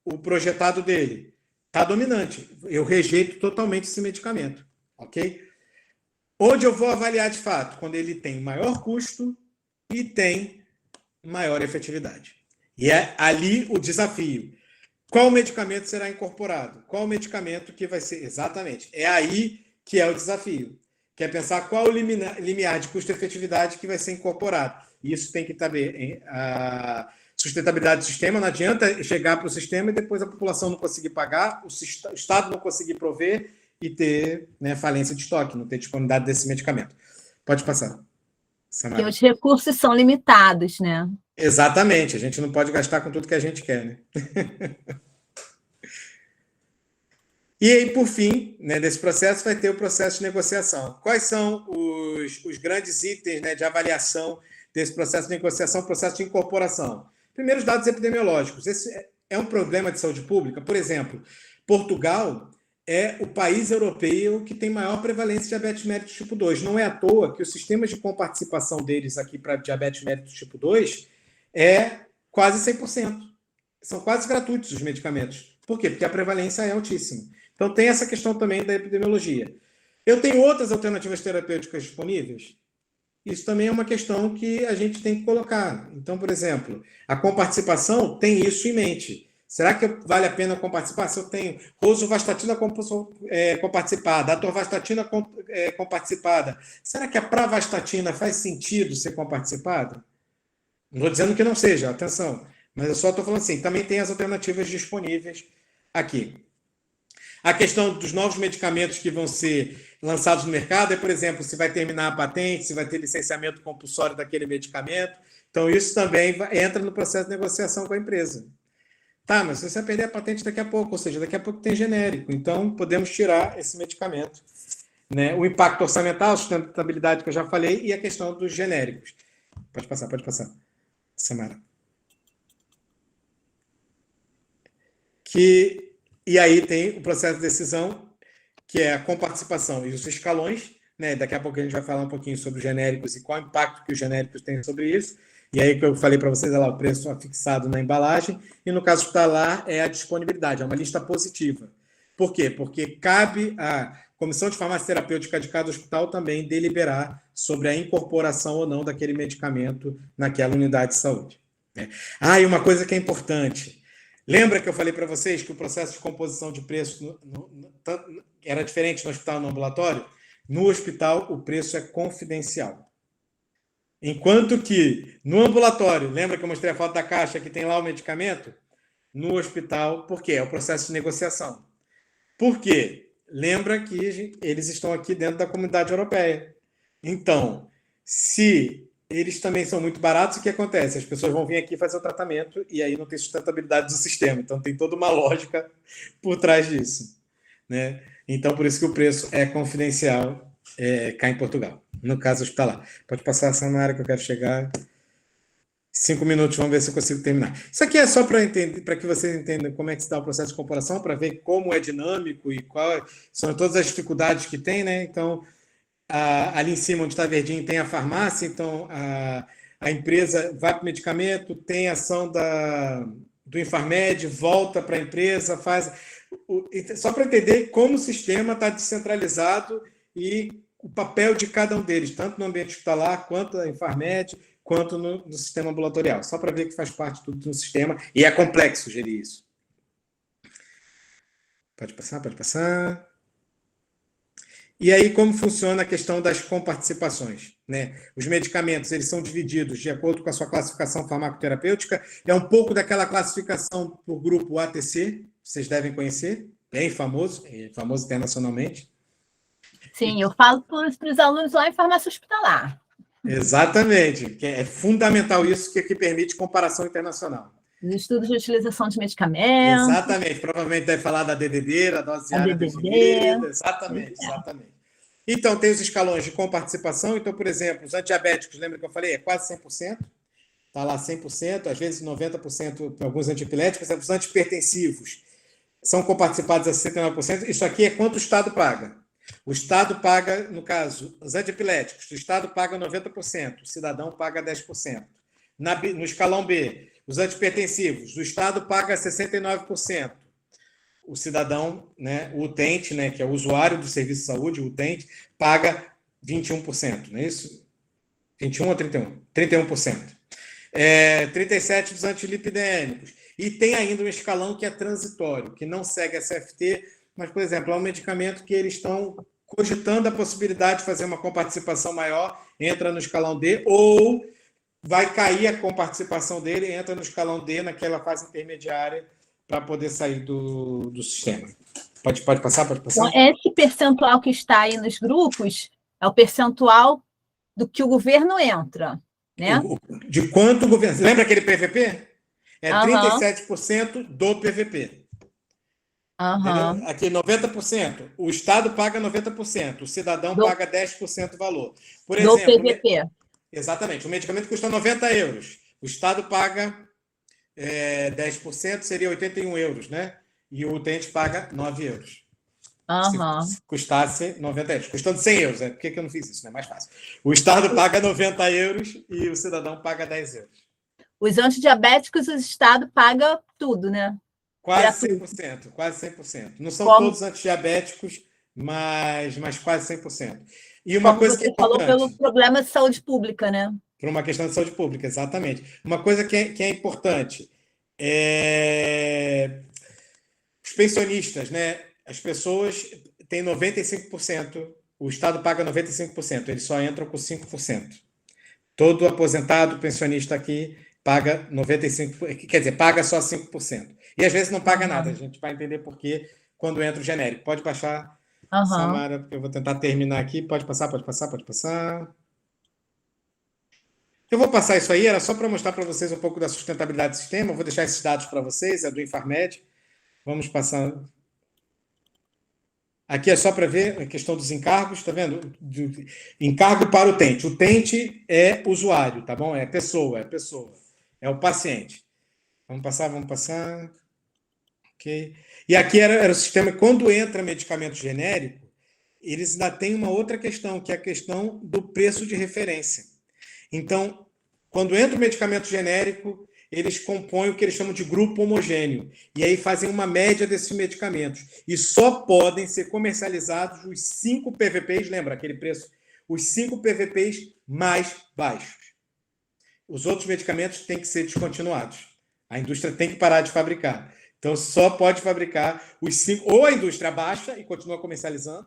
o projetado dele está dominante. Eu rejeito totalmente esse medicamento. Ok? Onde eu vou avaliar de fato? Quando ele tem maior custo e tem maior efetividade. E é ali o desafio. Qual medicamento será incorporado? Qual medicamento que vai ser? Exatamente. É aí que é o desafio. Que é pensar qual o limiar de custo-efetividade que vai ser incorporado. Isso tem que estar bem. A sustentabilidade do sistema, não adianta chegar para o sistema e depois a população não conseguir pagar, o Estado não conseguir prover e ter falência de estoque, não ter disponibilidade desse medicamento. Pode passar, Samara. Porque os recursos são limitados, né? Exatamente, a gente não pode gastar com tudo que a gente quer, né? E aí, por fim, desse processo, vai ter o processo de negociação. Quais são os grandes itens de avaliação desse processo de negociação, processo de incorporação? Primeiro, os dados epidemiológicos. Esse é um problema de saúde pública. Por exemplo, Portugal é o país europeu que tem maior prevalência de diabetes mellitus tipo 2. Não é à toa que os sistemas de comparticipação deles aqui para diabetes mellitus tipo 2 é quase 100%. São quase gratuitos os medicamentos. Por quê? Porque a prevalência é altíssima. Então, tem essa questão também da epidemiologia. Eu tenho outras alternativas terapêuticas disponíveis? Isso também é uma questão que a gente tem que colocar. Então, por exemplo, a comparticipação tem isso em mente. Será que vale a pena comparticipar? Se eu tenho rosuvastatina comparticipada, atorvastatina comparticipada, será que a pravastatina faz sentido ser comparticipada? Não estou dizendo que não seja, atenção. Mas eu só estou falando assim, também tem as alternativas disponíveis aqui. A questão dos novos medicamentos que vão ser lançados no mercado é, por exemplo, se vai terminar a patente, se vai ter licenciamento compulsório daquele medicamento. Então, isso também entra no processo de negociação com a empresa. Tá, mas você vai perder a patente daqui a pouco, ou seja, daqui a pouco tem genérico. Então, podemos tirar esse medicamento. O impacto orçamental, a sustentabilidade que eu já falei, e a questão dos genéricos. Pode passar, Samara. E aí tem o processo de decisão, que é a comparticipação e os escalões. Daqui a pouco a gente vai falar um pouquinho sobre os genéricos e qual o impacto que os genéricos têm sobre isso. E aí que eu falei para vocês, o preço afixado na embalagem. E no caso hospitalar é a disponibilidade, é uma lista positiva. Por quê? Porque cabe a comissão de farmácia terapêutica de cada hospital também deliberar sobre a incorporação ou não daquele medicamento naquela unidade de saúde. Né? E uma coisa que é importante. Lembra que eu falei para vocês que o processo de composição de preço era diferente no hospital e no ambulatório? No hospital, o preço é confidencial. Enquanto que no ambulatório, lembra que eu mostrei a foto da caixa que tem lá o medicamento? No hospital, por quê? É o processo de negociação. Por quê? Lembra que eles estão aqui dentro da comunidade europeia. Então, se eles também são muito baratos, o que acontece? As pessoas vão vir aqui fazer o tratamento e aí não tem sustentabilidade do sistema. Então, tem toda uma lógica por trás disso. Né? Então, por isso que o preço é confidencial cá em Portugal, no caso hospitalar. Pode passar essa na área que eu quero chegar. 5 minutos, vamos ver se eu consigo terminar. Isso aqui é só para entender, para que vocês entendam como é que se dá o processo de comparação, para ver como é dinâmico e quais são todas as dificuldades que tem, né? Então, ali em cima, onde está verdinho, tem a farmácia, então a empresa vai para o medicamento, tem a ação do Infarmed, volta para a empresa, faz. Só para entender como o sistema está descentralizado e o papel de cada um deles, tanto no ambiente hospitalar, quanto na Infarmed, quanto no sistema ambulatorial. Só para ver que faz parte tudo do sistema, e é complexo gerir isso. Pode passar, pode passar. E aí, como funciona a questão das comparticipações? Né? Os medicamentos eles são divididos de acordo com a sua classificação farmacoterapêutica. É um pouco daquela classificação por grupo ATC, vocês devem conhecer, bem famoso internacionalmente. Sim, eu falo para os alunos lá em farmácia hospitalar. Exatamente, que é fundamental isso, que permite comparação internacional. Os estudos de utilização de medicamentos. Exatamente, provavelmente deve falar da DDD, da dose diária definida. Exatamente. Então, tem os escalões de comparticipação. Então, por exemplo, os antidiabéticos, lembra que eu falei? É quase 100%. Está lá 100%, às vezes 90% para alguns antiepiléticos. Os antihipertensivos são comparticipados a 69%. Isso aqui é quanto o Estado paga. O Estado paga, no caso, os antiepiléticos, o Estado paga 90%, o cidadão paga 10%. No escalão B, os antihipertensivos, o Estado paga 69%. O cidadão, né, o utente, né, que é o usuário do serviço de saúde, o utente, paga 21%, não é isso? 21 ou 31? 31%. 37% dos antilipidêmicos. E tem ainda um escalão que é transitório, que não segue a CFT, mas, por exemplo, é um medicamento que eles estão cogitando a possibilidade de fazer uma comparticipação maior, entra no escalão D, ou vai cair a comparticipação dele, entra no escalão D, naquela fase intermediária, para poder sair do sistema. Pode passar? Pode passar? Então, esse percentual que está aí nos grupos é o percentual do que o governo entra, né? De quanto o governo... Lembra aquele PVP? É 37% do PVP. Uhum. Aqui, 90%. O Estado paga 90%. O cidadão paga 10% do valor. Por exemplo, do PVP. Exatamente. O medicamento custa 90 euros. O Estado paga 10%, seria 81 euros, né? E o utente paga 9 euros. Se custasse 90 euros. Custando 100 euros. Por que eu não fiz isso? Não é mais fácil. O Estado paga 90 euros e o cidadão paga 10 euros. Os antidiabéticos, o Estado paga tudo, né? Quase 100%. Quase 100%. Não são todos antidiabéticos, mas quase 100%. E uma coisa que é importante... Você falou pelo problema de saúde pública, né? Por uma questão de saúde pública, exatamente. Uma coisa que é importante os pensionistas, né? As pessoas têm 95%, o Estado paga 95%, eles só entram com 5%. Todo aposentado, pensionista aqui, paga 95%, quer dizer, paga só 5%. E às vezes não paga nada, a gente vai entender por quê quando entra o genérico. Pode baixar, Samara, porque eu vou tentar terminar aqui. Pode passar. Eu vou passar isso aí, era só para mostrar para vocês um pouco da sustentabilidade do sistema. Eu vou deixar esses dados para vocês, é do Infarmed. Vamos passar. Aqui é só para ver a questão dos encargos, tá vendo? Encargo para o utente. O utente é usuário, tá bom? É pessoa. É o paciente. Vamos passar. Ok. E aqui era o sistema, quando entra medicamento genérico, eles ainda têm uma outra questão, que é a questão do preço de referência. Então, quando entra o medicamento genérico, eles compõem o que eles chamam de grupo homogêneo. E aí fazem uma média desses medicamentos. E só podem ser comercializados os 5 PVPs, lembra aquele preço? Os 5 PVPs mais baixos. Os outros medicamentos têm que ser descontinuados. A indústria tem que parar de fabricar. Então, só pode fabricar os 5... Ou a indústria baixa e continua comercializando,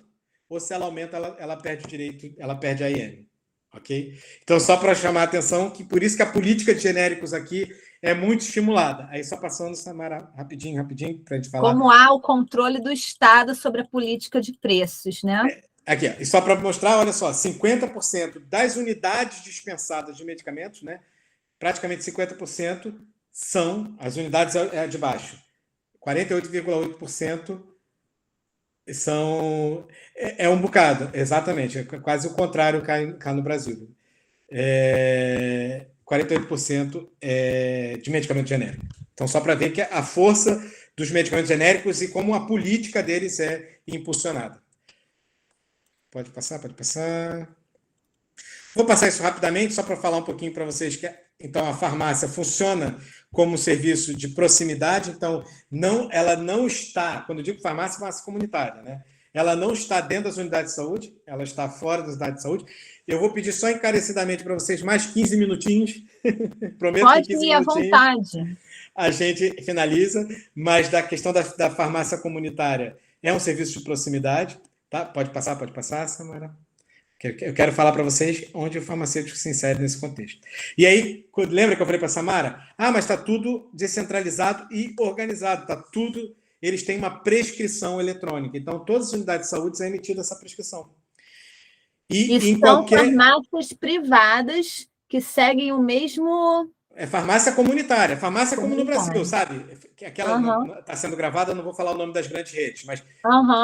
ou se ela aumenta, ela perde o direito, ela perde a IM. Ok? Então, só para chamar a atenção, que por isso que a política de genéricos aqui é muito estimulada. Aí, só passando, Samara, rapidinho, para a gente falar. Como há o controle do Estado sobre a política de preços, né? Aqui, ó, e só para mostrar, olha só, 50% das unidades dispensadas de medicamentos, né? Praticamente 50% são as unidades de baixo. 48,8% são... É um bocado, exatamente. É quase o contrário cá no Brasil. 48% de medicamento genérico. Então, só para ver que a força dos medicamentos genéricos e como a política deles é impulsionada. Pode passar, pode passar. Vou passar isso rapidamente, só para falar um pouquinho para vocês que então a farmácia funciona como um serviço de proximidade, então ela não está, quando eu digo farmácia, farmácia comunitária, né? Ela não está dentro das unidades de saúde, ela está fora das unidades de saúde. Eu vou pedir só encarecidamente para vocês mais 15 minutinhos. Prometo Pode que 15 ir à minutinhos vontade. a gente finaliza, mas da questão da farmácia comunitária é um serviço de proximidade, tá? Pode passar, Samara. Eu quero falar para vocês onde o farmacêutico se insere nesse contexto. E aí, lembra que eu falei para a Samara? Mas está tudo descentralizado e organizado, está tudo... Eles têm uma prescrição eletrônica. Então, todas as unidades de saúde é emitida essa prescrição. E são farmácias privadas que seguem o mesmo... É farmácia comunitária, farmácia como no Brasil, sabe? Aquela está sendo gravada, não vou falar o nome das grandes redes, mas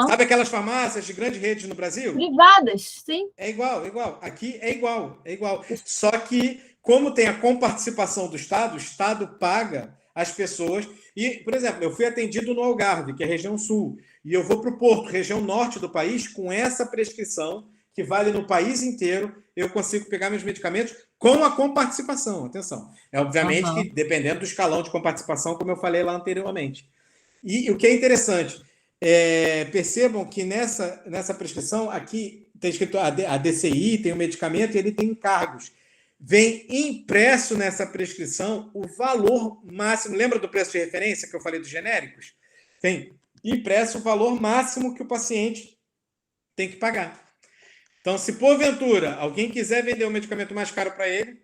sabe aquelas farmácias de grandes redes no Brasil? Privadas, sim. É igual. Aqui é igual. Só que, como tem a comparticipação do Estado, o Estado paga as pessoas. E, por exemplo, eu fui atendido no Algarve, que é a região sul, e eu vou para o Porto, região norte do país, com essa prescrição, que vale no país inteiro, eu consigo pegar meus medicamentos com a comparticipação. Atenção. É obviamente que dependendo do escalão de comparticipação, como eu falei lá anteriormente. E o que é interessante, percebam que nessa prescrição, aqui tem escrito a DCI, tem o medicamento e ele tem encargos. Vem impresso nessa prescrição o valor máximo. Lembra do preço de referência que eu falei dos genéricos? Tem impresso o valor máximo que o paciente tem que pagar. Então, se porventura alguém quiser vender um medicamento mais caro para ele,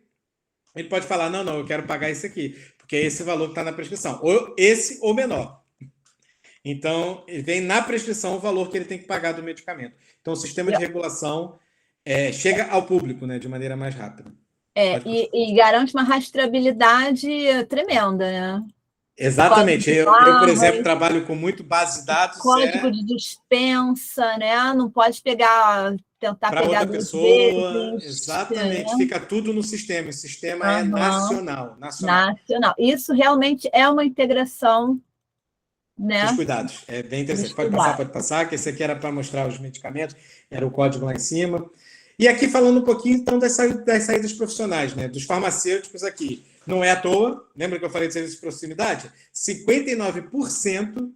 ele pode falar, não, eu quero pagar esse aqui, porque é esse valor que está na prescrição, ou esse ou menor. Então, vem na prescrição o valor que ele tem que pagar do medicamento. Então, o sistema de regulação chega ao público, né, de maneira mais rápida. E garante uma rastreabilidade tremenda, né? Exatamente. Eu, por exemplo, trabalho com muito base de dados. Código de dispensa, né? Não pode tentar pegar outra pessoa. Vezes, exatamente. Fica tudo no sistema. O sistema é nacional. Isso realmente é uma integração, né? Os cuidados. É bem interessante. Pode passar, que esse aqui era para mostrar os medicamentos, era o código lá em cima. E aqui falando um pouquinho, então, das saídas profissionais, né? Dos farmacêuticos aqui. Não é à toa, lembra que eu falei de serviço de proximidade? 59%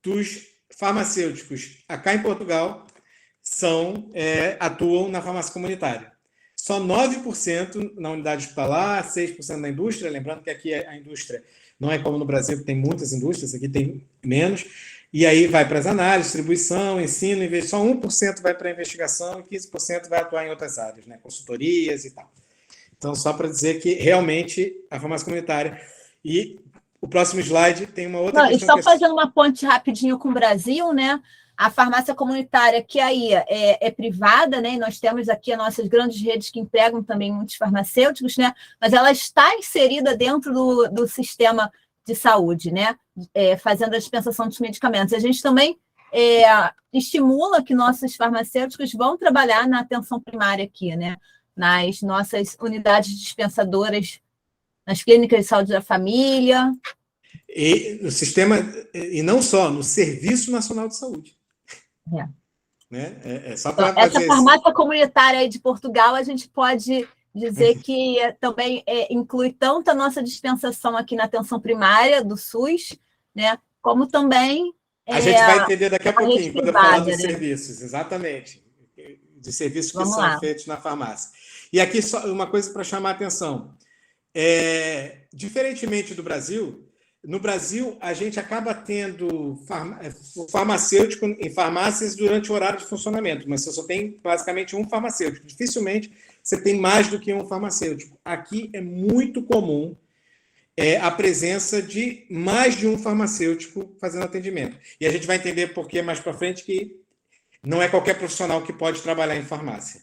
dos farmacêuticos acá em Portugal atuam na farmácia comunitária. Só 9% na unidade hospitalar, 6% na indústria, lembrando que aqui a indústria não é como no Brasil, que tem muitas indústrias, aqui tem menos, e aí vai para as análises, distribuição, ensino, só 1% vai para a investigação e 15% vai atuar em outras áreas, né? Consultorias e tal. Então, só para dizer que realmente a farmácia comunitária. E o próximo slide tem uma outra questão. E só fazendo uma ponte rapidinho com o Brasil, né? A farmácia comunitária, que aí é privada, né? E nós temos aqui as nossas grandes redes que empregam também muitos farmacêuticos, né? Mas ela está inserida dentro do sistema de saúde, né? Fazendo a dispensação dos medicamentos. A gente também estimula que nossos farmacêuticos vão trabalhar na atenção primária aqui, né? Nas nossas unidades dispensadoras, nas clínicas de saúde da família. E no sistema, e não só, no Serviço Nacional de Saúde. Né? Só para essa farmácia comunitária aí de Portugal, a gente pode dizer que também inclui tanto a nossa dispensação aqui na atenção primária do SUS, né, como também A gente vai entender daqui a a rede pouquinho, quando eu falar privada, dos né? serviços, exatamente, de serviços que Vamos são lá. feitos na farmácia. E aqui só uma coisa para chamar a atenção. Diferentemente do Brasil, no Brasil a gente acaba tendo farmacêutico em farmácias durante o horário de funcionamento, mas você só tem basicamente um farmacêutico. Dificilmente você tem mais do que um farmacêutico. Aqui é muito comum a presença de mais de um farmacêutico fazendo atendimento. E a gente vai entender por que mais para frente que não é qualquer profissional que pode trabalhar em farmácia,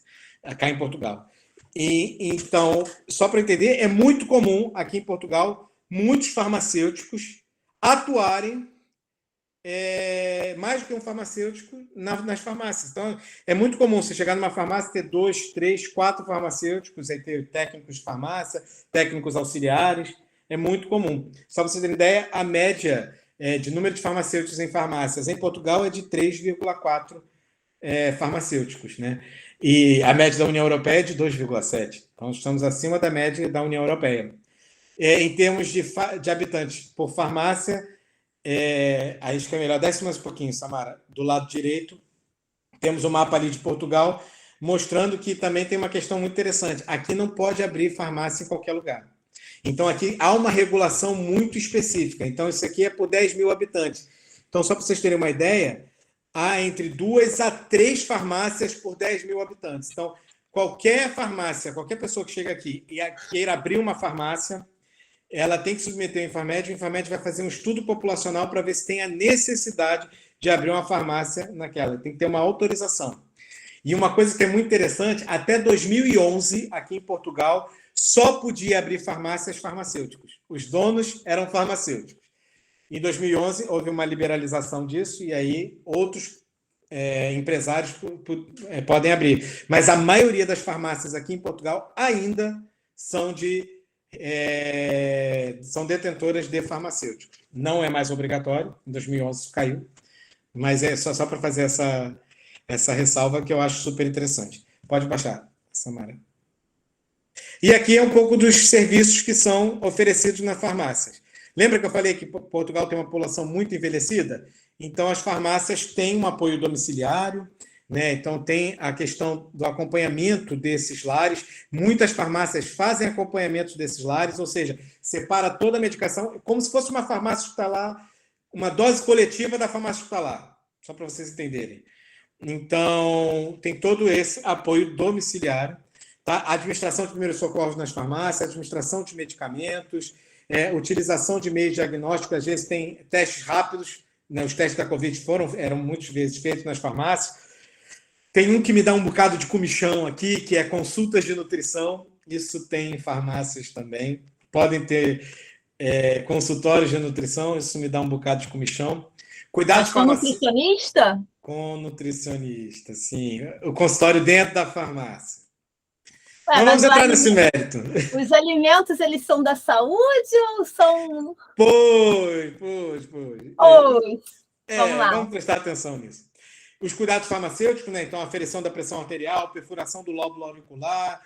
cá em Portugal. Então, só para entender, é muito comum aqui em Portugal muitos farmacêuticos atuarem mais do que um farmacêutico nas farmácias. Então, é muito comum você chegar numa farmácia e ter 2, 3, 4 farmacêuticos, aí ter técnicos de farmácia, técnicos auxiliares. É muito comum. Só para você ter uma ideia, a média de número de farmacêuticos em farmácias em Portugal é de 3,4 farmacêuticos, né? E a média da União Europeia é de 2,7. Então, estamos acima da média da União Europeia. Em termos de habitantes por farmácia, aí acho que é melhor. Desce mais um pouquinho, Samara. Do lado direito, temos o mapa ali de Portugal, mostrando que também tem uma questão muito interessante. Aqui não pode abrir farmácia em qualquer lugar. Então, aqui há uma regulação muito específica. Então, isso aqui é por 10 mil habitantes. Então, só para vocês terem uma ideia, há entre 2 a 3 farmácias por 10 mil habitantes. Então, qualquer farmácia, qualquer pessoa que chega aqui e queira abrir uma farmácia, ela tem que submeter ao Infarmed. O Infarmed vai fazer um estudo populacional para ver se tem a necessidade de abrir uma farmácia naquela. Tem que ter uma autorização. E uma coisa que é muito interessante, até 2011, aqui em Portugal, só podia abrir farmácias farmacêuticos. Os donos eram farmacêuticos. Em 2011, houve uma liberalização disso e aí outros empresários podem abrir. Mas a maioria das farmácias aqui em Portugal ainda são detentoras de farmacêuticos. Não é mais obrigatório, em 2011 isso caiu, mas é só para fazer essa ressalva que eu acho super interessante. Pode baixar, Samara. E aqui é um pouco dos serviços que são oferecidos nas farmácias. Lembra que eu falei que Portugal tem uma população muito envelhecida? Então, as farmácias têm um apoio domiciliário, né? Então, tem a questão do acompanhamento desses lares. Muitas farmácias fazem acompanhamento desses lares, ou seja, separa toda a medicação, como se fosse uma farmácia hospitalar, uma dose coletiva da farmácia hospitalar, só para vocês entenderem. Então, tem todo esse apoio domiciliário. Tá? Administração de primeiros socorros nas farmácias, administração de medicamentos, utilização de meios diagnósticos, às vezes tem testes rápidos, né? Os testes da Covid eram muitas vezes feitos nas farmácias. Tem um que me dá um bocado de comichão aqui, que é consultas de nutrição. Isso tem em farmácias também. Podem ter consultórios de nutrição, isso me dá um bocado de comichão. Cuidados com nutricionista? Com nutricionista, sim. O consultório dentro da farmácia. Não vamos entrar nesse mérito. Os alimentos, eles são da saúde ou são... Pois. Vamos lá. Vamos prestar atenção nisso. Os cuidados farmacêuticos, né? Então, aferição da pressão arterial, perfuração do lóbulo auricular,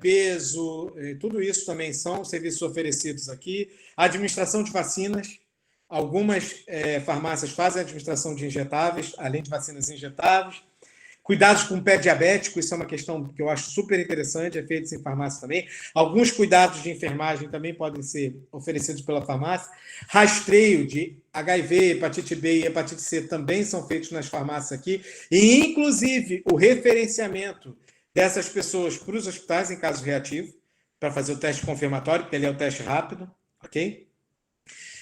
peso, tudo isso também são serviços oferecidos aqui. Administração de vacinas. Algumas farmácias fazem administração de injetáveis, além de vacinas injetáveis. Cuidados com o pé diabético, isso é uma questão que eu acho super interessante, é feito em farmácia também. Alguns cuidados de enfermagem também podem ser oferecidos pela farmácia. Rastreio de HIV, hepatite B e hepatite C também são feitos nas farmácias aqui. E, inclusive, o referenciamento dessas pessoas para os hospitais em caso reativo, para fazer o teste confirmatório, porque ele é o teste rápido, ok?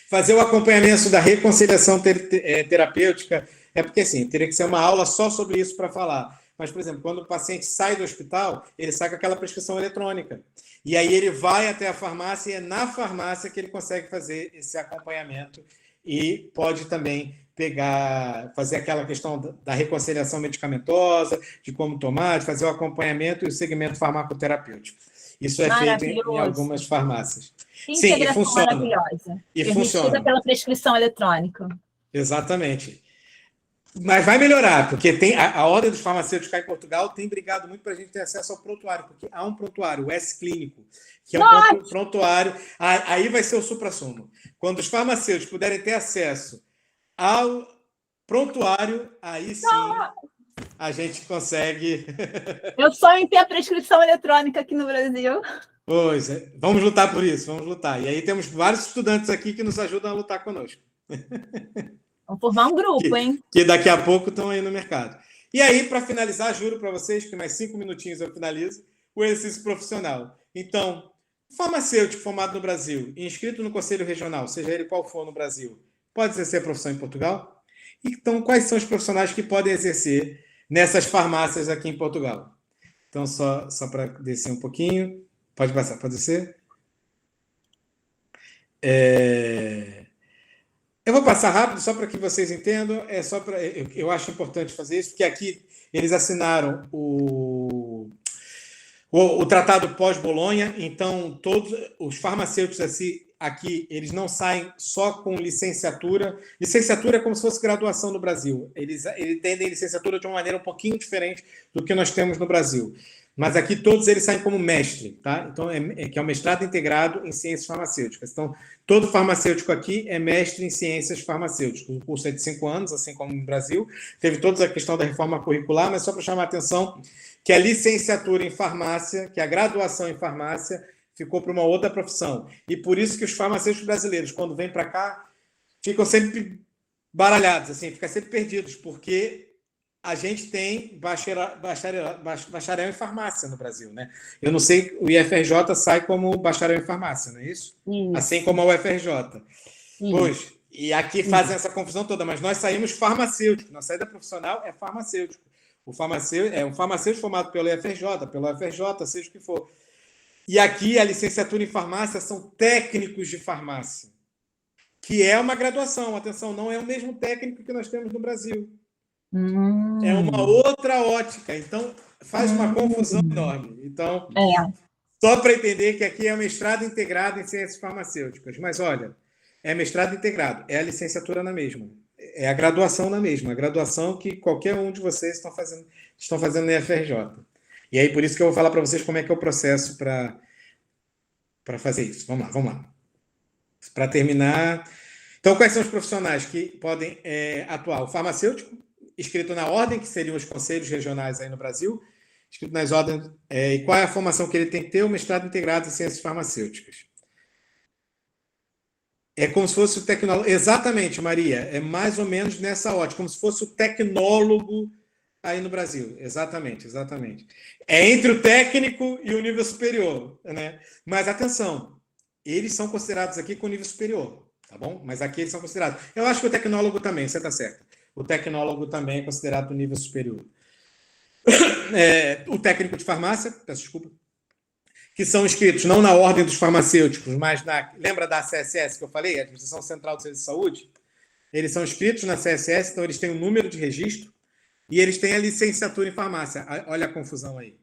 Fazer o acompanhamento da reconciliação terapêutica. Porque, assim, teria que ser uma aula só sobre isso para falar. Mas, por exemplo, quando o paciente sai do hospital, ele sai com aquela prescrição eletrônica. E aí ele vai até a farmácia e é na farmácia que ele consegue fazer esse acompanhamento e pode também fazer aquela questão da reconciliação medicamentosa, de como tomar, de fazer o acompanhamento e o segmento farmacoterapêutico. Isso é feito em algumas farmácias. Sim, e funciona. Maravilhosa. E funciona pela prescrição eletrônica. Exatamente. Mas vai melhorar, porque tem a Ordem dos Farmacêuticos cá em Portugal tem brigado muito para a gente ter acesso ao prontuário, porque há um prontuário, o S-Clínico, que é um prontuário. Aí vai ser o suprassumo. Quando os farmacêuticos puderem ter acesso ao prontuário, aí sim a gente consegue. Eu sonho em ter a prescrição eletrônica aqui no Brasil. Pois é, vamos lutar por isso, vamos lutar. E aí temos vários estudantes aqui que nos ajudam a lutar conosco. Vamos formar um grupo, hein? Que daqui a pouco estão aí no mercado. E aí, para finalizar, juro para vocês que mais 5 minutinhos eu finalizo, o exercício profissional. Então, farmacêutico formado no Brasil, inscrito no Conselho Regional, seja ele qual for no Brasil, pode exercer a profissão em Portugal? Então, quais são os profissionais que podem exercer nessas farmácias aqui em Portugal? Então, só para descer um pouquinho. Pode passar, pode ser? Eu vou passar rápido, só para que vocês entendam. Eu acho importante fazer isso, porque aqui eles assinaram o tratado pós-Bolonha, então todos os farmacêuticos aqui, eles não saem só com licenciatura. Licenciatura é como se fosse graduação no Brasil. Eles entendem licenciatura de uma maneira um pouquinho diferente do que nós temos no Brasil. Mas aqui todos eles saem como mestre, tá? Então, que é o mestrado integrado em ciências farmacêuticas. Então, todo farmacêutico aqui é mestre em ciências farmacêuticas. O curso é de 5 anos, assim como no Brasil. Teve toda a questão da reforma curricular, mas só para chamar a atenção que a licenciatura em farmácia, que a graduação em farmácia, ficou para uma outra profissão. E por isso que os farmacêuticos brasileiros, quando vêm para cá, ficam sempre baralhados, assim, ficam sempre perdidos, porque a gente tem bacharel em farmácia no Brasil, né? Eu não sei, o IFRJ sai como bacharel em farmácia, não é isso? Assim como a UFRJ. Pois, e aqui fazem essa confusão toda, mas nós saímos farmacêuticos, nossa saída profissional é farmacêutico. O farmacêutico é um farmacêutico formado pelo IFRJ, pelo UFRJ, seja o que for. E aqui a licenciatura em farmácia são técnicos de farmácia, que é uma graduação, atenção, não é o mesmo técnico que nós temos no Brasil. É uma outra ótica, então faz uma confusão enorme. Então, só para entender que aqui é mestrado integrado em ciências farmacêuticas, mas olha, é mestrado integrado, é a licenciatura na mesma, é a graduação na mesma, a graduação que qualquer um de vocês estão fazendo na IFRJ. E aí, por isso que eu vou falar para vocês como é que é o processo para fazer isso. Vamos lá. Para terminar, então, quais são os profissionais que podem atuar? O farmacêutico, inscrito na ordem, que seriam os conselhos regionais aí no Brasil, inscrito nas ordens, e qual é a formação que ele tem que ter? O mestrado integrado em ciências farmacêuticas. É como se fosse o tecnólogo. Exatamente, Maria, é mais ou menos nessa ótica, como se fosse o tecnólogo aí no Brasil. Exatamente. É entre o técnico e o nível superior, né? Mas atenção, eles são considerados aqui com nível superior, tá bom? Mas aqui eles são considerados. Eu acho que o tecnólogo também, você está certo. O tecnólogo também é considerado do nível superior. O técnico de farmácia, peço desculpa, que são inscritos não na ordem dos farmacêuticos, mas lembra da CSS que eu falei, a Administração Central do Serviço de Saúde? Eles são inscritos na CSS, então eles têm um número de registro e eles têm a licenciatura em farmácia. Olha a confusão aí.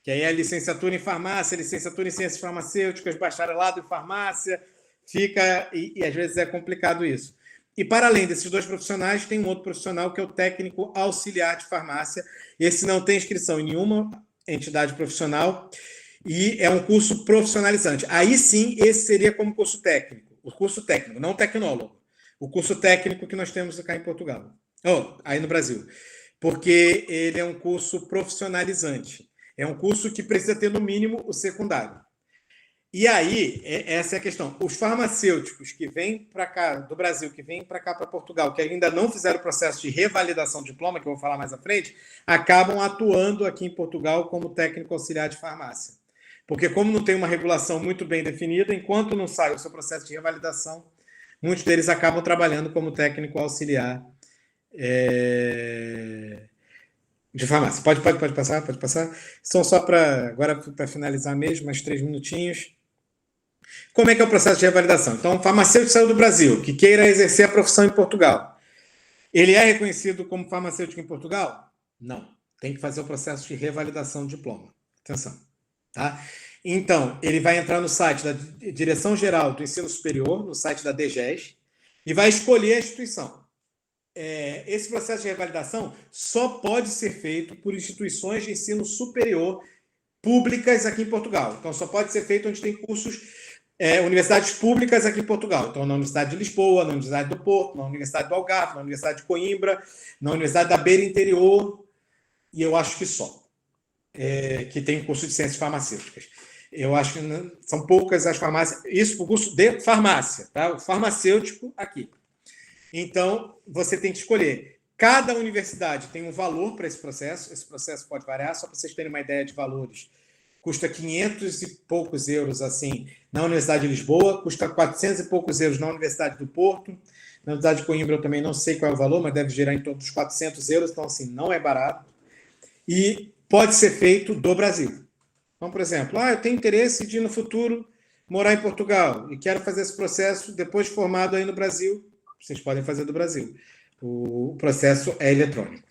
Que aí é a licenciatura em farmácia, licenciatura em ciências farmacêuticas, bacharelado em farmácia, e às vezes é complicado isso. E, para além desses dois profissionais, tem um outro profissional que é o técnico auxiliar de farmácia. Esse não tem inscrição em nenhuma entidade profissional e é um curso profissionalizante. Aí sim, esse seria como curso técnico. O curso técnico, não tecnólogo. O curso técnico que nós temos cá em Portugal. Aí no Brasil. Porque ele é um curso profissionalizante. É um curso que precisa ter, no mínimo, o secundário. E aí, essa é a questão. Os farmacêuticos que vêm para cá, do Brasil, que vêm para cá, para Portugal, que ainda não fizeram o processo de revalidação de diploma, que eu vou falar mais à frente, acabam atuando aqui em Portugal como técnico auxiliar de farmácia. Porque como não tem uma regulação muito bem definida, enquanto não sai o seu processo de revalidação, muitos deles acabam trabalhando como técnico auxiliar de farmácia. Pode passar. São só agora para finalizar mesmo, mais 3 minutinhos. Como é que é o processo de revalidação? Então, um farmacêutico saiu do Brasil, que queira exercer a profissão em Portugal. Ele é reconhecido como farmacêutico em Portugal? Não. Tem que fazer o processo de revalidação de diploma. Atenção. Tá? Então, ele vai entrar no site da Direção Geral do Ensino Superior, no site da DGES, e vai escolher a instituição. esse processo de revalidação só pode ser feito por instituições de ensino superior públicas aqui em Portugal. Então, só pode ser feito onde tem cursos, universidades públicas aqui em Portugal. Então, na Universidade de Lisboa, na Universidade do Porto, na Universidade do Algarve, na Universidade de Coimbra, na Universidade da Beira Interior, e eu acho que só, que tem curso de ciências farmacêuticas. Eu acho que são poucas as farmácias, isso para o curso de farmácia, tá? O farmacêutico aqui. Então, você tem que escolher. Cada universidade tem um valor para esse processo pode variar, só para vocês terem uma ideia de valores. Custa 500 e poucos euros assim, na Universidade de Lisboa, custa 400 e poucos euros na Universidade do Porto, na Universidade de Coimbra eu também não sei qual é o valor, mas deve girar em torno dos 400 euros, então assim, não é barato. E pode ser feito do Brasil. Então, por exemplo, eu tenho interesse de no futuro morar em Portugal e quero fazer esse processo depois de formado aí no Brasil, vocês podem fazer do Brasil. O processo é eletrônico.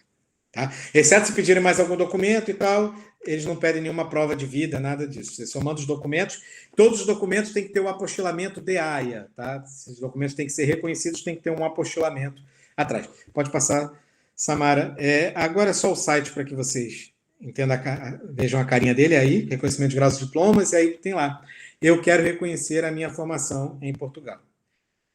Tá? Exceto se pedirem mais algum documento e tal, eles não pedem nenhuma prova de vida, nada disso. Você só manda os documentos. Todos os documentos têm que ter o apostilamento de AIA. Tá? Esses documentos têm que ser reconhecidos, tem que ter um apostilamento atrás. Pode passar, Samara. Agora é só o site para que vocês entendam, vejam a carinha dele aí, reconhecimento de graus e diplomas, e aí tem lá. Eu quero reconhecer a minha formação em Portugal.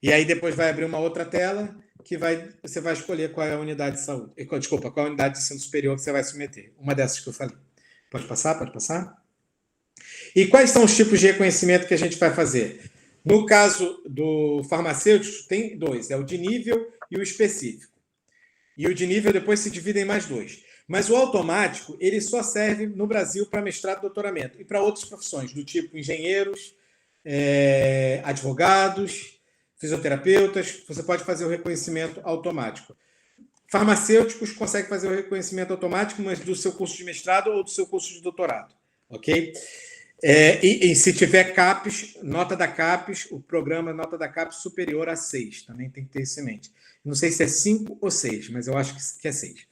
E aí depois vai abrir uma outra tela que você vai escolher qual é a unidade de saúde. Desculpa, qual é a unidade de ensino superior que você vai submeter. Uma dessas que eu falei. Pode passar? Pode passar? E quais são os tipos de reconhecimento que a gente vai fazer? No caso do farmacêutico, tem dois. É o de nível e o específico. E o de nível depois se divide em mais dois. Mas o automático, ele só serve no Brasil para mestrado e doutoramento. E para outras profissões, do tipo engenheiros, advogados, fisioterapeutas, você pode fazer o reconhecimento automático. Farmacêuticos conseguem fazer o reconhecimento automático, mas do seu curso de mestrado ou do seu curso de doutorado, ok? E se tiver CAPES, nota da CAPES, o programa nota da CAPES superior a 6, também tem que ter isso em mente. Não sei se é 5 ou 6, mas eu acho que é 6.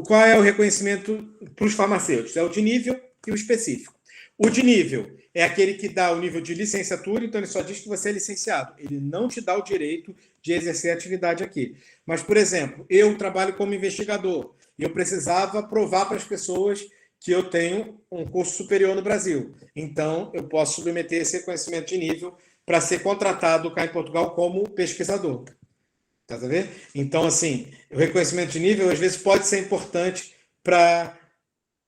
Qual é o reconhecimento para os farmacêuticos? É o de nível e o específico. O de nível é aquele que dá o nível de licenciatura, então ele só diz que você é licenciado. Ele não te dá o direito de exercer a atividade aqui. Mas, por exemplo, eu trabalho como investigador e eu precisava provar para as pessoas que eu tenho um curso superior no Brasil. Então, eu posso submeter esse reconhecimento de nível para ser contratado cá em Portugal como pesquisador. Tá a ver? Então, assim, o reconhecimento de nível, às vezes, pode ser importante para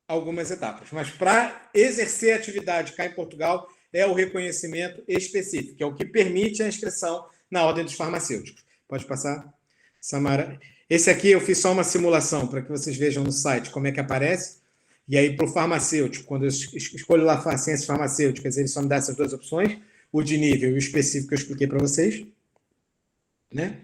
algumas etapas. Mas para exercer a atividade cá em Portugal é o reconhecimento específico, que é o que permite a inscrição na ordem dos farmacêuticos. Pode passar, Samara? Esse aqui eu fiz só uma simulação para que vocês vejam no site como é que aparece. E aí, para o farmacêutico, quando eu escolho lá ciências farmacêuticas, ele só me dá essas duas opções, o de nível e o específico que eu expliquei para vocês. Né?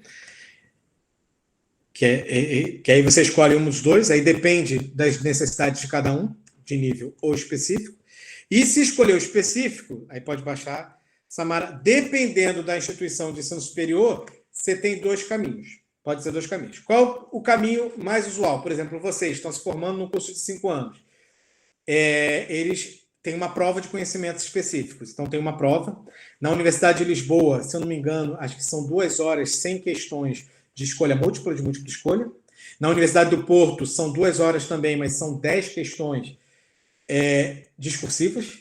Que aí você escolhe um dos dois, aí depende das necessidades de cada um, de nível ou específico. E se escolher o específico, aí pode baixar, Samara, dependendo da instituição de ensino superior, você tem dois caminhos. Pode ser dois caminhos. Qual o caminho mais usual? Por exemplo, vocês estão se formando num curso de 5 anos. Eles têm uma prova de conhecimentos específicos. Então, tem uma prova. Na Universidade de Lisboa, se eu não me engano, acho que são 2 horas sem questões de escolha múltipla, de múltipla escolha. Na Universidade do Porto, são 2 horas também, mas são 10 questões discursivas,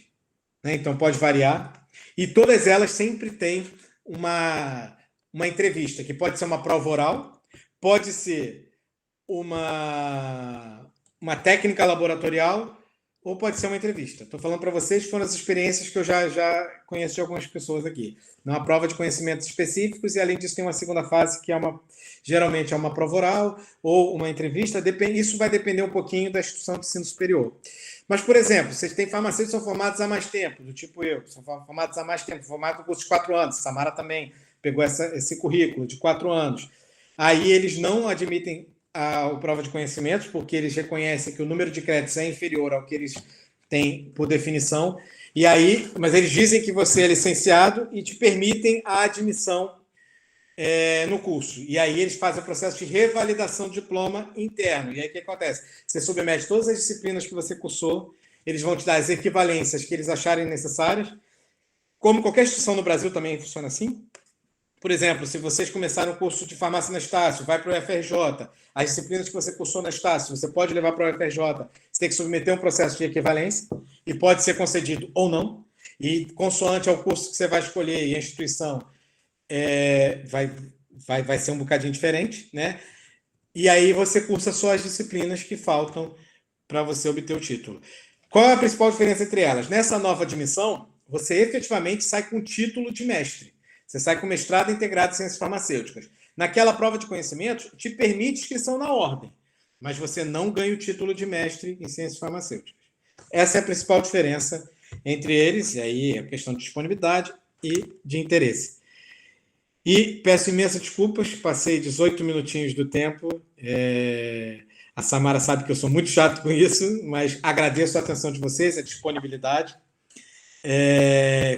né? Então pode variar. E todas elas sempre têm uma entrevista, que pode ser uma prova oral, pode ser uma técnica laboratorial, ou pode ser uma entrevista. Estou falando para vocês que foram as experiências que eu já conheço de algumas pessoas aqui. Uma prova de conhecimentos específicos e, além disso, tem uma segunda fase que geralmente é uma prova oral ou uma entrevista. Isso vai depender um pouquinho da instituição de ensino superior. Mas, por exemplo, vocês têm farmacêuticos que são formados há mais tempo, do tipo eu, que são formados há mais tempo, formados no curso de 4 anos. Samara também pegou esse currículo de 4 anos. Aí eles não admitem a prova de conhecimentos, porque eles reconhecem que o número de créditos é inferior ao que eles têm por definição, mas eles dizem que você é licenciado e te permitem a admissão no curso. E aí eles fazem o processo de revalidação do diploma interno. E aí o que acontece? Você submete todas as disciplinas que você cursou, eles vão te dar as equivalências que eles acharem necessárias. Como qualquer instituição no Brasil também funciona assim, Por exemplo, se vocês começaram o curso de farmácia na Estácio, vai para o UFRJ, as disciplinas que você cursou na Estácio, você pode levar para o UFRJ, você tem que submeter um processo de equivalência e pode ser concedido ou não. E consoante ao curso que você vai escolher e a instituição, vai ser um bocadinho diferente, né? E aí você cursa só as disciplinas que faltam para você obter o título. Qual é a principal diferença entre elas? Nessa nova admissão, você efetivamente sai com o título de mestre. Você sai com mestrado integrado em ciências farmacêuticas. Naquela prova de conhecimentos, te permite inscrição na ordem, mas você não ganha o título de mestre em ciências farmacêuticas. Essa é a principal diferença entre eles, e aí é questão de disponibilidade e de interesse. E peço imensas desculpas, passei 18 minutinhos do tempo. A Samara sabe que eu sou muito chato com isso, mas agradeço a atenção de vocês, a disponibilidade.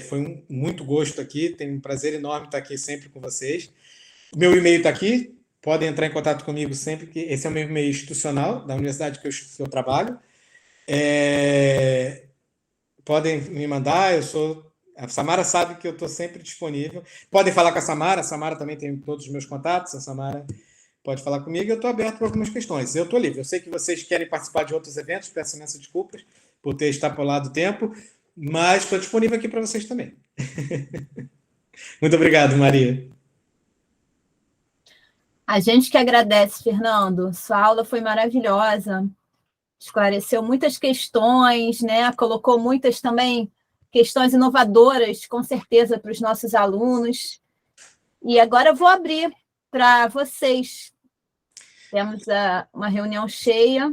Foi muito gosto aqui, tenho um prazer enorme estar aqui sempre com vocês. Meu e-mail está aqui, podem entrar em contato comigo sempre, que esse é o meu e-mail institucional da universidade que eu trabalho. Podem me mandar, a Samara sabe que eu estou sempre disponível. Podem falar com a Samara também tem todos os meus contatos, a Samara pode falar comigo e eu estou aberto para algumas questões. Eu estou livre, eu sei que vocês querem participar de outros eventos, peço imensas desculpas por ter extrapolado o tempo, mas estou disponível aqui para vocês também. Muito obrigado, Maria. A gente que agradece, Fernando. Sua aula foi maravilhosa. Esclareceu muitas questões, né? Colocou muitas também questões inovadoras, com certeza, para os nossos alunos. E agora eu vou abrir para vocês. Temos uma reunião cheia.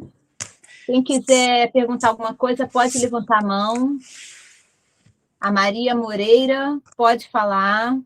Quem quiser perguntar alguma coisa, pode levantar a mão. A Maria Moreira pode falar.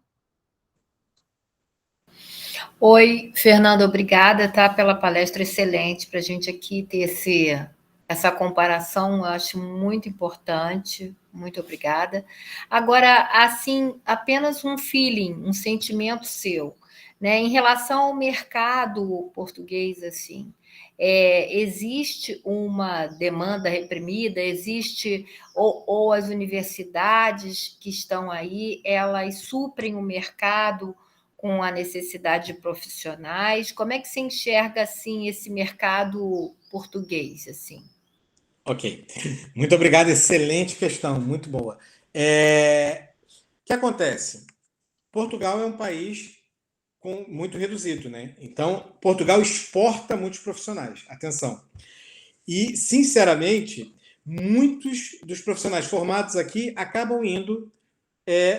Oi, Fernando, obrigada, tá, pela palestra excelente, para a gente aqui ter essa comparação, eu acho muito importante, muito obrigada. Agora, assim, apenas um feeling, um sentimento seu, né, em relação ao mercado português, assim, existe uma demanda reprimida, existe, ou as universidades que estão aí, elas suprem o mercado com a necessidade de profissionais? Como é que você enxerga, assim, esse mercado português, assim? Ok, muito obrigado, excelente questão, muito boa. O que acontece? Portugal é um país muito reduzido, né? Então, Portugal exporta muitos profissionais, atenção. E, sinceramente, muitos dos profissionais formados aqui acabam indo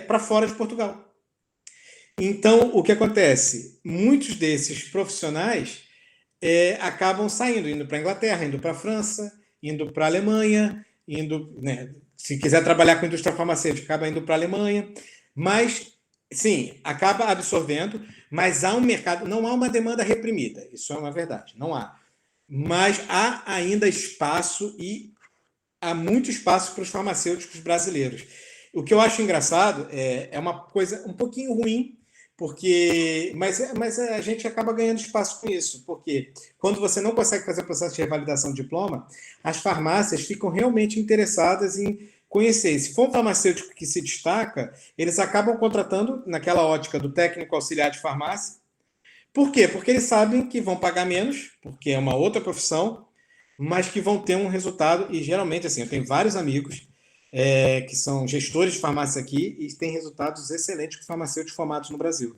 para fora de Portugal. Então, o que acontece? Muitos desses profissionais acabam saindo, indo para a Inglaterra, indo para a França, indo para a Alemanha, né, se quiser trabalhar com indústria farmacêutica, acaba indo para a Alemanha, mas, sim, acaba absorvendo, mas há um mercado, não há uma demanda reprimida, isso é uma verdade, não há. Mas há ainda espaço e há muito espaço para os farmacêuticos brasileiros. O que eu acho engraçado é uma coisa um pouquinho ruim, mas a gente acaba ganhando espaço com isso, porque quando você não consegue fazer o processo de revalidação de diploma, as farmácias ficam realmente interessadas em conhecer. E se for um farmacêutico que se destaca, eles acabam contratando naquela ótica do técnico auxiliar de farmácia. Por quê? Porque eles sabem que vão pagar menos, porque é uma outra profissão, mas que vão ter um resultado, e geralmente, assim, eu tenho vários amigos que são gestores de farmácia aqui e têm resultados excelentes com farmacêuticos formados no Brasil.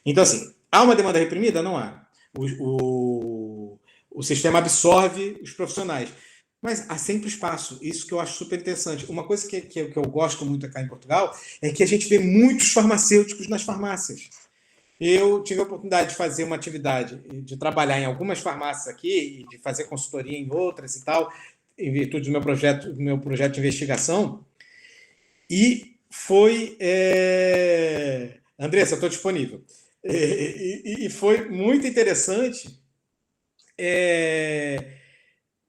Então, assim, há uma demanda reprimida? Não há. O sistema absorve os profissionais, mas há sempre espaço. Isso que eu acho super interessante. Uma coisa que eu gosto muito aqui em Portugal é que a gente vê muitos farmacêuticos nas farmácias. Eu tive a oportunidade de fazer uma atividade, de trabalhar em algumas farmácias aqui, e de fazer consultoria em outras e tal, em virtude do meu projeto de investigação, e foi... Andressa, estou disponível. E foi muito interessante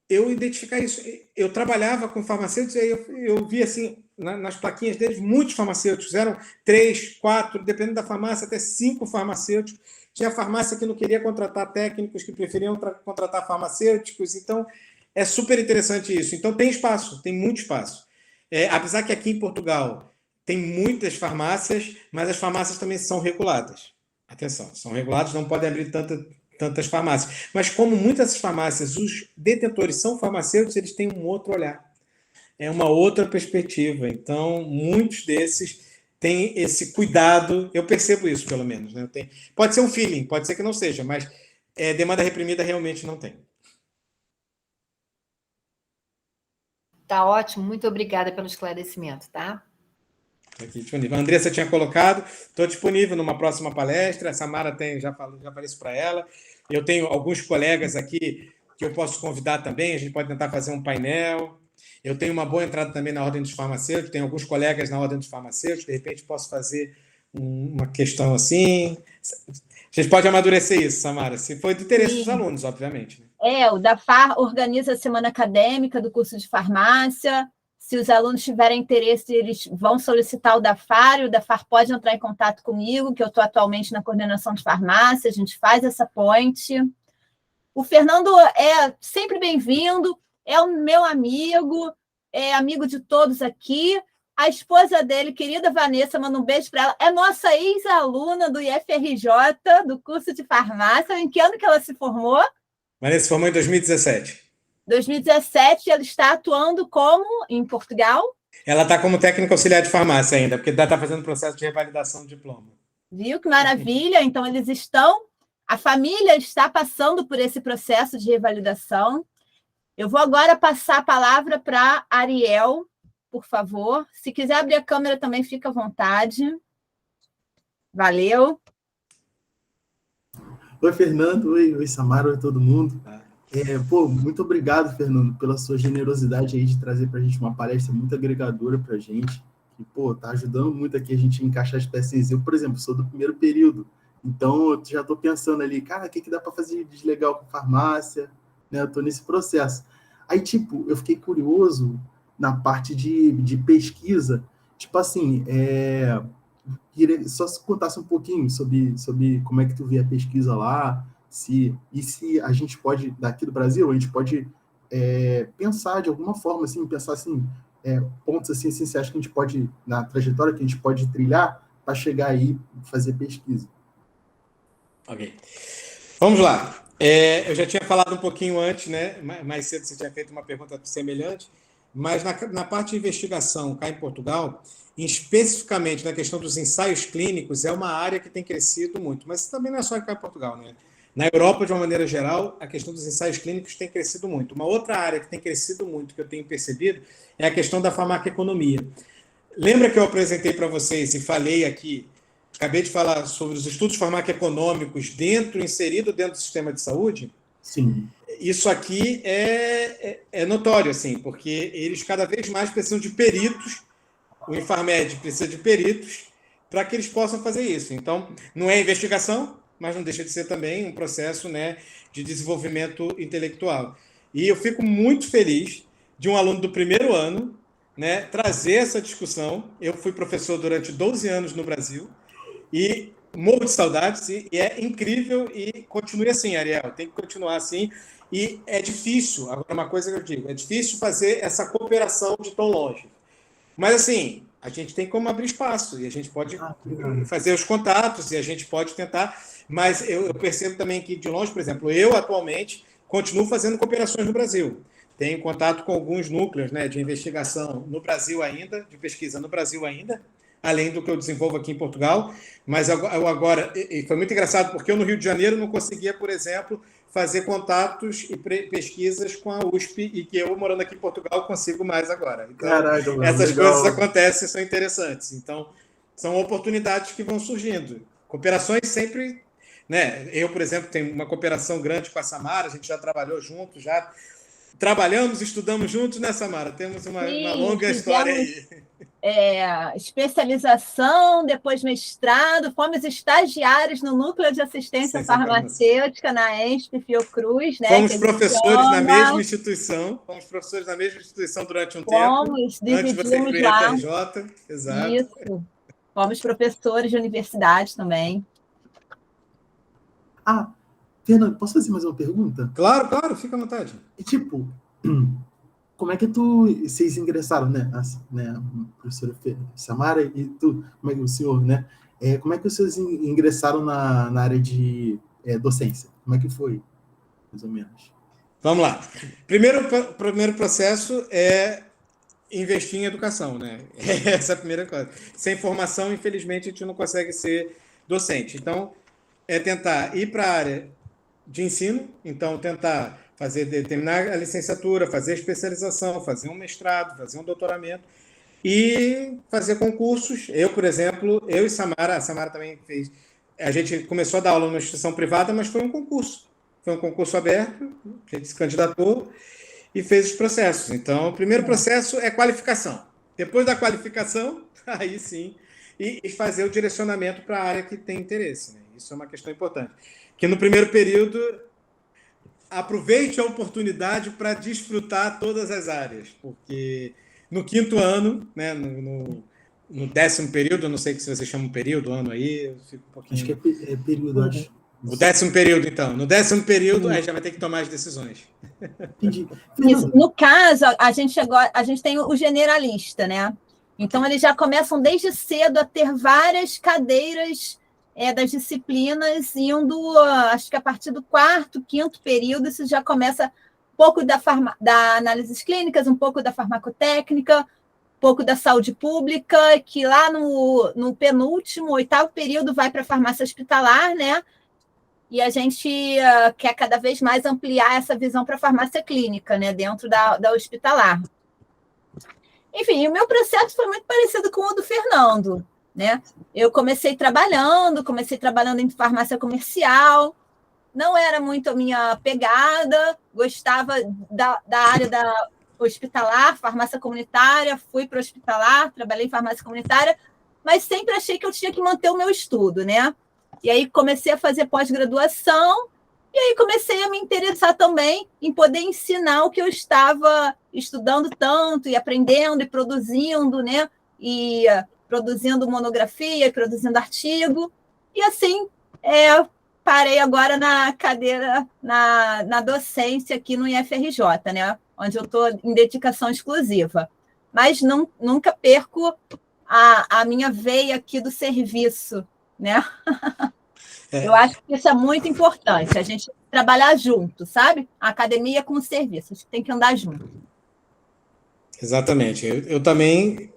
eu identificar isso. Eu trabalhava com farmacêuticos e eu vi assim, nas plaquinhas deles, muitos farmacêuticos, eram 3, 4, dependendo da farmácia, até 5 farmacêuticos. Tinha farmácia que não queria contratar técnicos, que preferiam contratar farmacêuticos, então é super interessante isso. Então tem espaço, tem muito espaço. Apesar que aqui em Portugal tem muitas farmácias, mas as farmácias também são reguladas. Atenção, são regulados, não podem abrir tantas farmácias. Mas como muitas dessas farmácias, os detentores são farmacêuticos, eles têm um outro olhar. É uma outra perspectiva. Então, muitos desses têm esse cuidado. Eu percebo isso, pelo menos. Né? Pode ser um feeling, pode ser que não seja, mas demanda reprimida realmente não tem. Tá ótimo, muito obrigada pelo esclarecimento, tá? Aqui disponível. A Andressa tinha colocado, estou disponível numa próxima palestra. A Samara tem, já falei isso para ela. Eu tenho alguns colegas aqui que eu posso convidar também, a gente pode tentar fazer um painel. Eu tenho uma boa entrada também na Ordem dos Farmacêuticos, tenho alguns colegas na Ordem dos Farmacêuticos, de repente posso fazer uma questão assim. A gente pode amadurecer isso, Samara, se for do interesse dos alunos, obviamente. Né? O DAFAR organiza a semana acadêmica do curso de farmácia. Se os alunos tiverem interesse, eles vão solicitar o DAFAR, e o DAFAR pode entrar em contato comigo, que eu estou atualmente na coordenação de farmácia, a gente faz essa ponte. O Fernando é sempre bem-vindo, é o meu amigo, é amigo de todos aqui. A esposa dele, querida Vanessa, manda um beijo para ela, é nossa ex-aluna do IFRJ, do curso de farmácia. Em que ano que ela se formou? Vanessa se formou em 2017. 2017, ela está atuando como em Portugal? Ela está como técnica auxiliar de farmácia ainda, porque ainda está fazendo processo de revalidação do diploma. Viu que maravilha? Então, a família está passando por esse processo de revalidação. Eu vou agora passar a palavra para Ariel, por favor. Se quiser abrir a câmera também, fica à vontade. Valeu. Oi, Fernando. Oi, Samara. Oi, todo mundo. Muito obrigado, Fernando, pela sua generosidade aí de trazer para a gente uma palestra muito agregadora para a gente. Que, tá ajudando muito aqui a gente a encaixar as peças. Eu, por exemplo, sou do primeiro período, então eu já estou pensando ali, cara, o que dá para fazer de legal com farmácia? Né? Eu estou nesse processo. Aí, eu fiquei curioso na parte de pesquisa. Assim, queria só se contasse um pouquinho sobre como é que tu vê a pesquisa lá, se a gente pode, daqui do Brasil, a gente pode pensar de alguma forma, assim, pontos assim, essenciais que a gente pode, na trajetória que a gente pode trilhar para chegar aí e fazer pesquisa. Ok. Vamos lá. Eu já tinha falado um pouquinho antes, né? Mais cedo você tinha feito uma pergunta semelhante, mas na parte de investigação cá em Portugal, especificamente na questão dos ensaios clínicos, é uma área que tem crescido muito, mas também não é só cá em Portugal, né? Na Europa, de uma maneira geral, a questão dos ensaios clínicos tem crescido muito. Uma outra área que tem crescido muito, que eu tenho percebido, é a questão da farmacoeconomia. Lembra que eu apresentei para vocês e falei aqui, acabei de falar sobre os estudos farmacoeconômicos inserido dentro do sistema de saúde? Sim. Isso aqui é notório, assim, porque eles cada vez mais precisam de peritos, o Infarmed precisa de peritos para que eles possam fazer isso. Então, não é investigação, mas não deixa de ser também um processo, né, de desenvolvimento intelectual. E eu fico muito feliz de um aluno do primeiro ano, né, trazer essa discussão. Eu fui professor durante 12 anos no Brasil e morro de saudades, e é incrível, e continue assim, Ariel, tem que continuar assim. E é difícil, agora uma coisa que eu digo, é difícil fazer essa cooperação de tão longe. Mas, assim, a gente tem como abrir espaço, e a gente pode fazer os contatos, e a gente pode tentar, mas eu percebo também que, de longe, por exemplo, eu, atualmente, continuo fazendo cooperações no Brasil. Tenho contato com alguns núcleos, né, de investigação no Brasil ainda, de pesquisa no Brasil ainda, além do que eu desenvolvo aqui em Portugal, mas eu agora, e foi muito engraçado, porque eu no Rio de Janeiro não conseguia, por exemplo, fazer contatos e pesquisas com a USP, e que eu, morando aqui em Portugal, consigo mais agora. Então, caraca, mano, essas legal. coisas acontecem, são interessantes. Então, são oportunidades que vão surgindo. Cooperações sempre, né? Eu, por exemplo, tenho uma cooperação grande com a Samara, a gente já trabalhou junto, já trabalhamos, estudamos juntos, né, Samara? Temos uma longa história aí. Especialização, depois mestrado, fomos estagiários no Núcleo de Assistência Farmacêutica na ESP Fiocruz, né? Fomos professores na mesma instituição, durante um tempo, antes de você ir para o IFRJ. Exato. Isso. Fomos professores de universidade também. Fernando, posso fazer mais uma pergunta? Claro, fica à vontade. Como é que vocês ingressaram, né? A professora Samara e tu, como é que o senhor, né? como é que vocês ingressaram na área de docência? Como é que foi, mais ou menos? Vamos lá. Primeiro processo é investir em educação, né? Essa é a primeira coisa. Sem formação, infelizmente, a gente não consegue ser docente. Então, é tentar ir para a área de ensino, então tentar terminar a licenciatura, fazer a especialização, fazer um mestrado, fazer um doutoramento e fazer concursos. Eu, por exemplo, eu e Samara, a Samara também fez. A gente começou a dar aula numa instituição privada, mas foi um concurso. Foi um concurso aberto, a gente se candidatou e fez os processos. Então, o primeiro processo é qualificação. Depois da qualificação, aí sim, e fazer o direcionamento para a área que tem interesse, né? Isso é uma questão importante. Que no primeiro período, aproveite a oportunidade para desfrutar todas as áreas, porque no quinto ano, né, no 10º período, eu não sei se você chama período, ano aí, eu fico um pouquinho... Acho que é período, acho. O 10º período, então. No 10º período, aí já vai ter que tomar as decisões. Entendi. Isso. No caso, a gente tem o generalista, né? Então, eles já começam desde cedo a ter várias cadeiras das disciplinas, indo, acho que a partir do 4º, 5º período, isso já começa um pouco da análises clínicas, um pouco da farmacotécnica, um pouco da saúde pública, que lá no penúltimo, 8º período, vai para a farmácia hospitalar, né? E a gente quer cada vez mais ampliar essa visão para a farmácia clínica, né, dentro da hospitalar. Enfim, o meu processo foi muito parecido com o do Fernando, né? Eu comecei trabalhando em farmácia comercial, não era muito a minha pegada, gostava da área da hospitalar, farmácia comunitária, fui para o hospitalar, trabalhei em farmácia comunitária, mas sempre achei que eu tinha que manter o meu estudo, né? E aí comecei a fazer pós-graduação, e aí comecei a me interessar também em poder ensinar o que eu estava estudando tanto, e aprendendo, e produzindo, né? E produzindo monografia, e produzindo artigo. E assim, parei agora na cadeira, na docência aqui no IFRJ, né? Onde eu estou em dedicação exclusiva. Mas nunca perco a minha veia aqui do serviço, né? Eu acho que isso é muito importante, a gente trabalhar junto, sabe? A academia com o serviço, a gente tem que andar junto. Exatamente. Eu também,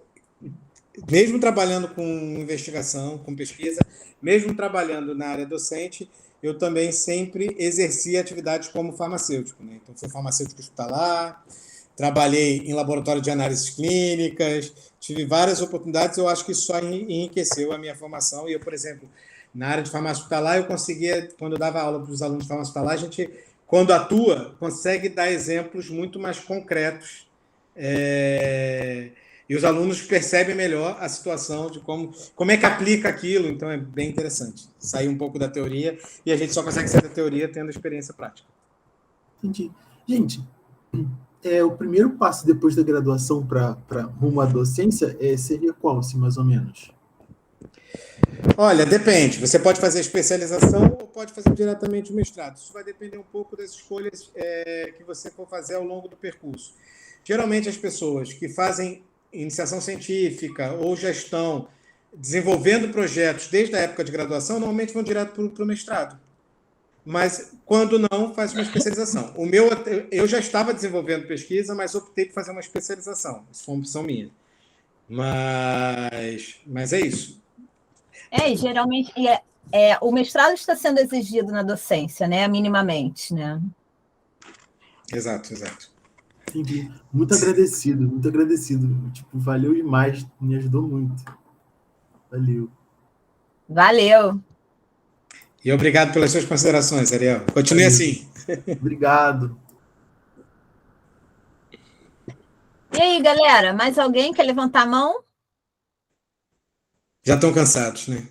mesmo trabalhando com investigação, com pesquisa, mesmo trabalhando na área docente, eu também sempre exerci atividades como farmacêutico, né? Então, fui farmacêutico hospitalar, trabalhei em laboratório de análises clínicas, tive várias oportunidades, eu acho que isso só enriqueceu a minha formação. E eu, por exemplo, na área de farmácia hospitalar, eu conseguia, quando eu dava aula para os alunos de farmácia hospitalar, a gente, quando atua, consegue dar exemplos muito mais concretos. E os alunos percebem melhor a situação de como é que aplica aquilo. Então, é bem interessante sair um pouco da teoria, e a gente só consegue sair da teoria tendo experiência prática. Entendi. Gente, o primeiro passo depois da graduação para rumo à docência seria qual, assim, mais ou menos? Olha, depende. Você pode fazer especialização ou pode fazer diretamente o mestrado. Isso vai depender um pouco das escolhas que você for fazer ao longo do percurso. Geralmente, as pessoas que fazem iniciação científica ou já estão desenvolvendo projetos desde a época de graduação, normalmente vão direto para o mestrado. Mas, quando não, faz uma especialização. Eu já estava desenvolvendo pesquisa, mas optei por fazer uma especialização. Isso foi uma opção minha. Mas é isso. Geralmente, o mestrado está sendo exigido na docência, né? Minimamente, né? Exato. Entendi. Muito agradecido. Tipo, valeu demais, me ajudou muito. Valeu. E obrigado pelas suas considerações, Ariel. Continue assim. Obrigado. E aí, galera, mais alguém quer levantar a mão? Já estão cansados, né?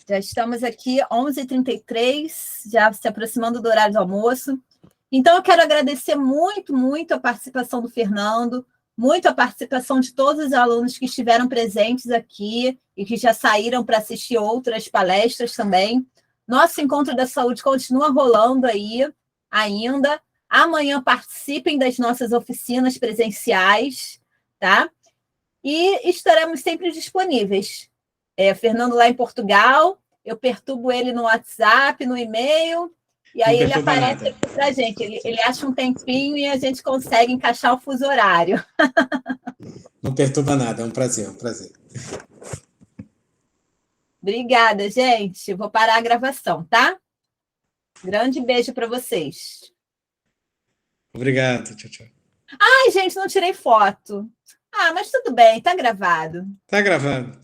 Já estamos aqui, 11h33, já se aproximando do horário do almoço. Então, eu quero agradecer muito, muito a participação do Fernando, muito a participação de todos os alunos que estiveram presentes aqui e que já saíram para assistir outras palestras também. Nosso Encontro da Saúde continua rolando aí ainda. Amanhã participem das nossas oficinas presenciais, tá? E estaremos sempre disponíveis. Fernando lá em Portugal, eu perturbo ele no WhatsApp, no e-mail, e aí ele aparece aqui para a gente. Ele acha um tempinho e a gente consegue encaixar o fuso horário. Não perturba nada, é um prazer, é um prazer. Obrigada, gente. Vou parar a gravação, tá? Grande beijo para vocês. Obrigado, tchau, tchau. Ai, gente, não tirei foto. Mas tudo bem, tá gravado. Tá gravado.